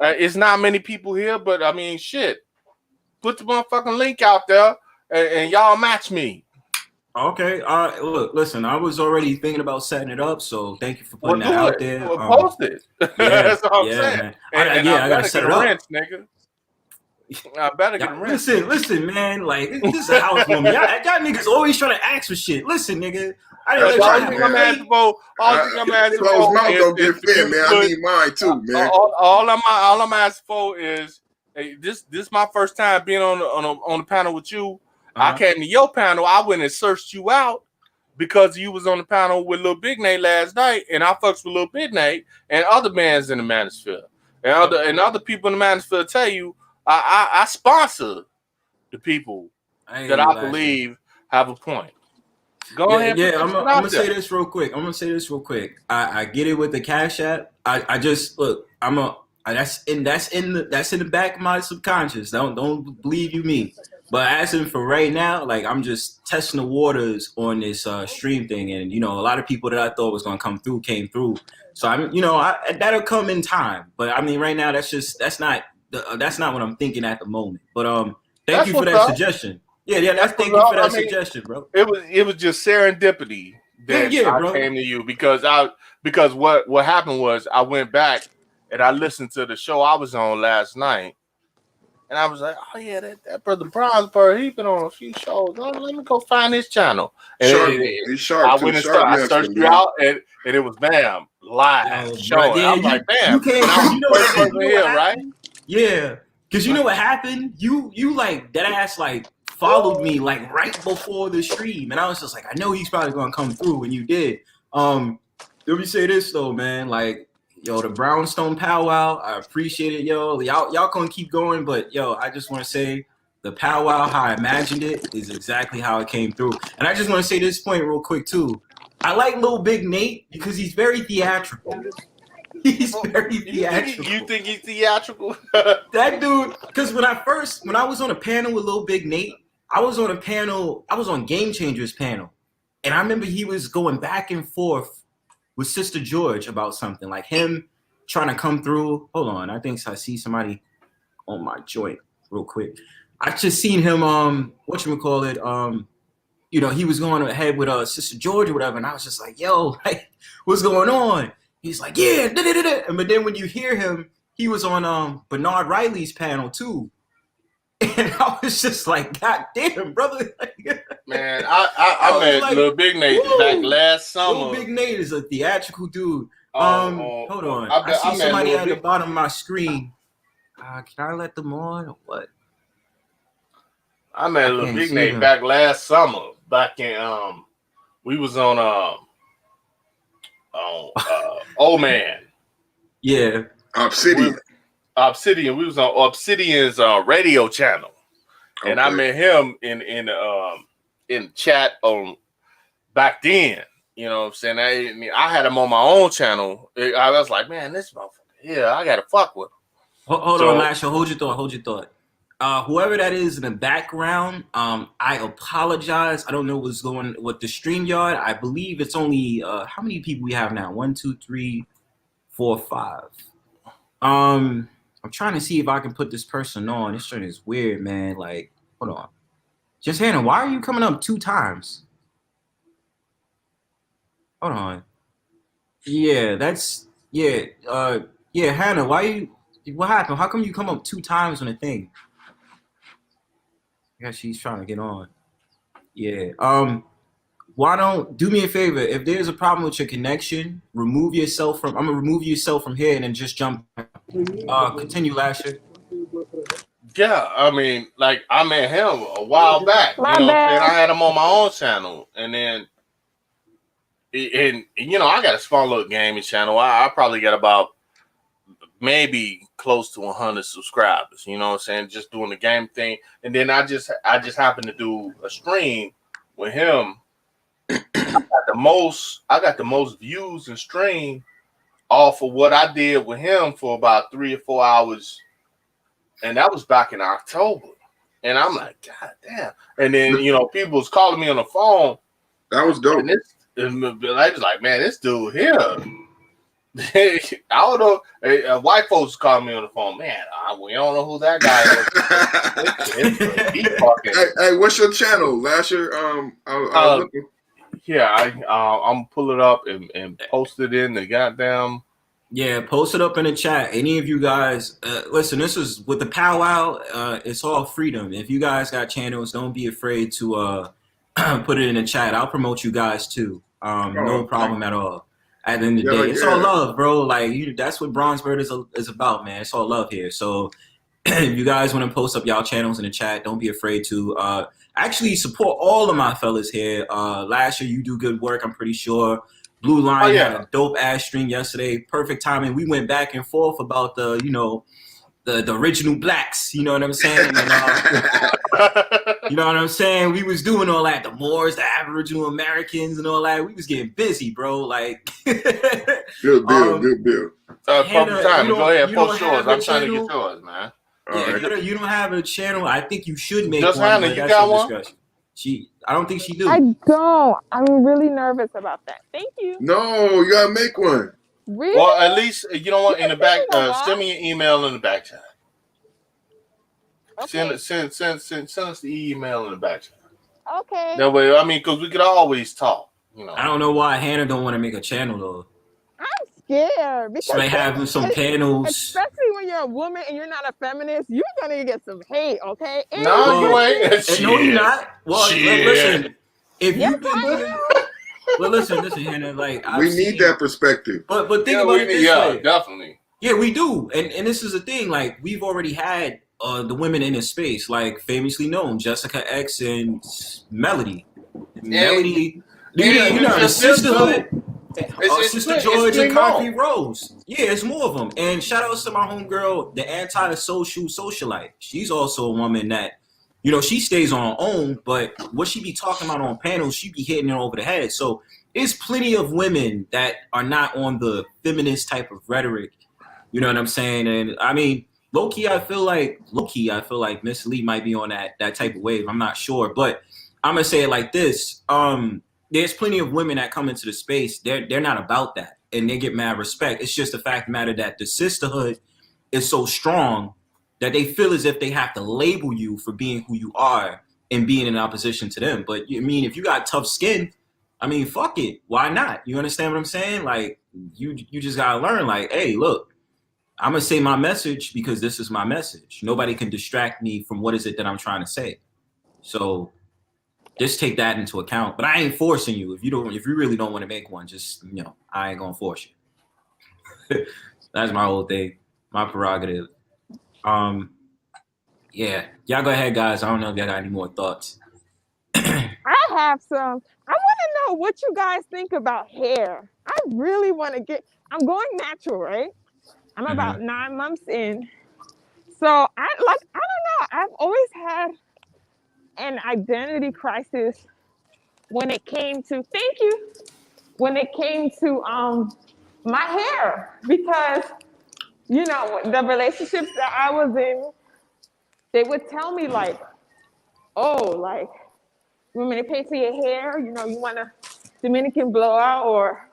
C: it's not many people here, but I mean, shit. Put the motherfucking link out there, and y'all match me.
A: Okay. Look, listen. I was already thinking about setting it up, so thank you for putting that out there.
C: Post it. That's what I'm saying.
A: I gotta set it up,
C: nigga. I better get rent.
A: Listen, man. Like this is a housewarming. Y'all niggas always trying to ask for shit. Listen, nigga.
C: I'm asking for.
F: Close mouth don't get fed, man. I need mine too, man.
C: All I'm asking for is, hey, this my first time being on the panel with you. I came to your panel. I went and searched you out because you was on the panel with Lil Big Nate last night, and I fucks with Lil Big Nate and other bands in the manosphere, and other people in the manosphere tell you. I sponsor the people that I believe have a point. Go ahead.
A: Yeah, I'm gonna say this real quick. I get it with the Cash App. I just look. That's in the back of my subconscious. Don't believe you me. But as in for right now, like I'm just testing the waters on this stream thing, and you know, a lot of people that I thought was gonna come through came through. So that'll come in time. But I mean, right now, that's not what I'm thinking at the moment. But thank you for that suggestion. Yeah, thank you for that suggestion, bro.
C: It was just serendipity that I came to you because what happened was I went back and I listened to the show I was on last night, and I was like, oh yeah, that brother Bronzebird, he's been on a few shows. Let me go find his channel. And
F: he's sharp.
C: I went and I searched you out, and it was bam live show. Yeah, I'm like, bam, you know what here, right?
A: Yeah, because you know what happened? You like that ass like followed me like right before the stream, and I was just like, I know he's probably gonna come through when you did. Let me say this though, man. Like, yo, the Brownstone Pow Wow, I appreciate it, yo. Y'all gonna keep going, but yo, I just want to say the Pow Wow, how I imagined it, is exactly how it came through. And I just want to say this point real quick too. I like Lil Big Nate because he's very theatrical. He's very theatrical.
C: You think he's theatrical?
A: That dude, because when I was on a panel with Lil Big Nate, I was on Game Changers panel. And I remember he was going back and forth with Sister George about something, like him trying to come through. Hold on, I think I see somebody on my joint real quick. I just seen him, whatchamacallit, you know, he was going ahead with Sister George or whatever, and I was just like, yo, like, what's going on? He's like, yeah, but then when you hear him, he was on Bernard Riley's panel too. And I was just like, God damn, brother.
C: Man, I met like, Lil Big Nate back last summer.
A: Lil Big Nate is a theatrical dude. Hold on. I see somebody at the bottom of my screen. Can I let them on or what?
C: I met Lil Big Nate back last summer. Back in we was on Old Man.
A: Yeah.
F: Obsidian.
C: We was on Obsidian's radio channel. Okay. And I met him in chat on back then. You know what I'm saying? I had him on my own channel. I was like, man, this motherfucker, yeah, I gotta fuck with him.
A: Hold on, Lasher. Hold your thought. Whoever that is in the background, I apologize. I don't know what's going with the StreamYard. I believe it's only how many people we have now? 1, 2, 3, 4, 5. I'm trying to see if I can put this person on. This shit is weird, man. Like, hold on. Just Hannah, why are you coming up 2 times? Hold on. Yeah, Hannah, what happened? How come you come up 2 times on a thing? Yeah, she's trying to get on. Yeah. Why don't do me a favor? If there's a problem with your connection, remove yourself from. I'm gonna remove yourself from here and then just jump. Continue, Lasher.
C: Yeah, I mean, like I met him a while back. You know what I'm saying? I had him on my own channel, and then and you know, I got a small little gaming channel. I probably got about maybe close to 100 subscribers. You know what I'm saying? Just doing the game thing, and then I just happened to do a stream with him. I got the most views and stream off of what I did with him for about 3 or 4 hours, and that was back in October. And I'm like, God damn! And then you know, people was calling me on the phone.
F: That was dope.
C: And I was like, man, this dude here. I don't know. White folks called me on the phone. Man, we don't know who that guy is.
F: Hey, what's your channel, Lasher?
C: I'm pull it up and post it in the goddamn.
A: Yeah, post it up in the chat. Any of you guys, listen, this is with the powwow. It's all freedom. If you guys got channels, don't be afraid to put it in the chat. I'll promote you guys too. No problem at all. At the end of the day, it's all love, bro. Like that's what Bronzebird is about, man. It's all love here. So if you guys want to post up y'all channels in the chat, don't be afraid to. Actually support all of my fellas here. Last year you do good work, I'm pretty sure. Blue Line had a dope ass stream yesterday. Perfect timing. We went back and forth about the original blacks. You know what I'm saying? And, you know what I'm saying? We was doing all that. The Moors, the Aboriginal Americans, and all that. We was getting busy, bro. Like,
F: good bill.
C: Perfect time. Go ahead, post yours. I'm trying to get yours, man.
A: Yeah, you don't have a channel. I think you should make
C: Just
A: one.
C: Hannah, you got one?
A: Discussion. I don't think she do.
E: I don't. I'm really nervous about that. Thank you.
F: No, you gotta make one.
E: Really?
C: Well, at least you know what. In the back, send me an email in the back chat.
E: Okay.
C: Send us the email in the back chat.
E: Okay.
C: That way, I mean, because we could always talk. You know.
A: I don't know why Hannah don't want to make a channel though.
E: I'm scared because
A: they have some panels.
E: Especially when you're a woman and you're not a feminist, you're gonna get some hate, okay?
C: No, you ain't.
A: No, you're not. Well, listen, if
E: yes,
A: you've been doing well, listen, Hannah. Like
F: we need that perspective.
A: But think about it this way.
C: Definitely.
A: Yeah, we do, and this is the thing. Like we've already had the women in this space, like famously known Jessica X and Melody. Melody, you know the sisterhood. Sister George and Concrete Rose. Yeah, it's more of them. And shout outs to my homegirl, the anti-social socialite. She's also a woman that, you know, she stays on her own, but what she be talking about on panels, she be hitting it over the head. So there's plenty of women that are not on the feminist type of rhetoric. You know what I'm saying? And I mean, low-key, I feel like Miss Lee might be on that type of wave. I'm not sure. But I'm going to say it like this. There's plenty of women that come into the space. They're not about that, and they get mad respect. It's just the fact of the matter that the sisterhood is so strong that they feel as if they have to label you for being who you are and being in opposition to them. But I mean, if you got tough skin, I mean, fuck it. Why not? You understand what I'm saying? Like, you just gotta learn. Like, hey, look, I'm gonna say my message because this is my message. Nobody can distract me from what is it that I'm trying to say. So just take that into account. But I ain't forcing you. If you really don't want to make one, just, you know, I ain't gonna force you. That's my whole thing, my prerogative. Yeah, y'all go ahead, guys. I don't know if y'all got any more thoughts.
E: I have some. I want to know what you guys think about hair. I really want to I'm going natural, right? I'm about 9 months in. So I don't know. I've always had an identity crisis when it came to my hair, because you know the relationships that I was in, they would tell me like, oh, like you want me to pay for your hair, you know, you want a Dominican blowout, or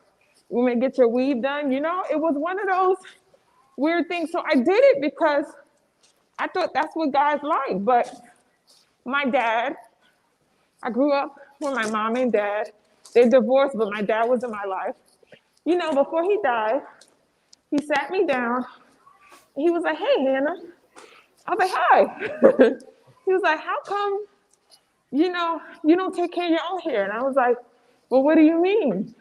E: you want me to get your weave done, you know. It was one of those weird things. So I did it because I thought that's what guys like. But my dad, I grew up with my mom and dad. They divorced, but my dad was in my life. You know, before he died, he sat me down. He was like, hey, Hannah. I was like, hi. He was like, how come, you know, you don't take care of your own hair? And I was like, well, what do you mean?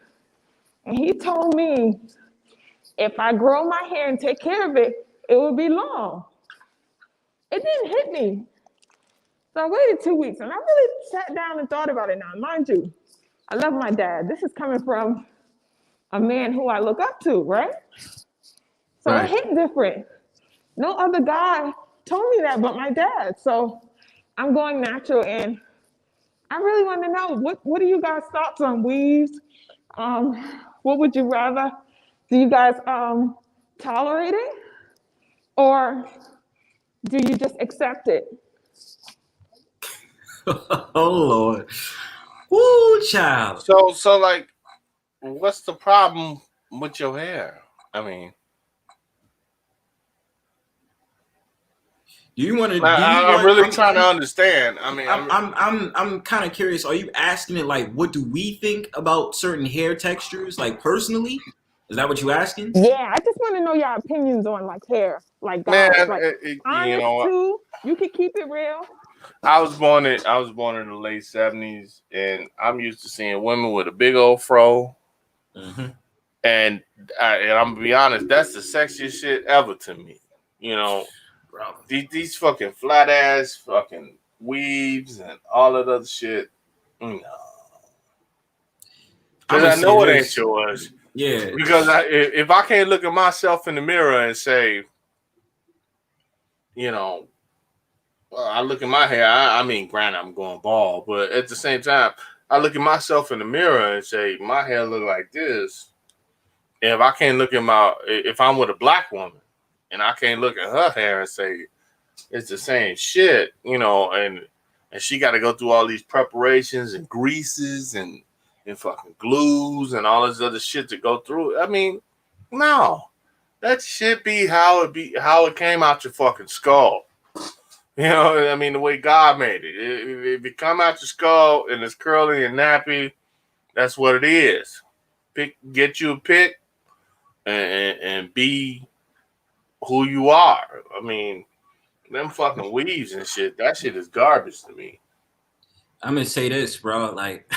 E: And he told me, if I grow my hair and take care of it, it will be long. It didn't hit me. So I waited 2 weeks, and I really sat down and thought about it now. Mind you, I love my dad. This is coming from a man who I look up to, right? So
A: Right.
E: it hit different. No other guy told me that but my dad. So I'm going natural, and I really want to know what are you guys' thoughts on weaves? What would you rather? Do you guys tolerate it, or do you just accept it?
A: Oh Lord. Woo, child.
C: So like, what's the problem with your hair? I mean,
A: Do you want to?
C: I'm really trying to understand. I mean,
A: I'm kind of curious. Are you asking it like, what do we think about certain hair textures, like personally? Is that what you asking?
E: Yeah, I just want to know your opinions on like hair, like
C: man,
E: guys, like
C: you know,
E: too. You can keep it real.
C: I was born in the late 70s, and I'm used to seeing women with a big old fro.
A: Mm-hmm.
C: And I'm gonna be honest, that's the sexiest shit ever to me. You know,
A: Bro.
C: These fucking flat ass fucking weaves and all that other shit. No, because I know it ain't yours.
A: Yeah.
C: Because if I can't look at myself in the mirror and say, you know, I look at my hair. I mean, granted, I'm going bald, but at the same time, I look at myself in the mirror and say, my hair look like this. And if I can't look at if I'm with a black woman and I can't look at her hair and say it's the same shit, you know, and she got to go through all these preparations and greases and fucking glues and all this other shit to go through. I mean, no, that shit be how it came out your fucking skull. You know, I mean, the way God made it. If it come out your skull and it's curly and nappy, that's what it is. Get you a pick and be who you are. I mean, them fucking weaves and shit, that shit is garbage to me.
A: I'm gonna say this, bro. Like,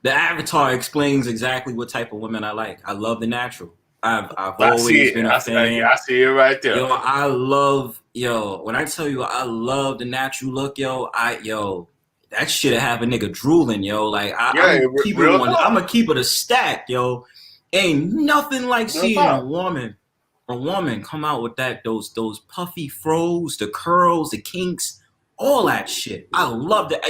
A: the avatar explains exactly what type of women I like. I love the natural. I've always been a fan.
C: I see it right there.
A: Yo, when I tell you I love the natural look, that shit'll have a nigga drooling, yo. Like, I'm gonna keep it a stack, yo. Ain't nothing like seeing a woman come out with those puffy fros, the curls, the kinks, all that shit. I love that,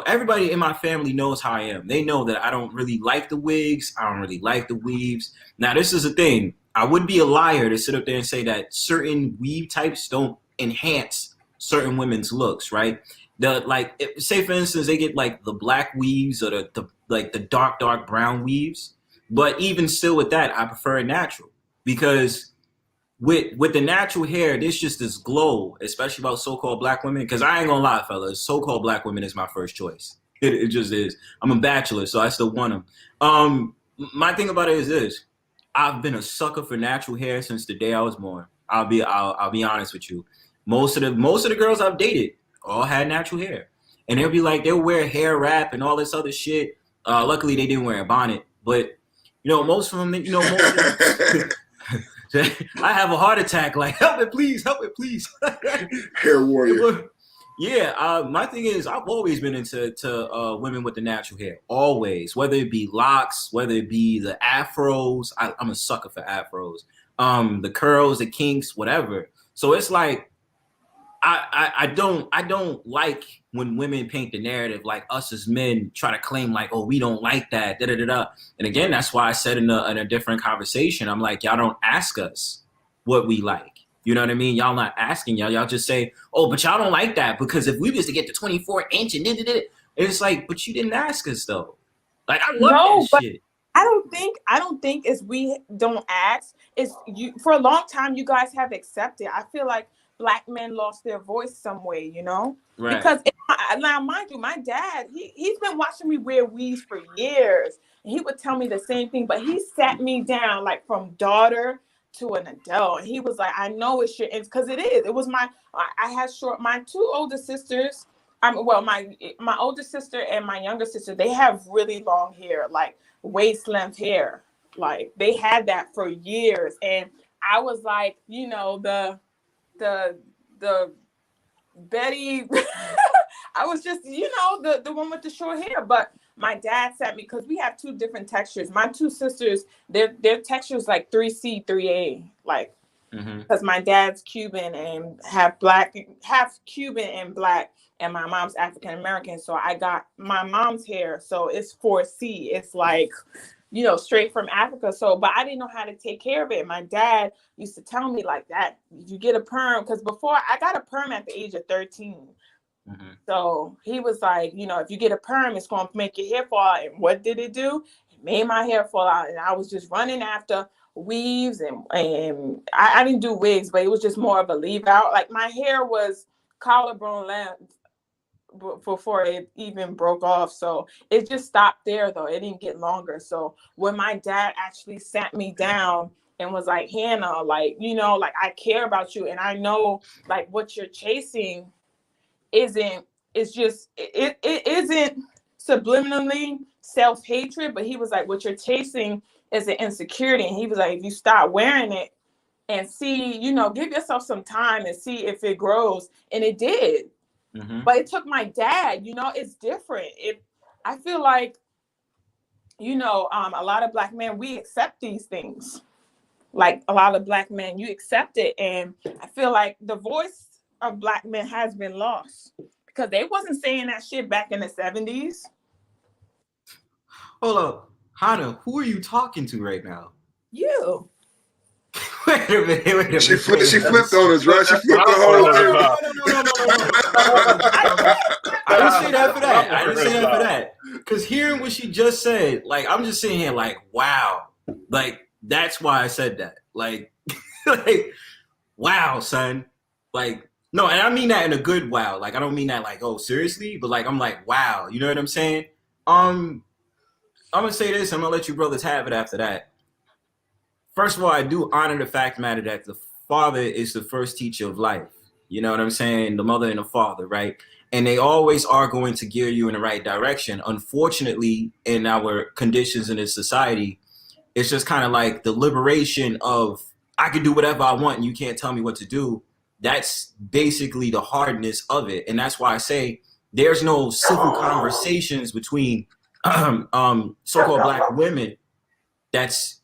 A: everybody in my family knows how I am. They know that I don't really like the wigs. I don't really like the weaves. Now, this is the thing. I would be a liar to sit up there and say that certain weave types don't enhance certain women's looks, right? Say for instance, they get like the black weaves or the dark brown weaves. But even still with that, I prefer it natural because with the natural hair, there's just this glow, especially about so-called black women. Because I ain't gonna lie, fellas, so-called black women is my first choice. It just is. I'm a bachelor, so I still want them. My thing about it is this: I've been a sucker for natural hair since the day I was born. I'll be honest with you. Most of the girls I've dated all had natural hair, and they'll wear hair wrap and all this other shit. Luckily, they didn't wear a bonnet, but most of them, I have a heart attack. Like, help it, please.
F: Hair warrior.
A: Yeah, my thing is, I've always been into women with the natural hair. Always, whether it be locks, whether it be the afros. I'm a sucker for afros. The curls, the kinks, whatever. So it's like, I don't like when women paint the narrative like us as men try to claim like, oh, we don't like that, da da da da. And again, that's why I said in a different conversation, I'm like, y'all don't ask us what we like. You know what I mean? Y'all not asking. Y'all just say, oh, but y'all don't like that because if we was to get to 24-inch and it's like, but you didn't ask us though. Like, I love that shit.
G: I don't think it's we don't ask. It's you. For a long time, you guys have accepted. I feel like Black men lost their voice some way, right? Because now, mind you, my dad, he's been watching me wear weaves for years, and he would tell me the same thing. But he sat me down like from daughter to an adult, and he was like, "I know it's your," because it is. It was my two older sisters. My older sister and my younger sister, they have really long hair, like waist length hair. Like they had that for years, and I was like, the Betty, I was just, the one with the short hair. But my dad sent me, because we have two different textures. My two sisters, their texture is like 3C, 3A, like, because my dad's Cuban and half Cuban and black, and my mom's African American. So I got my mom's hair, so it's 4C. It's like, you know, straight from Africa. So, but I didn't know how to take care of it. My dad used to tell me like that, you get a perm, because before I got a perm at the age of 13. So he was like, you know, if you get a perm, it's going to make your hair fall out. And what did it do? It made my hair fall out. And I was just running after weaves, and I didn't do wigs, but it was just more of a leave out. Like my hair was collarbone length before it even broke off. So it just stopped there though. It didn't get longer. So when my dad actually sat me down and was like, Hannah, like, you know, like I care about you, and I know like what you're chasing isn't subliminally self-hatred, but he was like, what you're chasing is an insecurity. And he was like, if you start wearing it and see, you know, give yourself some time and see if it grows. And it did. But it took my dad, you know, it's different. I feel like, you know, a lot of Black men, we accept these things. Like a lot of Black men, you accept it. And I feel like the voice of Black men has been lost, because they wasn't saying that shit back in the 70s.
A: Hold up, Hannah, who are you talking to right now?
G: You.
A: Wait a minute.
F: She flipped on us, right? She flipped the whole thing.
A: I didn't say that for that. Because hearing what she just said, like, I'm just sitting here like, wow. Like, that's why I said that. Like, like, wow, son. Like, no, and I mean that in a good wow. Like, I don't mean that like, oh, seriously? But like, I'm like, wow. You know what I'm saying? I'm going to say this. I'm going to let you brothers have it after that. First of all, I do honor the fact matter that the father is the first teacher of life. You know what I'm saying? The mother and the father, right? And they always are going to gear you in the right direction. Unfortunately, in our conditions in this society, it's just kind of like the liberation of, I can do whatever I want and you can't tell me what to do. That's basically the hardness of it. And that's why I say there's no civil conversations between so-called Black women that's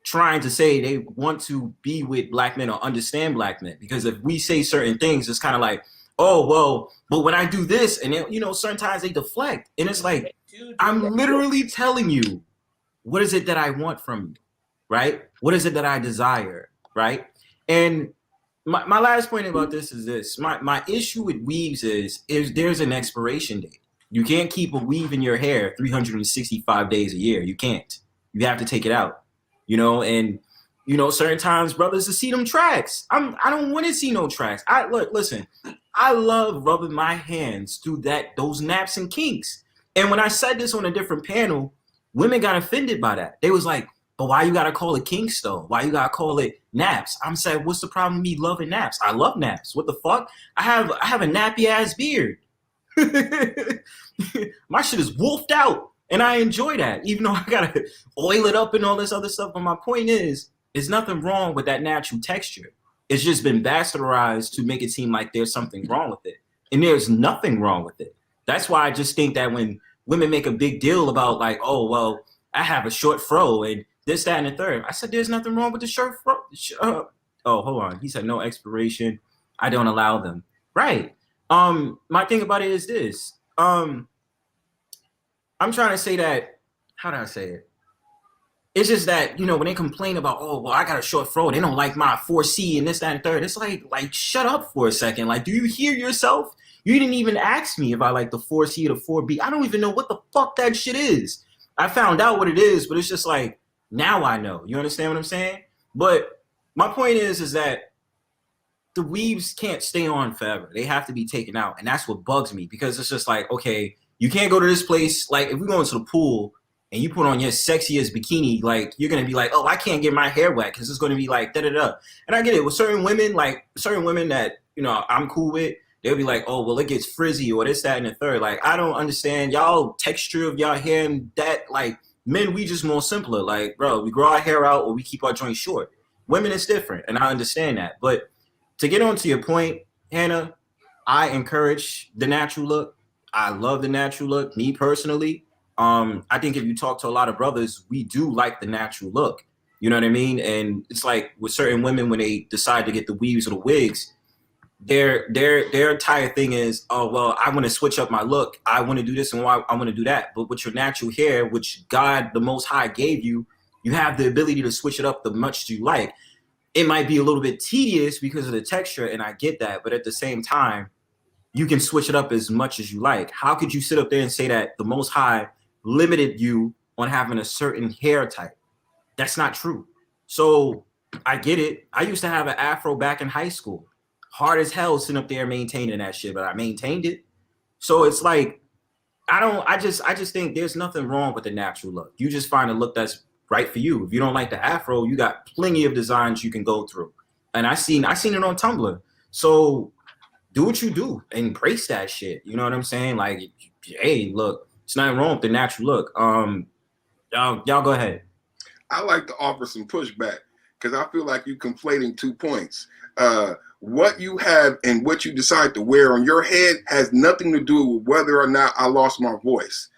A: trying to say they want to be with Black men or understand Black men. Because if we say certain things, it's kind of like, oh, well, but when I do this, and then, you know, certain times they deflect. And it's like, I'm literally telling you, what is it that I want from you, right? What is it that I desire, right? And my last point about this is this. My issue with weaves is there's an expiration date. You can't keep a weave in your hair 365 days a year. You can't. You have to take it out, you know? And, you know, certain times brothers to see them tracks. I don't want to see no tracks. Listen, I love rubbing my hands through those naps and kinks. And when I said this on a different panel, women got offended by that. They was like, but why you gotta call it kinks though? Why you gotta call it naps? I'm saying, what's the problem with me loving naps? I love naps. What the fuck? I have a nappy ass beard. My shit is wolfed out, and I enjoy that, even though I gotta oil it up and all this other stuff. But my point is, there's nothing wrong with that natural texture. It's just been bastardized to make it seem like there's something wrong with it, and there's nothing wrong with it. That's why I just think that when women make a big deal about like, oh well, I have a short fro and this, that, and the third. I said, there's nothing wrong with the short fro. Oh, hold on. He said no expiration. I don't allow them. Right. My thing about it is this. I'm trying to say that, how do I say it? It's just that, you know, when they complain about, oh, well, I got a short fro, they don't like my 4C and this, that, and third. It's like, shut up for a second. Like, do you hear yourself? You didn't even ask me if I like the 4C or the 4B. I don't even know what the fuck that shit is. I found out what it is, but it's just like, now I know. You understand what I'm saying? But my point is that the weaves can't stay on forever. They have to be taken out. And that's what bugs me, because it's just like, okay, you can't go to this place. Like, if we go into the pool and you put on your sexiest bikini, like, you're going to be like, oh, I can't get my hair wet because it's going to be like da-da-da. And I get it. With certain women that, you know, I'm cool with, they'll be like, oh, well, it gets frizzy or this, that, and the third. Like, I don't understand y'all texture of y'all hair and that, like, men, we just more simpler. Like, bro, we grow our hair out or we keep our joints short. Women, it's different, and I understand that. But to get on to your point, Hannah, I encourage the natural look. I love the natural look, me personally. I think if you talk to a lot of brothers, we do like the natural look. You know what I mean? And it's like with certain women, when they decide to get the weaves or the wigs, their entire thing is, oh, well, I want to switch up my look. I want to do this and I want to do that. But with your natural hair, which God, the Most High, gave you, you have the ability to switch it up the much you like. It might be a little bit tedious because of the texture, and I get that. But at the same time, you can switch it up as much as you like. How could you sit up there and say that the Most High limited you on having a certain hair type? That's not true. So I get it. I used to have an afro back in high school. Hard as hell sitting up there maintaining that shit, but I maintained it. So it's like, I just think there's nothing wrong with the natural look. You just find a look that's right for you. If you don't like the afro, you got plenty of designs you can go through. And I seen it on Tumblr. So do what you do, embrace that shit. You know what I'm saying? Like, hey, look, it's nothing wrong with the natural look. Y'all go ahead.
F: I like to offer some pushback because I feel like you're conflating 2 points. What you have and what you decide to wear on your head has nothing to do with whether or not I lost my voice.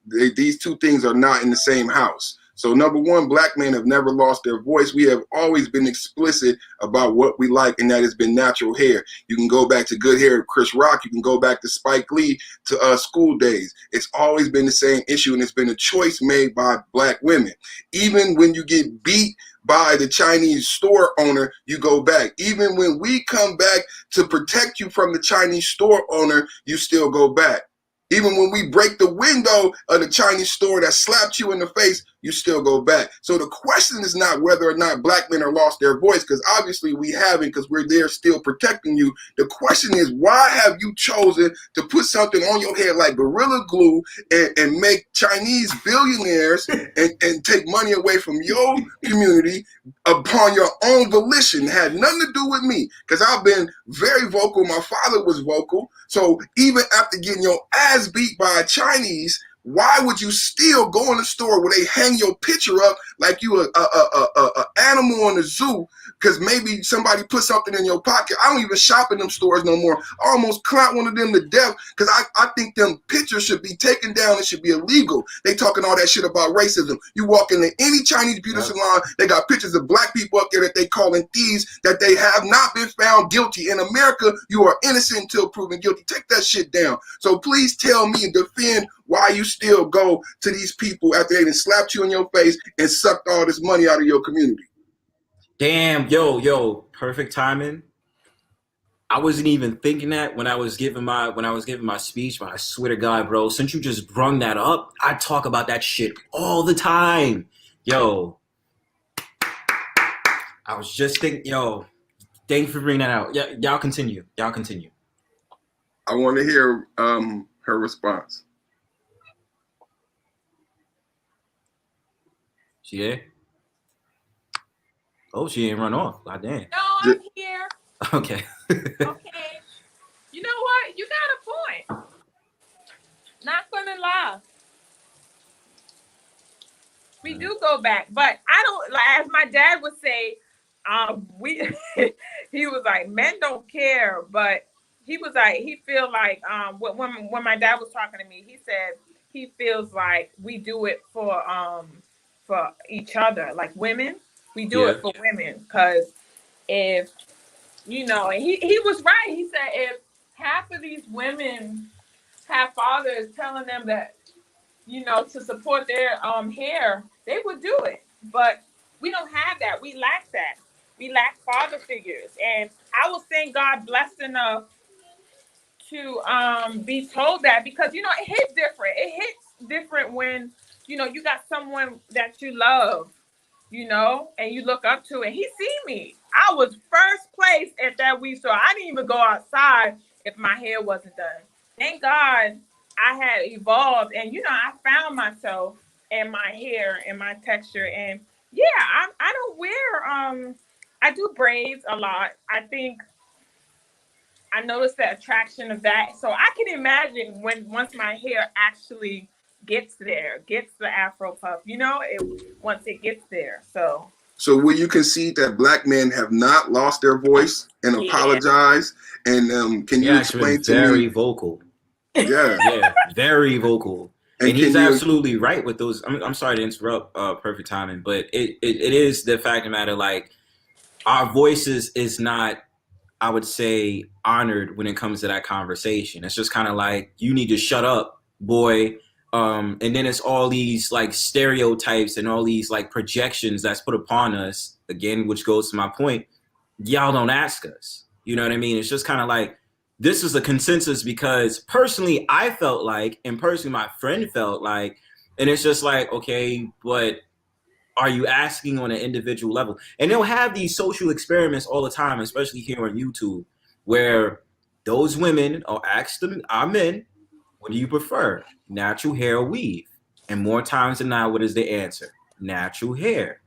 F: These two things are not in the same house. So number one, black men have never lost their voice. We have always been explicit about what we like, and that has been natural hair. You can go back to good hair of Chris Rock. You can go back to Spike Lee, to School Days. It's always been the same issue, and it's been a choice made by black women. Even when you get beat by the Chinese store owner, you go back. Even when we come back to protect you from the Chinese store owner, you still go back. Even when we break the window of the Chinese store that slapped you in the face, you still go back. So the question is not whether or not black men are lost their voice, because obviously we haven't, because we're there still protecting you. The question is, why have you chosen to put something on your head like Gorilla Glue and make Chinese billionaires and take money away from your community upon your own volition? It had nothing to do with me, because I've been very vocal. My father was vocal. So even after getting your ass beat by a Chinese, why would you still go in the store where they hang your picture up like you a animal in the zoo? Because maybe somebody put something in your pocket. I don't even shop in them stores no more. I almost clout one of them to death because I think them pictures should be taken down. It should be illegal. They talking all that shit about racism. You walk into any Chinese beauty salon, they got pictures of black people up there that they calling thieves, that they have not been found guilty. In America, you are innocent until proven guilty. Take that shit down. So please tell me and defend why you still go to these people after they done slapped you in your face and sucked all this money out of your community.
A: Damn, yo, perfect timing. I wasn't even thinking that when I was giving my speech, but I swear to God, bro, since you just brung that up, I talk about that shit all the time. Yo, I was just thinking, yo, thank you for bringing that out. Yeah, y'all continue.
F: I want to hear her response.
A: She there? Oh, she ain't run off. God damn.
G: No, I'm here.
A: Okay.
G: Okay. You know what? You got a point. Not gonna lie. We do go back, but I don't, like, as my dad would say, he was like, men don't care, but he was like, he feel like when my dad was talking to me, he said he feels like we do it for each other, like women. We do it for women, because if, you know, and he was right. He said if half of these women have fathers telling them that, you know, to support their hair, they would do it. But we don't have that. We lack that. We lack father figures. And I was saying God blessed enough to be told that, because, you know, it hits different. It hits different when, you know, you got someone that you love, you know, and you look up to, and he see me. I was first place at that weed store. I didn't even go outside if my hair wasn't done. Thank God I had evolved, and, you know, I found myself and my hair and my texture. And yeah, I don't wear, I do braids a lot. I think I noticed the attraction of that. So I can imagine once my hair actually gets the Afro puff, you know, once it gets there. So
F: will you concede that black men have not lost their voice and apologize? And can you explain to me?
A: Very vocal.
F: Yeah.
A: Yeah, very vocal. And he's absolutely right with those. I'm sorry to interrupt, perfect timing, but it is the fact of the matter, like, our voices is not, I would say, honored when it comes to that conversation. It's just kind of like, you need to shut up, boy. And then it's all these like stereotypes and all these like projections that's put upon us, again, which goes to my point. Y'all don't ask us. You know what I mean? It's just kind of like, this is a consensus because personally I felt like, and personally my friend felt like, and it's just like, okay, but are you asking on an individual level? And they'll have these social experiments all the time, especially here on YouTube, where those women will ask them, our men, what do you prefer, natural hair or weave? And more times than not, what is the answer? Natural hair.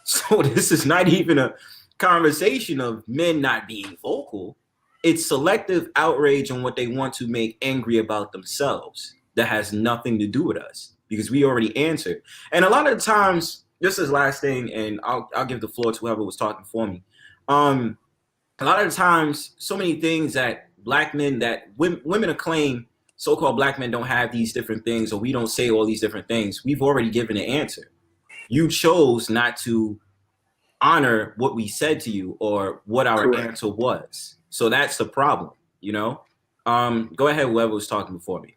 A: So this is not even a conversation of men not being vocal. It's selective outrage on what they want to make angry about themselves. That has nothing to do with us because we already answered. And a lot of the times, just as last thing, and I'll give the floor to whoever was talking for me. A lot of the times, so many things that black men, that women claim so-called black men don't have these different things, or we don't say all these different things. We've already given an answer. You chose not to honor what we said to you or what our answer was. So that's the problem, you know? Go ahead, whoever was talking before me.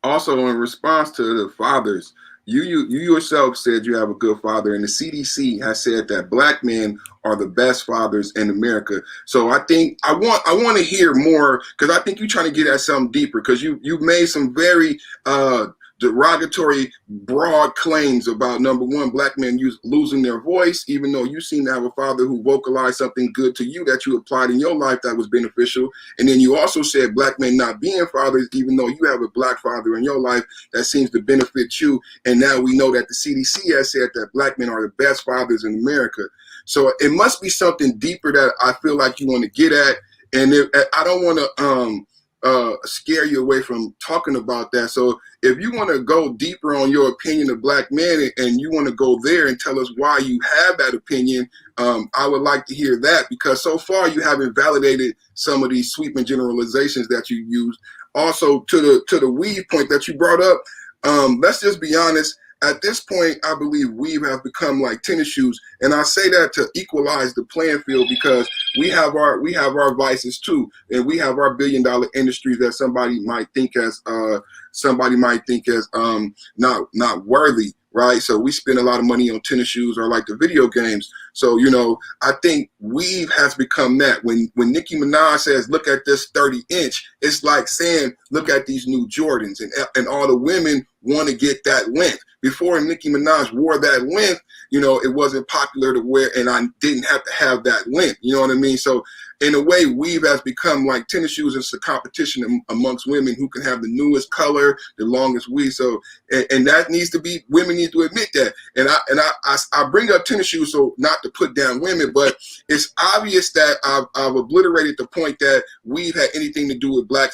F: Also, in response to the fathers, you yourself said you have a good father, and the CDC has said that black men are the best fathers in America. So I think I want to hear more, because I think you're trying to get at something deeper, because you've made some very derogatory, broad claims about, number one, black men losing their voice, even though you seem to have a father who vocalized something good to you that you applied in your life that was beneficial. And then you also said black men not being fathers, even though you have a black father in your life that seems to benefit you. And now we know that the CDC has said that black men are the best fathers in America. So it must be something deeper that I feel like you want to get at. And I don't want to scare you away from talking about that. So if you want to go deeper on your opinion of black men, and you want to go there and tell us why you have that opinion, I would like to hear that, because so far you haven't validated some of these sweeping generalizations that you used. Also, to the weave point that you brought up, let's just be honest. At this point, I believe weave have become like tennis shoes, and I say that to equalize the playing field, because we have our vices too, and we have our billion-dollar industries that somebody might think as not worthy, right? So we spend a lot of money on tennis shoes or like the video games. So, you know, I think weave has become that. When Nicki Minaj says, look at this 30-inch, it's like saying, look at these new Jordans, and all the women want to get that length. Before Nicki Minaj wore that length, you know, it wasn't popular to wear, and I didn't have to have that length. You know what I mean? So in a way, weave has become like tennis shoes. It's a competition amongst women who can have the newest color, the longest weave. So, and that needs to be, women need to admit that. And I bring up tennis shoes, so not to put down women, but it's obvious that I've obliterated the point that weave had anything to do with black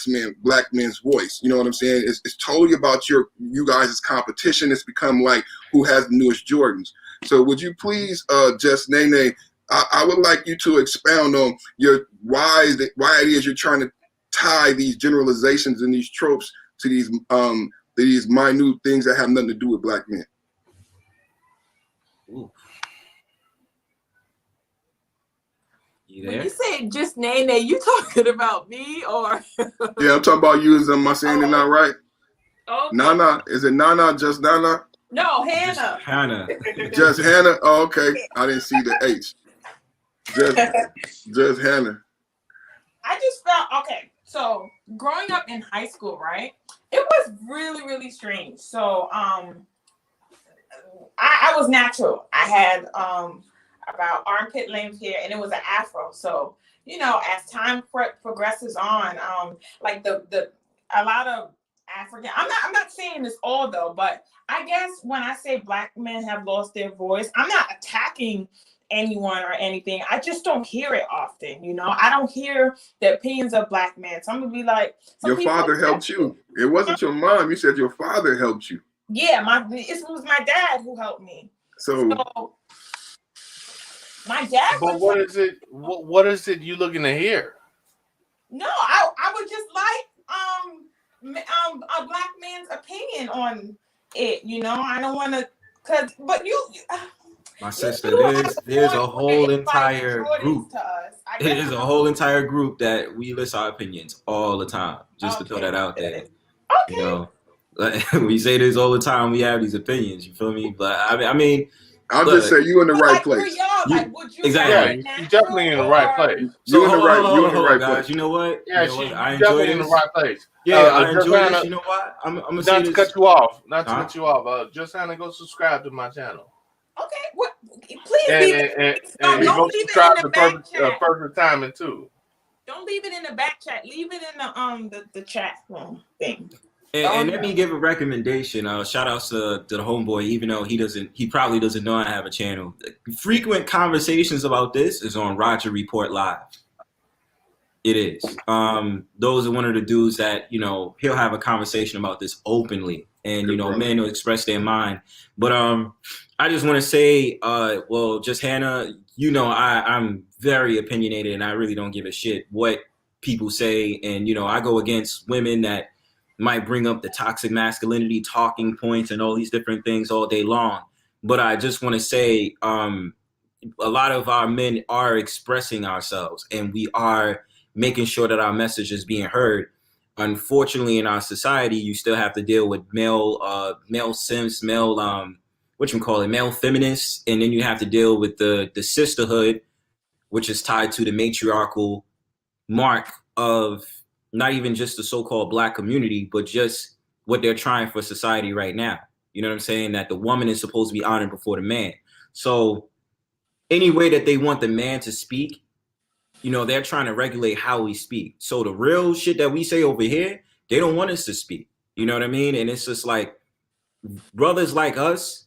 F: men's voice. You know what I'm saying? It's totally about you guys' competition. It's become like who has the newest Jordans. So would you please, just Nene, I would like you to expound on why it is you're trying to tie these generalizations and these tropes to these minute things that have nothing to do with black men.
A: Ooh. You there?
G: When you say just Nene, you talking about me or?
F: Yeah, I'm talking about you. Am I saying it not right?
G: Okay.
F: Nana, is it Nana? Just Nana?
G: No, Hannah.
A: Just Hannah.
F: Just Hannah. Oh, okay. I didn't see the H. Just Hannah.
G: I just felt okay. So growing up in high school, right? It was really, really strange. So I was natural. I had about armpit length hair, and it was an afro. So you know, as time progresses on, like a lot of African. I'm not saying this all though, but I guess when I say black men have lost their voice, I'm not attacking anyone or anything. I just don't hear it often. You know, I don't hear the opinions of black men. So I'm gonna be like,
F: your father helped you. It wasn't your mom. You said your father helped you.
G: Yeah, it was my dad who helped me. So my dad.
C: But what is it? What is it you looking to hear?
G: No, I would just like a black man's opinion on it. You know, I don't want to, but you
A: my sister, there's a whole entire group. There's a whole entire group that we list our opinions all the time. Just to throw that out there.
G: Okay.
A: You know, we say this all the time. We have these opinions. You feel me? But I mean,
F: I'll just say you in the right place.
G: For y'all, would you
A: exactly.
C: Yeah, you're definitely in the right place.
F: So you're in the right
A: guys.
F: place.
A: You know what?
C: Yeah,
A: you know what? I
C: definitely
A: enjoy
C: in the
A: this.
C: right place.
A: Yeah, I enjoy this. You know what? I'm gonna say
C: not
A: this.
C: to cut you off. Not to cut you off. Just Hannah, go subscribe to my channel.
G: Okay. What? Please
C: and go subscribe to perfect timing too.
G: Don't leave it in the back chat. Leave it in the chat room thing.
A: And let me give a recommendation. Shout outs to the homeboy, even though he probably doesn't know I have a channel. Frequent conversations about this is on Roger Report Live. It is. Those are one of the dudes that, you know, he'll have a conversation about this openly, and you know, men will express their mind. But I just want to say, well, just Hannah, you know, I'm very opinionated, and I really don't give a shit what people say, and you know, I go against women that might bring up the toxic masculinity talking points and all these different things all day long. But I just want to say, a lot of our men are expressing ourselves, and we are making sure that our message is being heard. Unfortunately, in our society, you still have to deal with male simps, male feminists, and then you have to deal with the sisterhood, which is tied to the matriarchal mark of not even just the so-called Black community, but just what they're trying for society right now. You know what I'm saying? That the woman is supposed to be honored before the man. So any way that they want the man to speak, you know, they're trying to regulate how we speak. So the real shit that we say over here, they don't want us to speak. You know what I mean? And it's just like, brothers like us,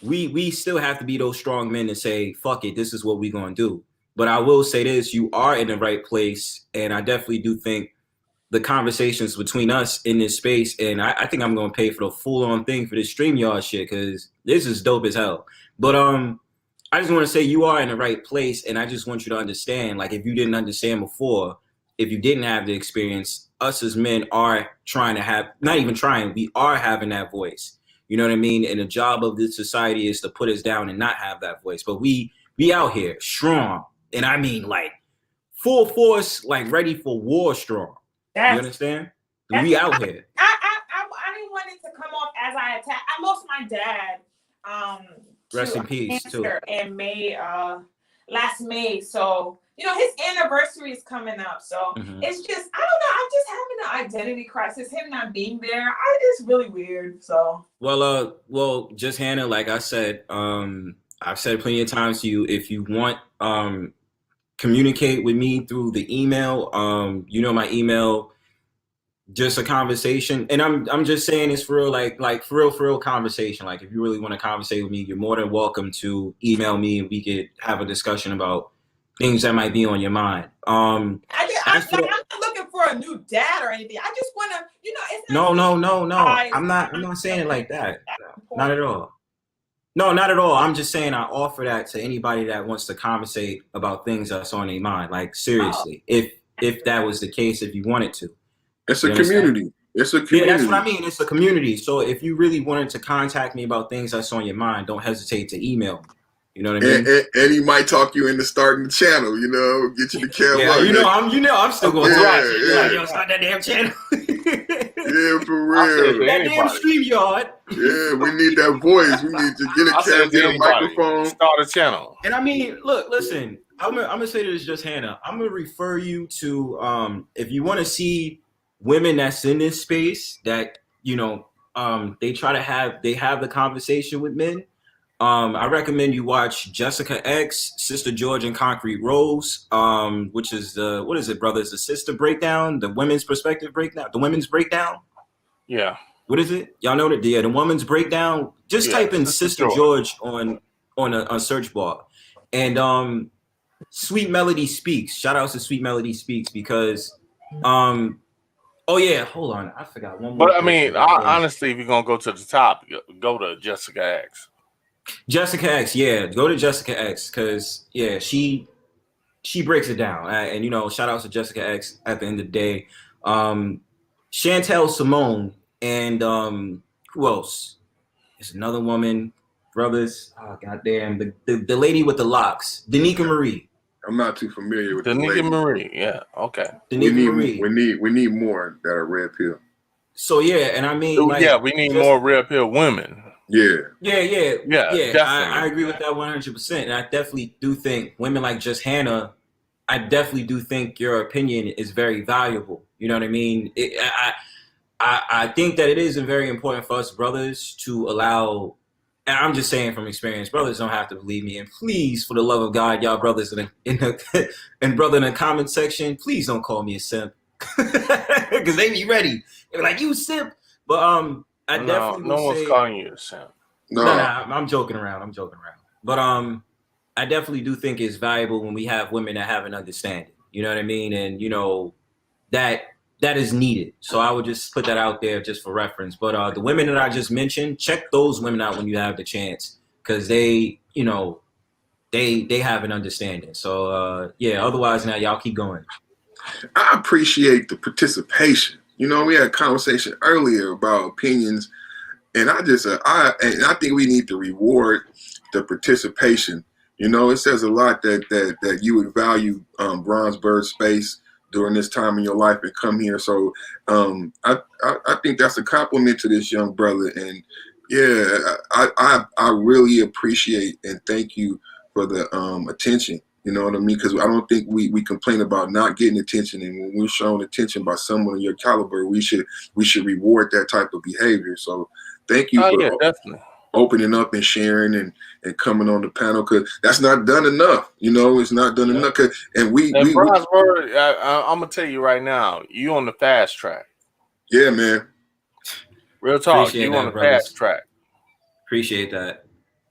A: we still have to be those strong men to say, fuck it, this is what we're going to do. But I will say this, you are in the right place. And I definitely do think the conversations between us in this space, and I think I'm going to pay for the full-on thing for this StreamYard shit, because this is dope as hell. But I just want to say you are in the right place, and I just want you to understand, like, if you didn't understand before, if you didn't have the experience, us as men are trying to have, not even trying, we are having that voice. You know what I mean? And the job of this society is to put us down and not have that voice. But we out here strong, and I mean like full force, like ready for war strong. You understand? We out here.
G: I didn't want it to come off as I attack. I lost my dad.
A: Rest in peace too.
G: In May, last May. So you know his anniversary is coming up. So it's just I don't know. I'm just having an identity crisis. Him not being there, it's really weird. So
A: well, just Hannah, like I said, I've said plenty of times to you, if you want communicate with me through the email, you know my email, just a conversation. And I'm just saying this for real, like for real conversation. Like if you really want to conversate with me, you're more than welcome to email me, and we could have a discussion about things that might be on your mind. I'm not
G: looking for a new dad or anything. I just want to, you know, it's
A: no. I'm not saying it like that. Not at all. No, not at all. I'm just saying I offer that to anybody that wants to conversate about things that's on their mind. Like seriously, if that was the case, if you wanted to.
F: It's a community. It's a community.
A: Yeah, that's what I mean. It's a community. So if you really wanted to contact me about things that's on your mind, don't hesitate to email me. You know what I mean?
F: And he might talk you into starting the channel, you know, get you to camera.
A: Yeah, I'm still going to watch it. Yeah. Like, yo, start that damn channel.
F: Yeah, for real.
A: That damn StreamYard.
F: Yeah, we need that voice. We need to get a camera, get a microphone.
C: Start a channel.
A: And I mean, look, listen, I'm gonna say this, just Hannah. I'm gonna refer you to if you want to see women that's in this space that, you know, they have the conversation with men. I recommend you watch Jessica X, Sister George and Concrete Rose, which is what is it, brothers? The sister breakdown, the women's perspective breakdown, the women's breakdown.
C: Yeah.
A: What is it? Y'all know that? Yeah, the woman's breakdown. Just type in Sister George on a search bar, and Sweet Melody Speaks. Shout out to Sweet Melody Speaks because oh yeah, hold on, I forgot one more.
C: But I mean, honestly, if you're gonna go to the top, go to Jessica X.
A: Jessica X, yeah, go to Jessica X because yeah, she breaks it down, and you know, shout out to Jessica X. At the end of the day, Chantel Simone and who else? It's another woman, brothers. Oh goddamn, the lady with the locks, Danica Marie.
F: I'm not too familiar with
C: Danica Marie. Yeah, okay.
A: Danica Marie.
F: We need more that are red pill.
A: So yeah, and I mean, like,
C: yeah, we need more red pill women.
A: Yeah.
C: Definitely.
A: I agree with that 100%, and I definitely do think women like just Hannah. I definitely do think your opinion is very valuable. You know what I mean? I think that it is very important for us brothers to allow, and I'm just saying from experience, brothers don't have to believe me. And please, for the love of God, y'all brothers in the comment section, please don't call me a simp. Because they be ready. They be like, you simp. But I definitely
C: no one's calling you a simp.
A: No, I'm joking around. But I definitely do think it's valuable when we have women that have an understanding. You know what I mean? And you know that is needed. So I would just put that out there just for reference. But the women that I just mentioned, check those women out when you have the chance, because they, you know, they have an understanding. So yeah. Otherwise, now y'all keep going.
F: I appreciate the participation. You know, we had a conversation earlier about opinions, and I think we need to reward the participation. You know, it says a lot that you would value Bronzebird space during this time in your life and come here. So I think that's a compliment to this young brother. And yeah, I really appreciate and thank you for the attention. You know what I mean? Because I don't think we complain about not getting attention, and when we're shown attention by someone of your caliber, we should reward that type of behavior. So thank you for
C: definitely
F: opening up and sharing and coming on the panel, because that's not done enough. You know, it's not done enough. And
C: Bronzebird, I'm gonna tell you right now, you on the fast track.
F: Yeah, man.
C: Real talk, you on the fast track.
A: Appreciate that.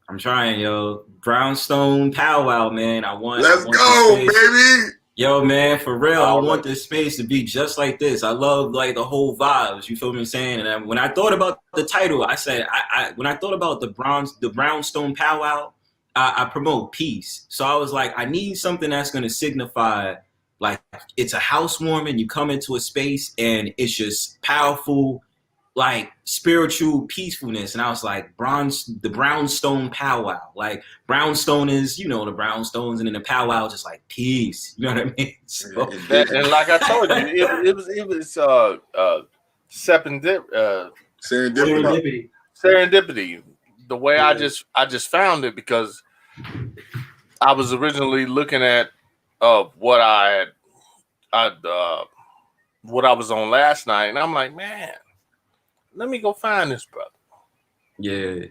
A: I'm trying, yo. Brownstone Pow Wow, man.
F: Let's go, baby.
A: Yo, man, for real, I want this space to be just like this. I love like the whole vibes. You feel me saying? And when I thought about the title, I said, when I thought about the Brownstone Pow Wow, I promote peace. So I was like, I need something that's going to signify like it's a housewarming. You come into a space and it's just powerful, like spiritual peacefulness. And I was like, the Brownstone Pow Wow. Like Brownstone is, you know, the brownstones, and then the powwow just like peace. You know what I mean? So,
C: and like I told you, it was serendipity. The way I just found it, because I was originally looking at what I was on last night, and I'm like, man, let me go find this brother.
A: Yeah.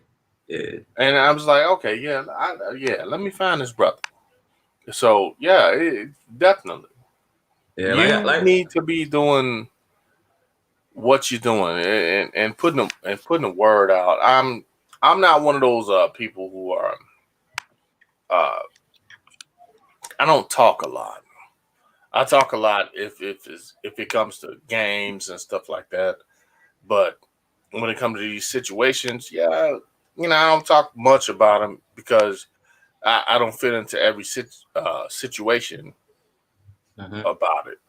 C: And I was like, okay, let me find this brother. So yeah, definitely. Yeah, you need to be doing what you're doing and putting the word out. I'm not one of those people who are. I don't talk a lot. I talk a lot if it comes to games and stuff like that, but when it comes to these situations, I don't talk much about them because I don't fit into every situation about it.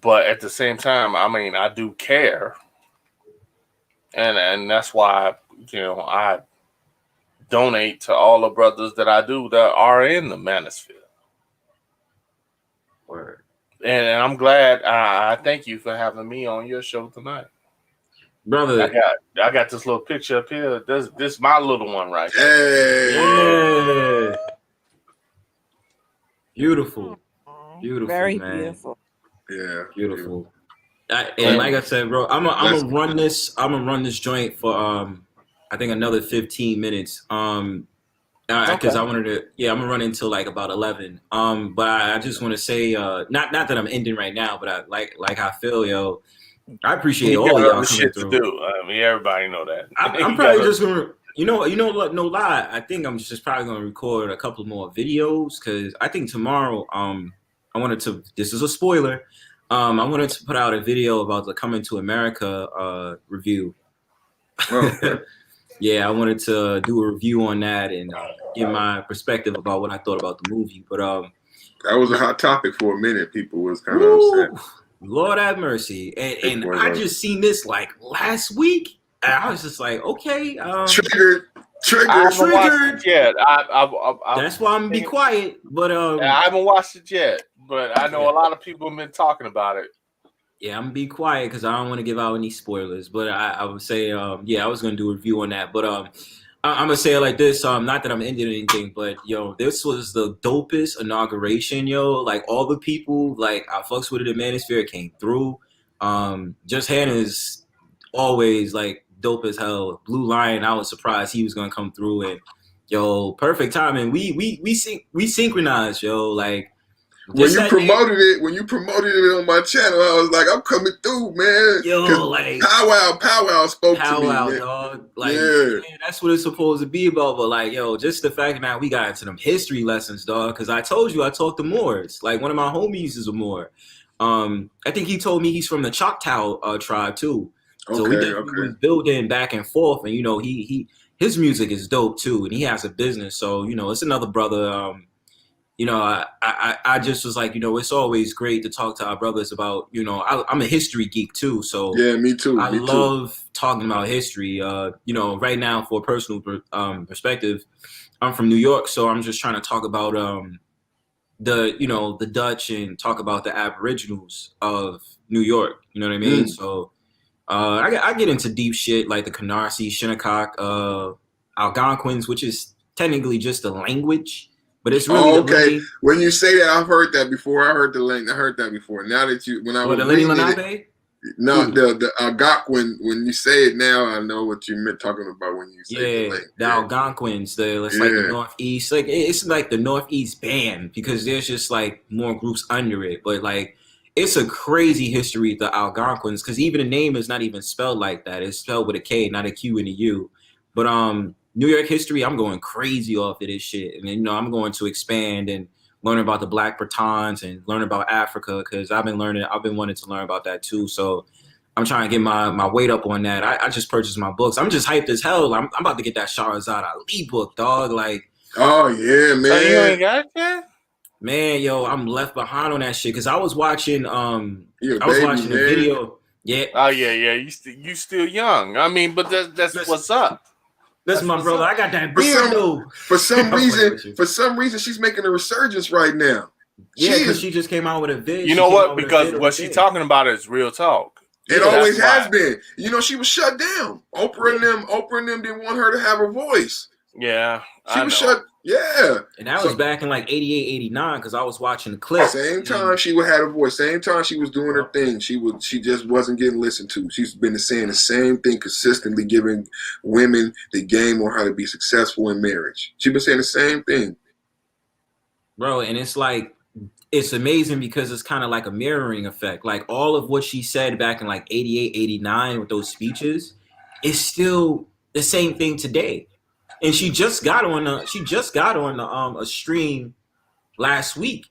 C: But at the same time, I mean, I do care, and that's why I donate to all the brothers that I do that are in the manosphere.
A: Word.
C: And I'm glad. I thank you for having me on your show tonight.
A: Brother,
C: I got this little picture up here. This is my little one right
F: here.
A: Yeah. Beautiful.
H: Very
A: man.
H: beautiful.
F: Yeah,
A: beautiful. And like I said, bro, I'm gonna run this. I'm gonna run this joint for I think another 15 minutes. Because I wanted to. Yeah, I'm gonna run until like about 11. But I just want to say, not that I'm ending right now, but I like I feel, yo. I appreciate all of y'all
C: shit
A: coming
C: to
A: through.
C: do. I mean, everybody know that.
A: I'm probably just gonna, what? No lie. I think I'm just probably gonna record a couple more videos, because I think tomorrow, I wanted to. This is a spoiler. I wanted to put out a video about the Coming to America review. Yeah, I wanted to do a review on that and give my perspective about what I thought about the movie. But
F: that was a hot topic for a minute. People was kind of upset.
A: Lord have mercy. And I just seen this like last week. And I was just like, okay,
F: triggered.
C: I haven't watched it yet.
A: That's why I'm gonna be quiet. But
C: I haven't watched it yet, but I know a lot of people have been talking about it.
A: Yeah, I'm gonna be quiet because I don't want to give out any spoilers. But I would say, yeah, I was gonna do a review on that. But I'm gonna say it like this. Not that I'm ending anything, but yo, this was the dopest inauguration, yo. Like all the people, like I fucks with it. The Manosphere came through. Just Hannah's always like dope as hell. Blue Lion, I was surprised he was gonna come through, and yo, perfect timing. We synchronized, yo. Like
F: when you promoted it on my channel, I was like, I'm coming through, man.
A: Yo, like
F: Powwow spoke to me, man.
A: Dog. Like, man, that's what it's supposed to be about. But like, yo, just the fact that we got into them history lessons, dog. Because I told you I talked to Moors. Like one of my homies is a Moor. I think he told me he's from the Choctaw tribe too. So we was building back and forth, and you know, his music is dope too, and he has a business. So you know, it's another brother. You know, I just was like, you know, it's always great to talk to our brothers about, you know, I'm a history geek too. So
F: yeah, me too.
A: I love talking about history. You know, right now for a personal perspective, I'm from New York, so I'm just trying to talk about the Dutch and talk about the Aboriginals of New York. You know what I mean? So I get into deep shit like the Canarsie, Shinnecock, Algonquins, which is technically just a language. But it's really
F: okay. When you say that, I've heard that before. I heard that before. Now that the Algonquin. When you say it now, I know what you meant talking about when you say
A: the Algonquins. It's like the Northeast. Like it's like the Northeast band because there's just like more groups under it. But like it's a crazy history the Algonquins because even the name is not even spelled like that. It's spelled with a K, not a Q and a U. But New York history, I'm going crazy off of this shit. And then, you know, I'm going to expand and learn about the Black Britons and learn about Africa because I've been wanting to learn about that too. So I'm trying to get my weight up on that. I just purchased my books. I'm just hyped as hell. I'm about to get that Shahrazad Ali book, dog. Like,
F: oh, yeah, man.
C: Oh, you ain't got it yet?
A: Man, yo, I'm left behind on that shit because I was watching a video. Yeah.
C: Oh, yeah. You still young. I mean, but that's what's up.
A: That's my brother. I got that beard though.
F: For some reason, she's making a resurgence right now.
A: Yeah, because she just came out with a video.
C: You know what? Because what she's talking about is real talk.
F: It always has been. You know, she was shut down. Oprah and them didn't want her to have a voice.
C: Yeah.
F: She was shut. Yeah.
A: And that was back in like 88, 89 because I was watching the clip.
F: Same time she would have a voice. Same time she was doing her thing. She just wasn't getting listened to. She's been saying the same thing consistently, giving women the game on how to be successful in marriage. She's been saying the same thing.
A: Bro, and it's like, it's amazing because it's kind of like a mirroring effect. Like all of what she said back in like 88, 89 with those speeches is still the same thing today. And she just got on a stream last week,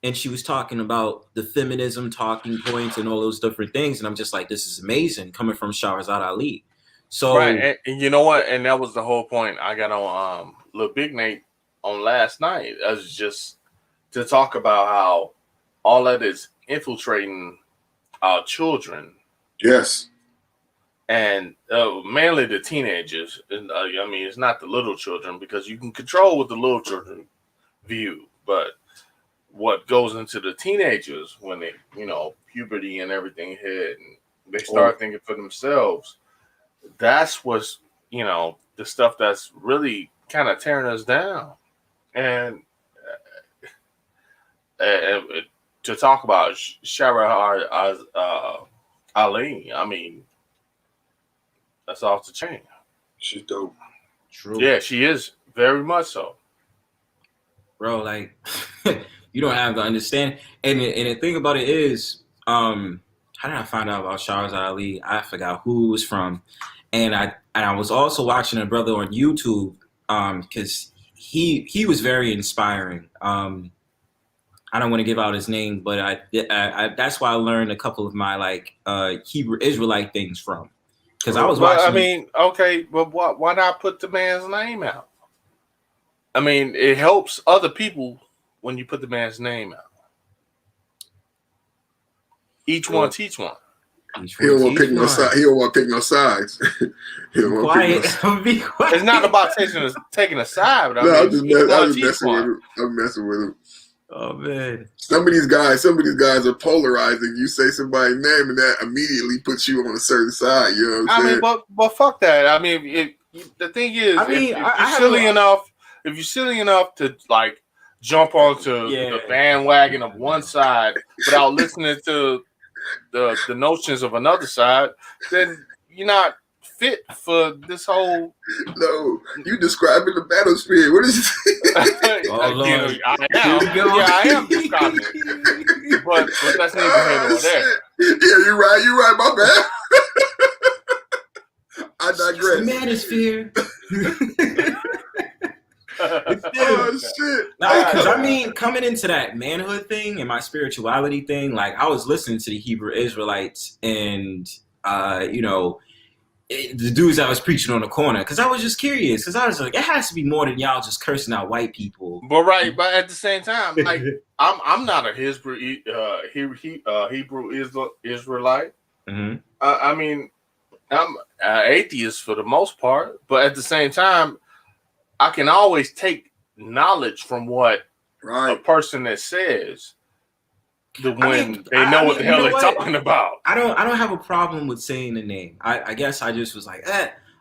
A: and she was talking about the feminism talking points and all those different things. And I'm just like, this is amazing coming from Shahrazad Ali. So
C: right, and you know what? And that was the whole point. I got on PhoenixKnight on last night. I was just to talk about how all that is infiltrating our children.
F: Yes.
C: And mainly the teenagers. And, I mean, it's not the little children because you can control what the little children view. But what goes into the teenagers when they, you know, puberty and everything hit and they start thinking for themselves, that's what's, you know, the stuff that's really kind of tearing us down. And to talk about Shahrazad Ali, I mean, that's off the chain.
F: She's dope.
A: True.
C: Yeah, she is very much so.
A: Bro, like you don't have to understand. And the thing about it is, how did I find out about Shahrazad Ali? I forgot who it was from. And I was also watching a brother on YouTube, because he was very inspiring. I don't want to give out his name, but I that's why I learned a couple of my like Hebrew Israelite things from. Because I was watching.
C: I mean, okay, but why not put the man's name out? I mean, it helps other people when you put the man's name out. Each one teach one.
F: He don't want to pick no sides. He don't want to pick no sides. He don't want to pick no sides.
A: Be quiet.
C: It's not about taking a side. But
F: I'm just messing with him. I'm messing with him.
A: Oh man.
F: Some of these guys are polarizing. You say somebody's name and that immediately puts you on a certain side. You know what I'm saying?
C: But fuck that. I mean, the thing is, if you're silly enough to like jump onto the bandwagon of one side without listening to the notions of another side, then you're not fit for this whole.
F: No, you describing the battlefield. What is it?
C: I am describing it. But that's neither here nor there.
F: Yeah, you're right. My bad. I digress.
A: Manosphere.
F: Oh shit!
A: Because I mean, coming into that manhood thing and my spirituality thing, like I was listening to the Hebrew Israelites and the dudes I was preaching on the corner, because I was just curious, because I was like, it has to be more than y'all just cursing out white people.
C: But at the same time, like I'm not a Hebrew Israelite.
A: Mm-hmm.
C: I mean, I'm atheist for the most part, but at the same time, I can always take knowledge from what a person that says they know what the hell they're talking about.
A: I don't have a problem with saying the name. I guess I just was like,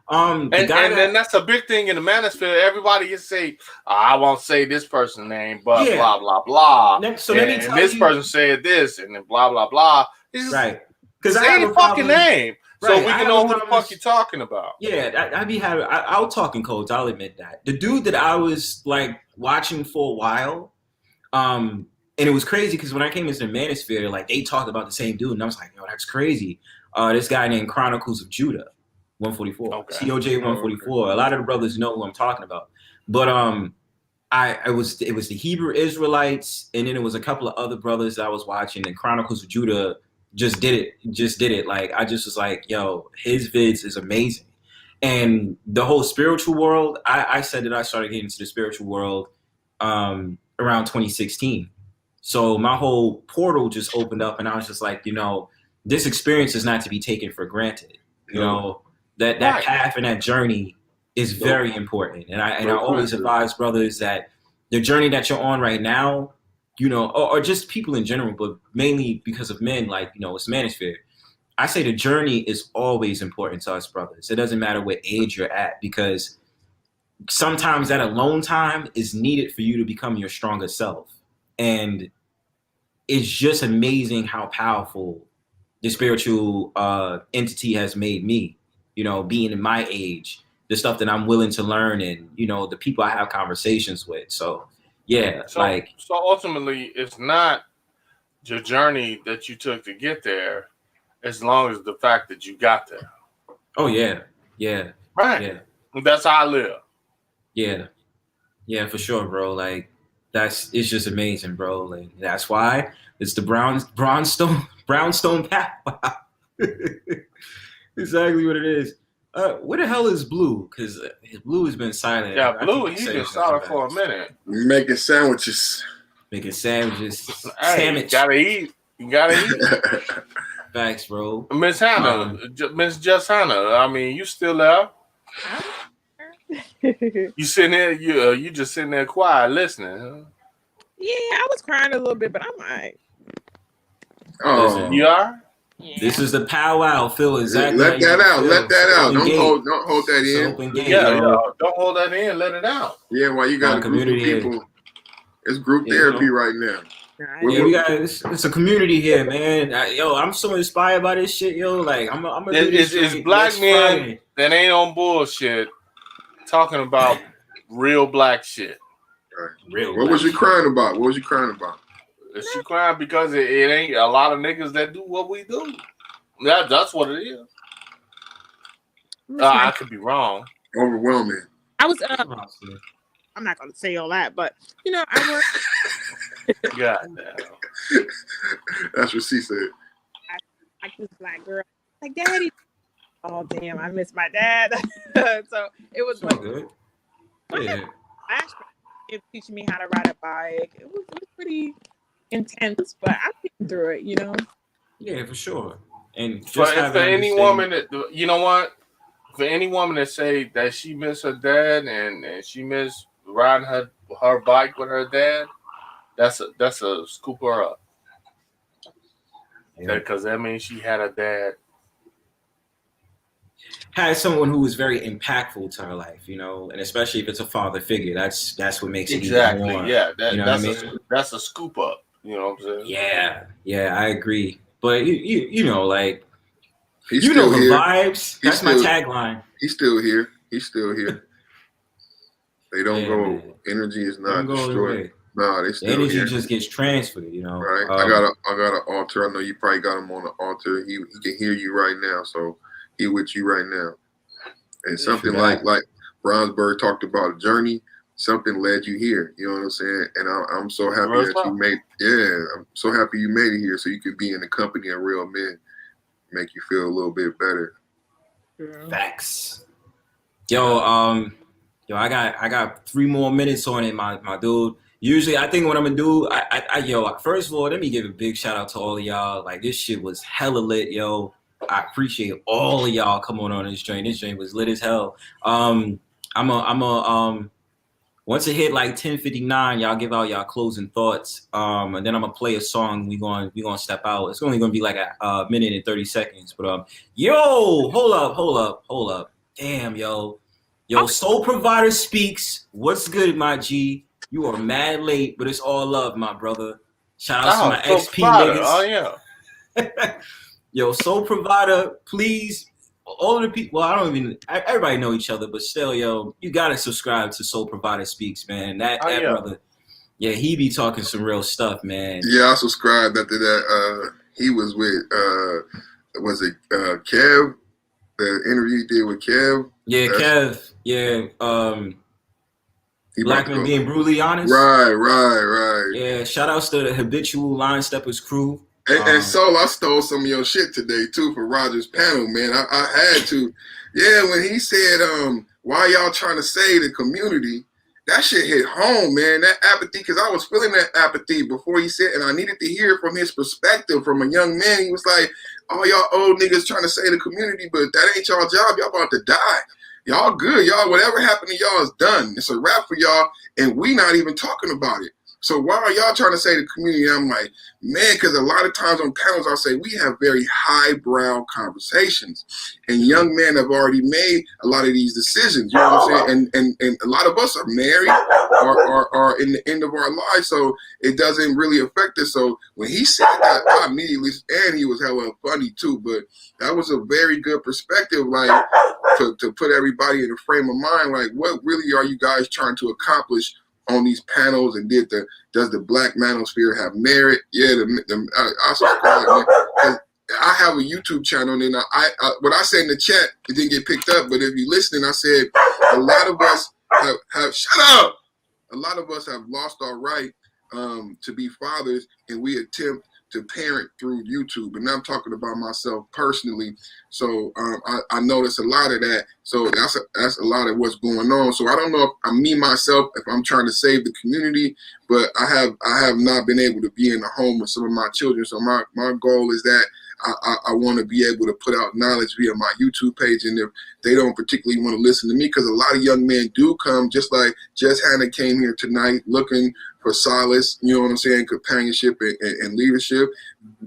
C: and that's a big thing in the manosphere. Everybody can say, I won't say this person's name, but blah blah blah. And this person said this, and then blah blah blah. It's
A: right. Because
C: say the fucking name. So we can know who the fuck you're talking about.
A: Yeah, I'll talk in codes. I'll admit that. The dude that I was like watching for a while, and it was crazy because when I came into the Manosphere, like they talked about the same dude, and I was like, yo, that's crazy. This guy named Chronicles of Judah, 144, COJ 144. A lot of the brothers know who I'm talking about, but it was the Hebrew Israelites, and then it was a couple of other brothers that I was watching, and Chronicles of Judah just did it. Like I just was like, yo, his vids is amazing. And the whole spiritual world, I said that I started getting into the spiritual world around 2016. So my whole portal just opened up, and I was just like, this experience is not to be taken for granted. That path and that journey is very important. And I always advise brothers that the journey that you're on right now, or just people in general, but mainly because of men, like, it's Manosphere. I say the journey is always important to us brothers. It doesn't matter what age you're at, because sometimes that alone time is needed for you to become your stronger self. And it's just amazing how powerful the spiritual entity has made me, being in my age, the stuff that I'm willing to learn, and, the people I have conversations with. So, yeah. So
C: ultimately, it's not your journey that you took to get there, as long as the fact that you got there.
A: Oh, yeah. Yeah.
C: Right.
A: Yeah.
C: That's how I live.
A: Yeah. Yeah, for sure, bro. Like, it's just amazing, bro. Like, that's why it's the Brownstone Pow Wow. Exactly what it is. Where the hell is Bleu? Because Bleu has been silent.
C: Yeah, Bleu, he's been silent for a minute.
F: Making sandwiches.
A: Making sandwiches.
C: Hey, you gotta eat.
A: Thanks, bro.
C: Miss Hannah, Miss Just Hannah. I mean, you still there? You sitting there? You just sitting there quiet listening? Huh?
E: Yeah, I was crying a little bit, but I'm alright.
F: Oh,
C: you are.
E: Yeah.
A: This is the powwow. Phil, exactly.
F: Let that out. Let that out. Don't hold that in.
C: Don't hold that in. Let it out.
F: Yeah, well, you got a group of people. It's group therapy right now.
A: Yeah, we got it's a community here, man. I'm so inspired by this shit, yo. Like, I'm gonna do this.
C: It's black men that ain't on bullshit talking about real black shit.
F: Right. What was you crying about?
C: She crying because it ain't a lot of niggas that do what we do. That's what it is. I could be wrong.
F: Overwhelming.
E: I was. I'm not gonna say all that, but I work.
C: God damn.
F: That's what she said.
E: Like this black girl, like daddy. Oh damn, I miss my dad. So it was
A: so
E: like
A: good.
E: Yeah. It teaching me how to ride a bike. It was pretty intense, but I'm getting through it,
A: Yeah, for sure. And
C: for any woman that, you know what, for any woman that say that she miss her dad and she miss riding her bike with her dad, that's a scoop her up. Because that means she had a dad.
A: Had someone who was very impactful to her life, you know, and especially if it's a father figure, that's what makes it even more.
C: Yeah,
A: you know
C: that's a scoop up. You know what I'm
A: saying? Yeah, I agree. But you know, like
F: he's still
A: the
F: here.
A: Vibes. That's my tagline.
F: He's still here. They don't go. Man. Energy is not destroyed. No, they still
A: energy
F: here.
A: Just gets transferred, you know.
F: Right. I got an altar. I know you probably got him on the altar. He can hear you right now, so he with you right now. And something like Bronzebird talked about a journey, something led you here. You know what I'm saying? And I'm so happy that you made. Yeah, I'm so happy you made it here, so you can be in the company of real men, make you feel a little bit better.
A: Yeah. Facts. Yo, I got 3 more minutes on it, my dude. Usually, I think what I'm gonna do, first of all, let me give a big shout out to all of y'all. Like, this shit was hella lit, yo. I appreciate all of y'all coming on this joint. This joint was lit as hell. I'm once it hit like 10:59, y'all give out y'all closing thoughts. And then I'm gonna play a song. We gonna step out. It's only gonna be like a minute and 30 seconds. But yo, hold up. Damn, yo, Soul Provider Speaks. What's good, my G? You are mad late, but it's all love, my brother. Shout out to my XP niggas.
C: Oh yeah.
A: Yo, Soul Provider, please. All of the people, everybody know each other, but still, yo, you gotta subscribe to Soul Provider Speaks, man. That brother, yeah, he be talking some real stuff, man.
F: Yeah, I subscribed after that. He was with, was it Kev? The interview he did with Kev?
A: Yeah, Kev. Yeah. Black man being brutally honest.
F: Right.
A: Yeah, shout outs to the habitual Line Steppers crew.
F: And Soul, I stole some of your shit today too for Roger's panel, man. I had to. Yeah, when he said, why y'all trying to save the community, that shit hit home, man. That apathy, because I was feeling that apathy before he said, and I needed to hear from his perspective from a young man. He was like, all y'all old niggas trying to save the community, but that ain't y'all job. Y'all about to die. Y'all good. Y'all, whatever happened to y'all is done. It's a wrap for y'all, and we not even talking about it. So why are y'all trying to say the community? I'm like, man, because a lot of times on panels, I'll say we have very highbrow conversations. And young men have already made a lot of these decisions. You know what I'm saying? And a lot of us are married or are in the end of our lives. So it doesn't really affect us. So when he said that, I immediately, and he was hella funny too, but that was a very good perspective, like to put everybody in a frame of mind, like what really are you guys trying to accomplish on these panels, and does the Black manosphere have merit? Yeah, I subscribe, man. I have a YouTube channel, and I what I said in the chat, it didn't get picked up, but if you're listening, I said a lot of us have shut up. A lot of us have lost our right to be fathers, and we attempt to parent through YouTube. And I'm talking about myself personally. So I notice a lot of that. So that's a lot of what's going on. So I don't know if if I'm trying to save the community, but I have not been able to be in the home with some of my children. So my goal is that I want to be able to put out knowledge via my YouTube page. And if they don't particularly want to listen to me, because a lot of young men do come, just like Jess Hannah came here tonight looking for solace, you know what I'm saying, companionship and leadership.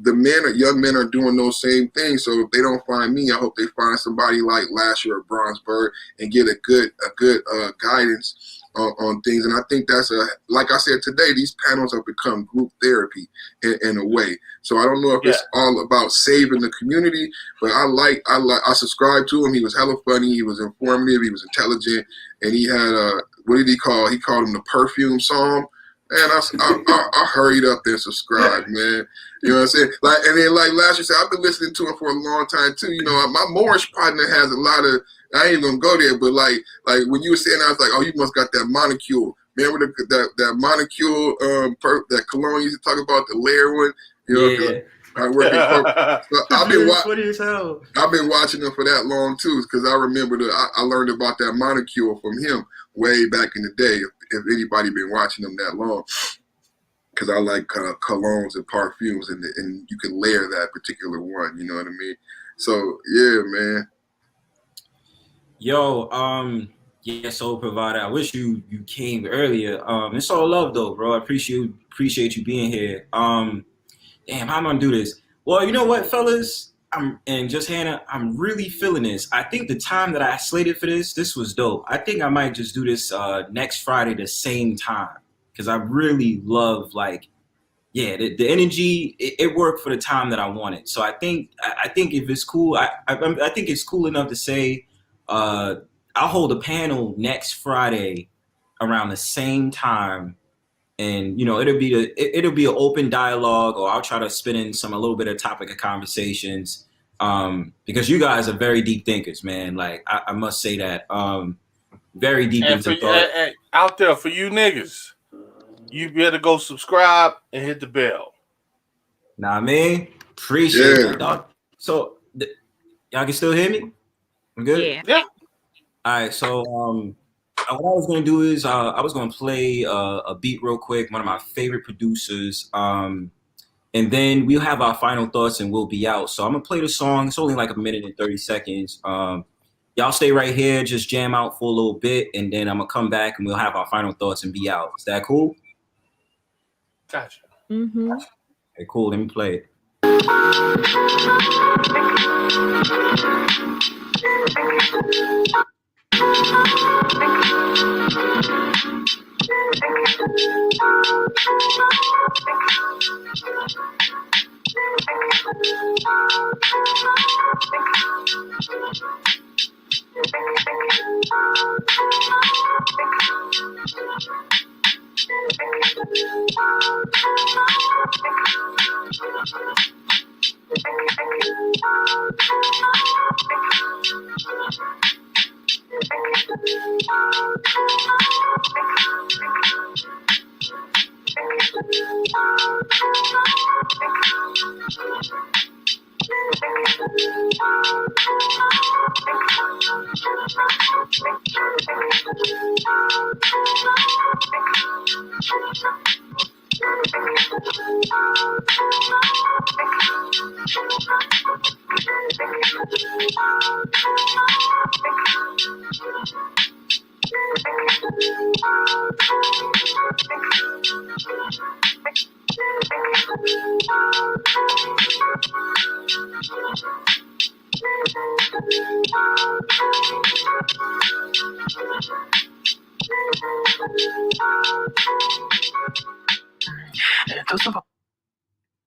F: Young men are doing those same things. So if they don't find me, I hope they find somebody like Lasher or Bronzebird and get a good guidance on things. And I think that's like I said today, these panels have become group therapy in a way. So I don't know if it's all about saving the community, but I subscribe to him. He was hella funny. He was informative. He was intelligent. And he had what did he call? He called him the perfume song. And I hurried up there and subscribed, man. You know what I'm saying? Like, and then like last year said, I've been listening to him for a long time too. You know, my Moorish partner has a lot of. I ain't even gonna go there, but like when you were saying, I was like, oh, you must got that molecule. Remember that molecule, that cologne you used to talk about, the layer one. You know,
A: yeah.
F: So I've been watching him for that long too, because I remember I learned about that molecule from him way back in the day. If anybody been watching him that long, because I like colognes and perfumes, and you can layer that particular one. You know what I mean? So yeah, man.
A: Yo, yeah, Soul Provider. I wish you came earlier. It's all love though, bro. I appreciate you being here. Damn, how am I gonna do this? Well, you know what, fellas? And just Hannah, I'm really feeling this. I think the time that I slated for this was dope. I think I might just do this next Friday the same time because I really love the energy. It worked for the time that I wanted. So I think if it's cool, I think it's cool enough to say I'll hold a panel next Friday around the same time. And it'll be an open dialogue, or I'll try to spit in a little bit of topic of conversations, because you guys are very deep thinkers, man. Like I must say that, very deep into thought.
C: And out there for you niggas, you better go subscribe and hit the bell.
A: Nah, man, appreciate that, dog. So y'all can still hear me? I'm good.
C: Yeah.
A: All right, so what I was going to do is I was going to play a beat real quick, one of my favorite producers, and then we'll have our final thoughts and we'll be out. So I'm going to play the song. It's only like 1 minute and 30 seconds. Y'all stay right here, just jam out for a little bit, and then I'm going to come back and we'll have our final thoughts and be out. Is that cool?
C: Gotcha.
E: Mm-hmm.
A: Okay, cool. Let me play it.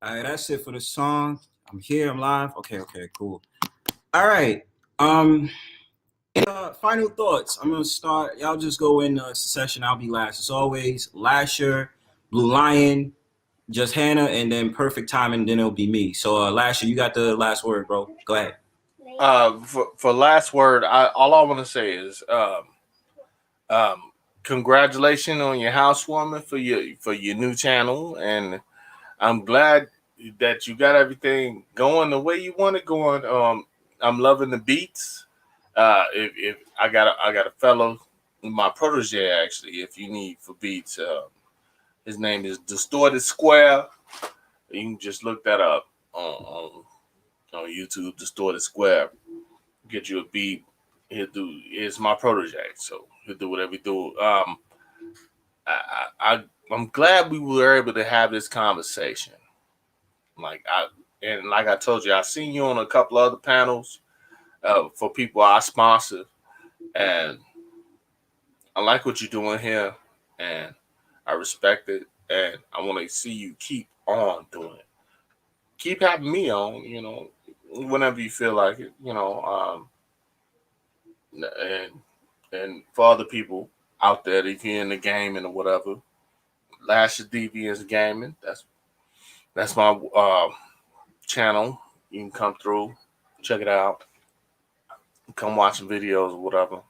A: All right, that's it for the song. I'm here. I'm live. Okay, cool. All right. Final thoughts. I'm gonna start. Y'all just go in succession. I'll be last as always. Lasher, Blue Lion, just Hannah, and then perfect timing. Then it'll be me. So Lasher, you got the last word, bro. Go ahead.
C: For last word, all I want to say is congratulations on your housewarming for your new channel, and I'm glad that you got everything going the way you want it going. I'm loving the beats. If I got a fellow, my protege actually, if you need for beats, his name is Distorted Square. You can just look that up on YouTube, Distorted Square. Get you a beat. It's my protege, so he'll do whatever he do. I'm glad we were able to have this conversation. Like I told you, I've seen you on a couple other panels for people I sponsor, and I like what you're doing here, and I respect it, and I want to see you keep on doing it. Keep having me on, whenever you feel like it, and for other people out there, if you're in the gaming or whatever, Lasher Deviance Gaming, that's my channel. You can come through, check it out, come watch some videos or whatever.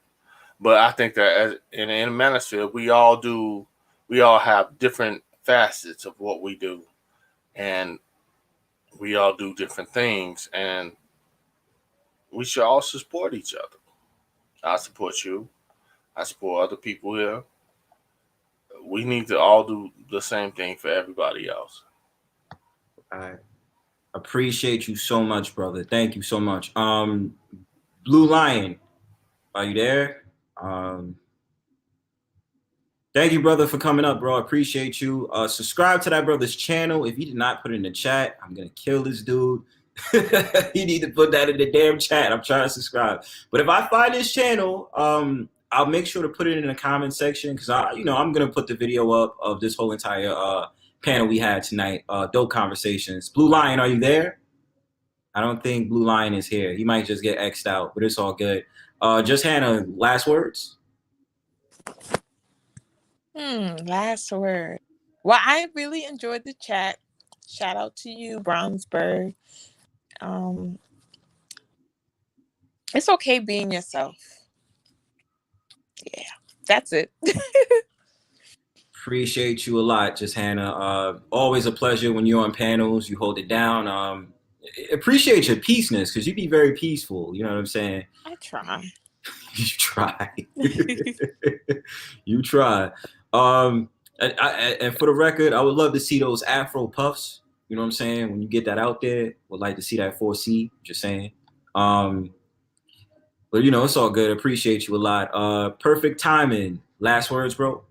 C: But I think that in Manosphere, we all have different facets of what we do, and we all do different things, and we should all support each other. I support you. I support other people here. we need to all do the same thing for everybody else.
A: I appreciate you so much, brother. Thank you so much. Blue Lion, are you there? Thank you, brother, for coming up, bro. I appreciate you. Subscribe to that brother's channel. If you did not put it in the chat, I'm gonna kill this dude. You need to put that in the damn chat. I'm trying to subscribe. But if I find this channel, I'll make sure to put it in the comment section because I'm gonna put the video up of this whole entire panel we had tonight. Dope conversations. Blue Lion, are you there? I don't think Blue Lion is here. He might just get X'd out, but it's all good. Just Hannah, last words.
E: Last word. Well, I really enjoyed the chat. Shout out to you, Bronzebird. It's okay being yourself. Yeah, that's it.
A: Appreciate you a lot, just Hannah. Always a pleasure when you're on panels. You hold it down. Appreciate your peaceness because you be very peaceful. You know what I'm saying?
E: I try.
A: You try. You try. And for the record, I would love to see those Afro puffs. You know what I'm saying? When you get that out there, would like to see that 4C. Just saying. But it's all good. Appreciate you a lot. Perfect timing. Last words, bro.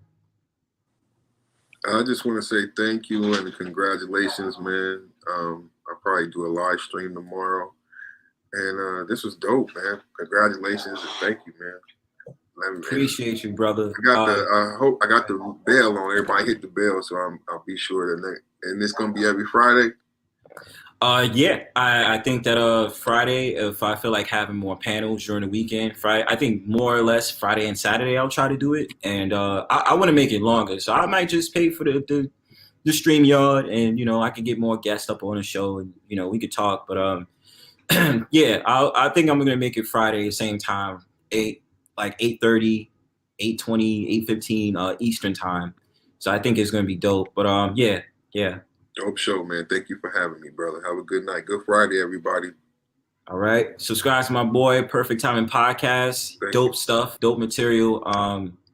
F: I just want to say thank you and congratulations, man. I'll probably do a live stream tomorrow. And this was dope, man. Congratulations and thank you, man.
A: Appreciate you, brother.
F: I got the bell on. Everybody hit the bell, so I'll be sure that. And it's gonna be every Friday.
A: Yeah, I think that Friday, if I feel like having more panels during the weekend, Friday, I think more or less Friday and Saturday I'll try to do it, and I want to make it longer, so I might just pay for the Streamyard, and I could get more guests up on the show, and we could talk, but yeah, I think I'm gonna make it Friday same time, 8:30, 8:20, 8:15 Eastern time, so I think it's gonna be dope, but yeah.
F: Dope show, man. Thank you for having me, brother. Have a good night. Good Friday, everybody.
A: All right. Subscribe to my boy, Perfect Timing Podcast. Dope stuff, dope material.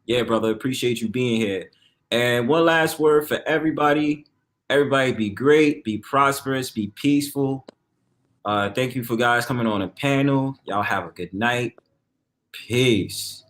A: Yeah, brother. Appreciate you being here. And one last word for everybody. Everybody be great, be prosperous, be peaceful. Thank you for guys coming on a panel. Y'all have a good night. Peace.